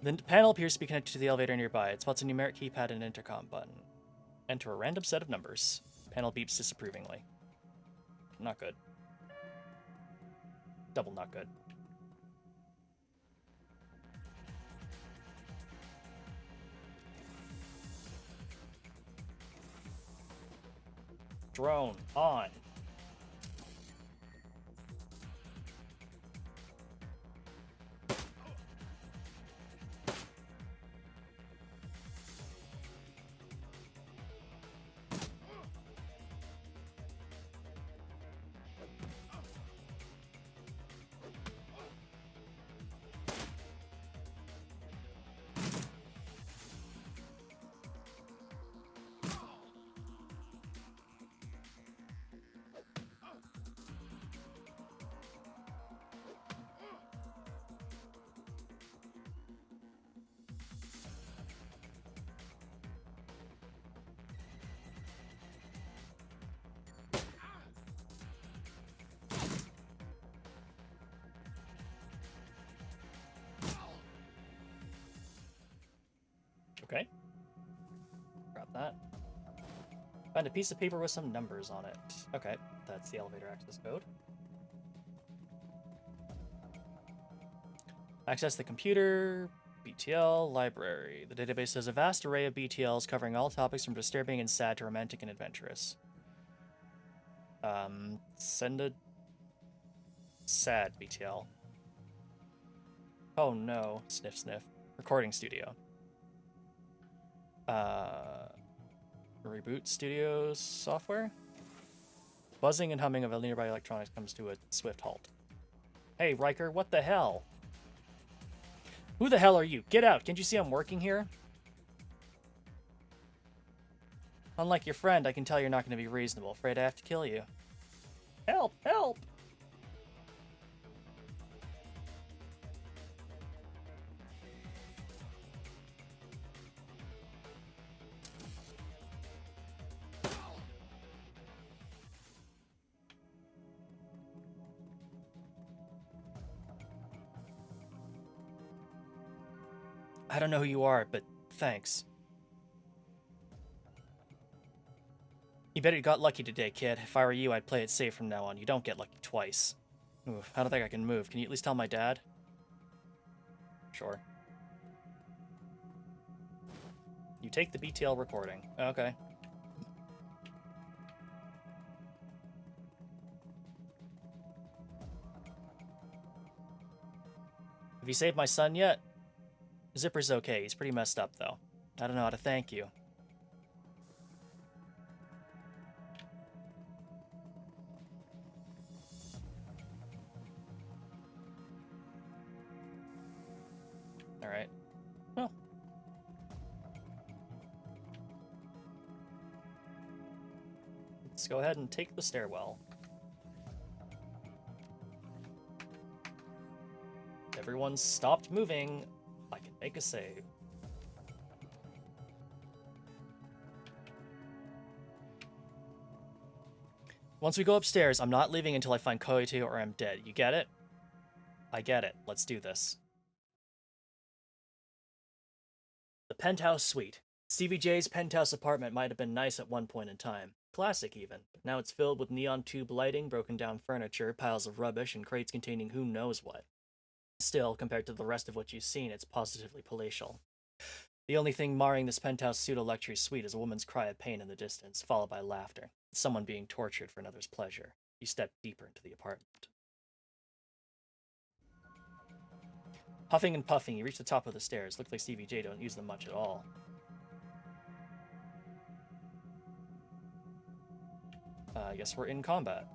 The panel appears to be connected to the elevator nearby. It spots a numeric keypad and an intercom button. Enter a random set of numbers. Panel beeps disapprovingly. Not good. Double not good. Drone on. Okay. Grab that. Find a piece of paper with some numbers on it. Okay, that's the elevator access code. Access the computer, BTL, library. The database has a vast array of BTLs covering all topics from disturbing and sad to romantic and adventurous. Send a sad BTL. Oh no, sniff sniff. Recording studio. Reboot studios software? Buzzing and humming of a nearby electronics comes to a swift halt. Hey, Riker, what the hell? Who the hell are you? Get out! Can't you see I'm working here? Unlike your friend, I can tell you're not going to be reasonable. Afraid I have to kill you. Help! Help! I don't know who you are, but thanks. You bet you got lucky today, kid. If I were you, I'd play it safe from now on. You don't get lucky twice. Oof, I don't think I can move. Can you at least tell my dad? Sure. You take the BTL recording. Okay. Have you saved my son yet? Zipper's okay. He's pretty messed up, though. I don't know how to thank you. Alright. Well. Let's go ahead and take the stairwell. Everyone's stopped moving. I can make a save. Once we go upstairs, I'm not leaving until I find Koito or I'm dead. You get it? I get it. Let's do this. The penthouse suite. Stevie J's penthouse apartment might have been nice at one point in time. Classic, even. But now it's filled with neon tube lighting, broken down furniture, piles of rubbish, and crates containing who knows what. Still, compared to the rest of what you've seen, it's positively palatial. The only thing marring this penthouse pseudo-luxury suite is a woman's cry of pain in the distance, followed by laughter. Someone being tortured for another's pleasure. You step deeper into the apartment. Huffing and puffing, you reach the top of the stairs. Looks like Stevie J don't use them much at all. I guess we're in combat.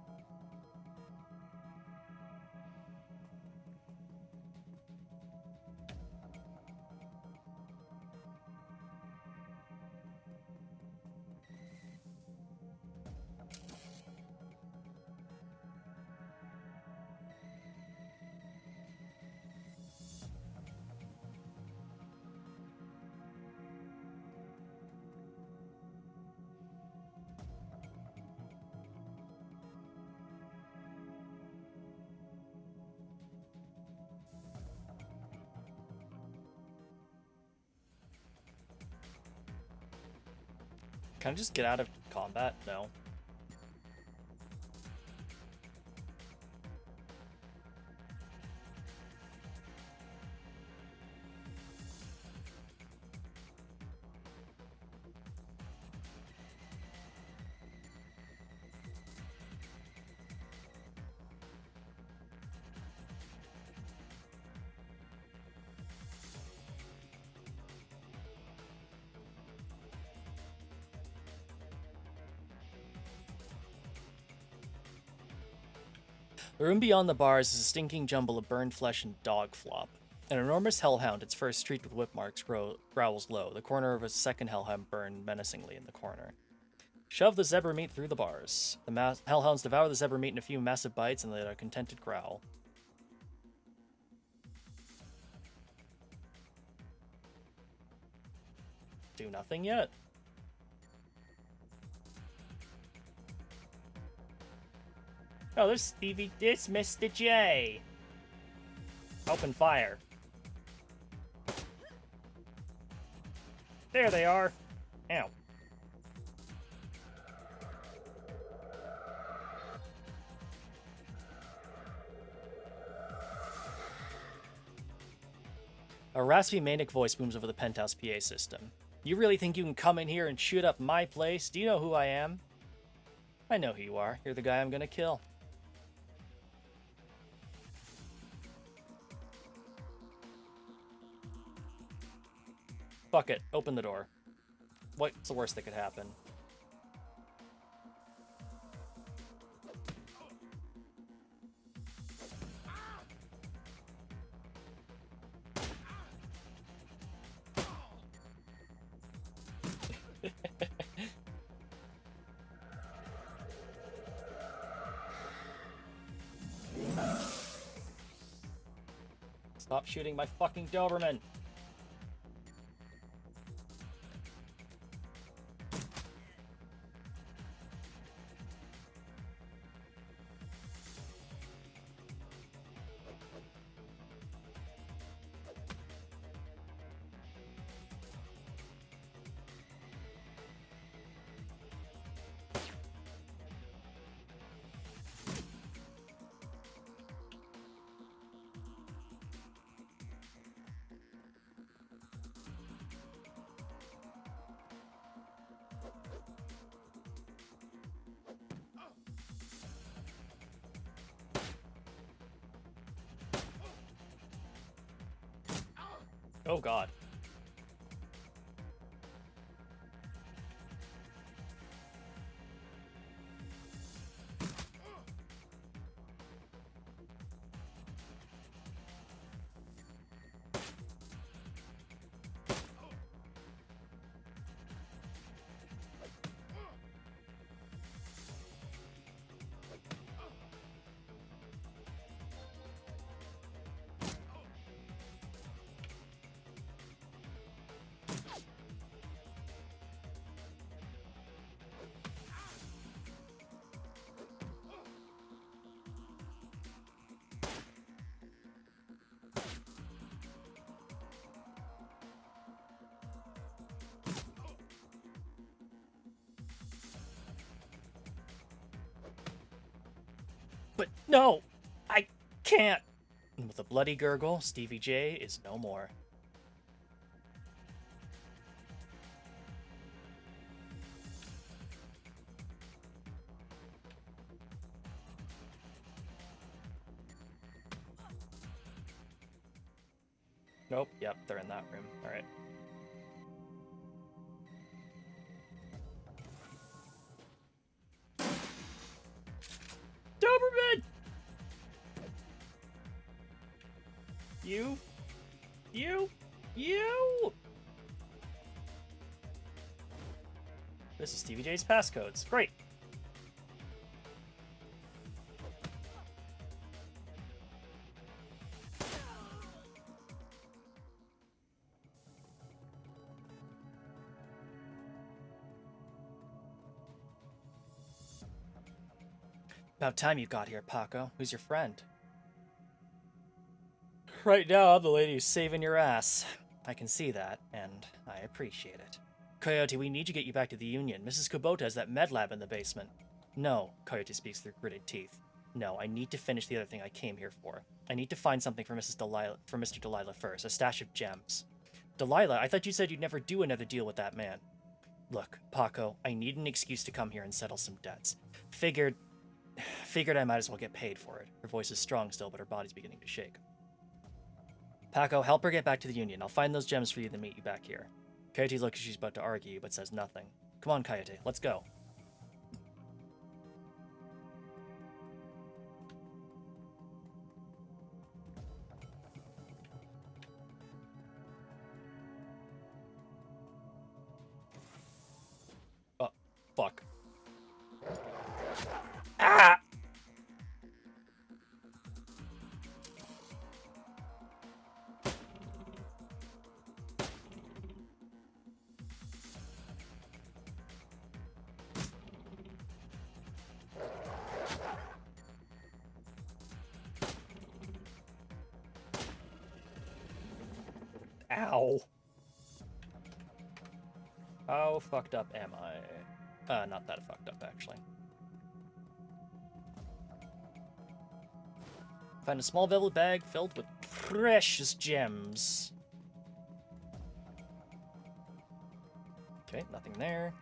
Can I just get out of combat? No. The room beyond the bars is a stinking jumble of burned flesh and dog flop. An enormous hellhound, its fur streaked with whip marks, growls low. The corner of a second hellhound burned menacingly in the corner. Shove the zebra meat through the bars. The hellhounds devour the zebra meat in a few massive bites and let a contented growl. Do nothing yet. Oh, there's Stevie. It's Mr. J. Open fire. There they are. Ow. A raspy, manic voice booms over the penthouse PA system. You really think you can come in here and shoot up my place? Do you know who I am? I know who you are. You're the guy I'm gonna kill. Fuck it. Open the door. What's the worst that could happen? Stop shooting my fucking Doberman! Oh god. But no! I can't! And with a bloody gurgle, Stevie J is no more. Nope, yep, they're in that room. Alright. Doberman! You! This is Stevie J's passcodes. Great. About time you got here, Paco. Who's your friend? Right now, I'm the lady who's saving your ass. I can see that, and I appreciate it. Coyote, we need to get you back to the Union. Mrs. Kubota has that med lab in the basement. No, Coyote speaks through gritted teeth. No, I need to finish the other thing I came here for. I need to find something for Mr. Delilah first, a stash of gems. Delilah, I thought you said you'd never do another deal with that man. Look, Paco, I need an excuse to come here and settle some debts. Figured I might as well get paid for it. Her voice is strong still, but her body's beginning to shake. Paco, help her get back to the Union. I'll find those gems for you, then meet you back here. Coyote looks as she's about to argue, but says nothing. Come on, Coyote, let's go. Oh, fuck. Ah! Ow. How fucked up am I? Not that fucked up, actually. Find a small velvet bag filled with precious gems. Okay, nothing there.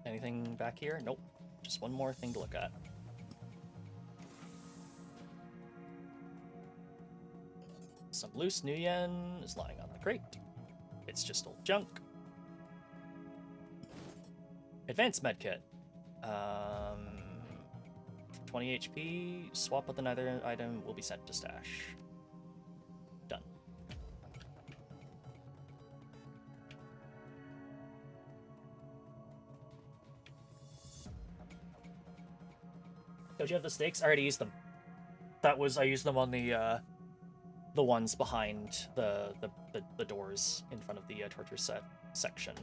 Anything back here? Nope. Just one more thing to look at. Some loose new yen is lying on the crate. It's just old junk. Advanced medkit. 20 HP. Swap with another item will be sent to stash. Done. Don't you have the stakes? I already used them. I used them on the ones behind the doors in front of the torture set section.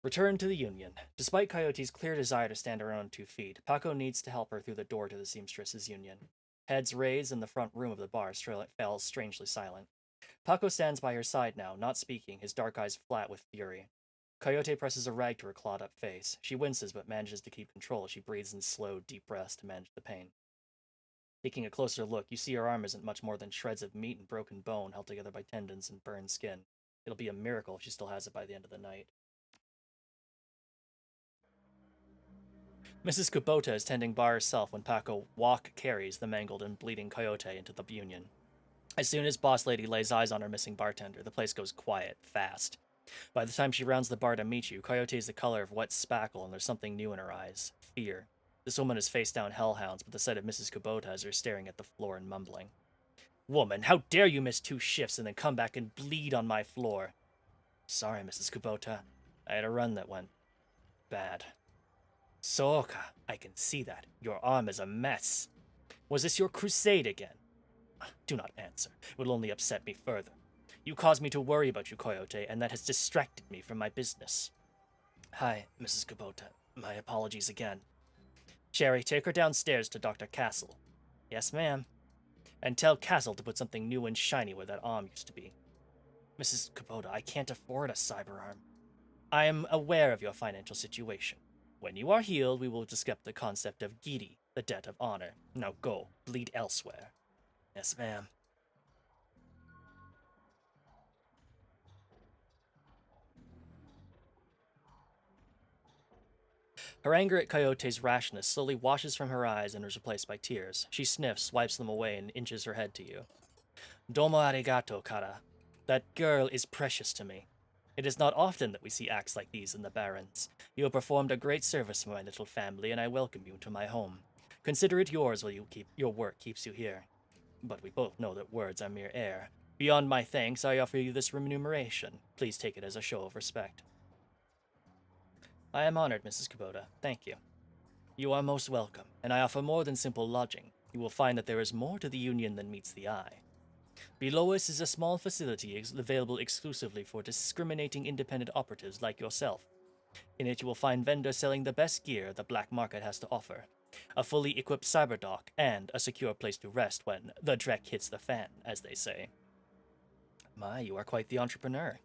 Return to the Union. Despite Coyote's clear desire to stand her own 2 feet, Paco needs to help her through the door to the seamstress's union. Heads raised in the front room of the bar, fell strangely silent. Paco stands by her side now, not speaking, his dark eyes flat with fury. Coyote presses a rag to her clawed-up face. She winces, but manages to keep control as she breathes in slow, deep breaths to manage the pain. Taking a closer look, you see her arm isn't much more than shreds of meat and broken bone held together by tendons and burned skin. It'll be a miracle if she still has it by the end of the night. Mrs. Kubota is tending bar herself when Paco carries the mangled and bleeding Coyote into the Union. As soon as Boss Lady lays eyes on her missing bartender, the place goes quiet, fast. By the time she rounds the bar to meet you, Coyote is the color of wet spackle and there's something new in her eyes. Fear. This woman is face down hellhounds, but the sight of Mrs. Kubota has her staring at the floor and mumbling. Woman, how dare you miss 2 shifts and then come back and bleed on my floor? Sorry, Mrs. Kubota. I had a run that went bad. Sooka, I can see that. Your arm is a mess. Was this your crusade again? Do not answer. It will only upset me further. You caused me to worry about you, Coyote, and that has distracted me from my business. Hi, Mrs. Kubota. My apologies again. Cherry, take her downstairs to Dr. Castle. Yes, ma'am. And tell Castle to put something new and shiny where that arm used to be. Mrs. Kubota, I can't afford a cyberarm. I am aware of your financial situation. When you are healed, we will discuss the concept of Giri, the debt of honor. Now go, bleed elsewhere. Yes, ma'am. Her anger at Coyote's rashness slowly washes from her eyes and is replaced by tears. She sniffs, wipes them away, and inches her head to you. Domo arigato, Kara. That girl is precious to me. It is not often that we see acts like these in the Barrens. You have performed a great service for my little family, and I welcome you to my home. Consider it yours while your work keeps you here. But we both know that words are mere air. Beyond my thanks, I offer you this remuneration. Please take it as a show of respect. I am honored, Mrs. Kubota. Thank you. You are most welcome, and I offer more than simple lodging. You will find that there is more to the Union than meets the eye. Below us is a small facility available exclusively for discriminating independent operatives like yourself. In it you will find vendors selling the best gear the black market has to offer, a fully equipped cyberdock, and a secure place to rest when the dreck hits the fan, as they say. My, you are quite the entrepreneur.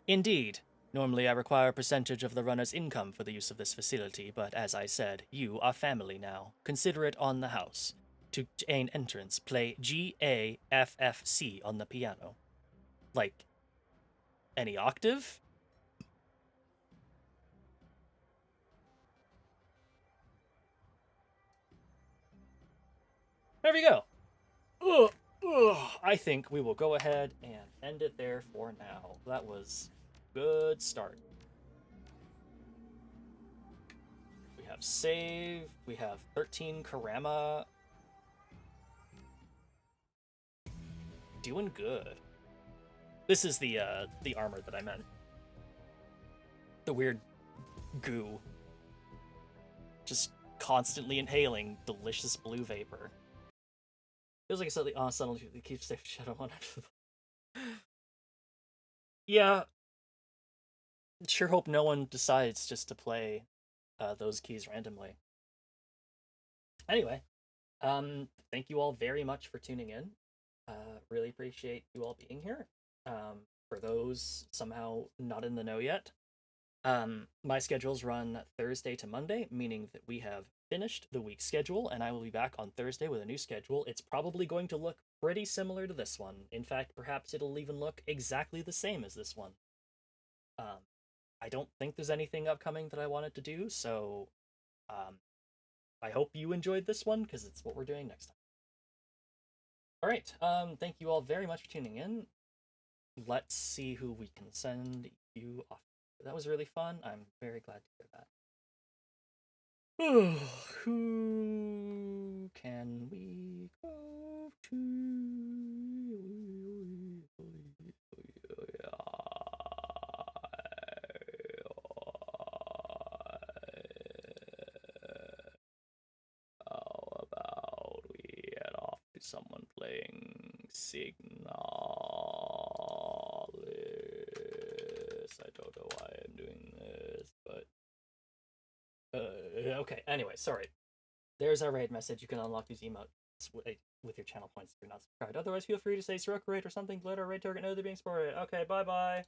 Indeed. Normally I require a percentage of the runner's income for the use of this facility, but as I said, you are family now. Consider it on the house. To gain entrance, play GAFFC on the piano. Like, any octave? There we go. Ugh, ugh. I think we will go ahead and end it there for now. That was a good start. We have save. We have 13 Karama. Doing good. This is the armor that I meant. The weird goo. Just constantly inhaling delicious blue vapor. Feels like it's suddenly it keeps safe Shadowrun after the... Yeah. Sure hope no one decides just to play those keys randomly. Anyway, Thank you all very much for tuning in. Really appreciate you all being here. For those somehow not in the know yet, my schedules run Thursday to Monday, meaning that we have finished the week's schedule, and I will be back on Thursday with a new schedule. It's probably going to look pretty similar to this one. In fact, perhaps it'll even look exactly the same as this one. Um, I don't think there's anything upcoming that I wanted to do, so um, I hope you enjoyed this one because it's what we're doing next time. All right. Thank you all very much for tuning in. Let's see who we can send you off. That was really fun. I'm very glad to hear that. Who can we go to? How about we head off to someone playing Signalis? I don't know why I'm doing this, but okay. Anyway, sorry. There's our raid message. You can unlock these emotes with your channel points if you're not subscribed. Otherwise, feel free to say Sorokarate or something to let our raid target know they're being supported. Okay, bye bye.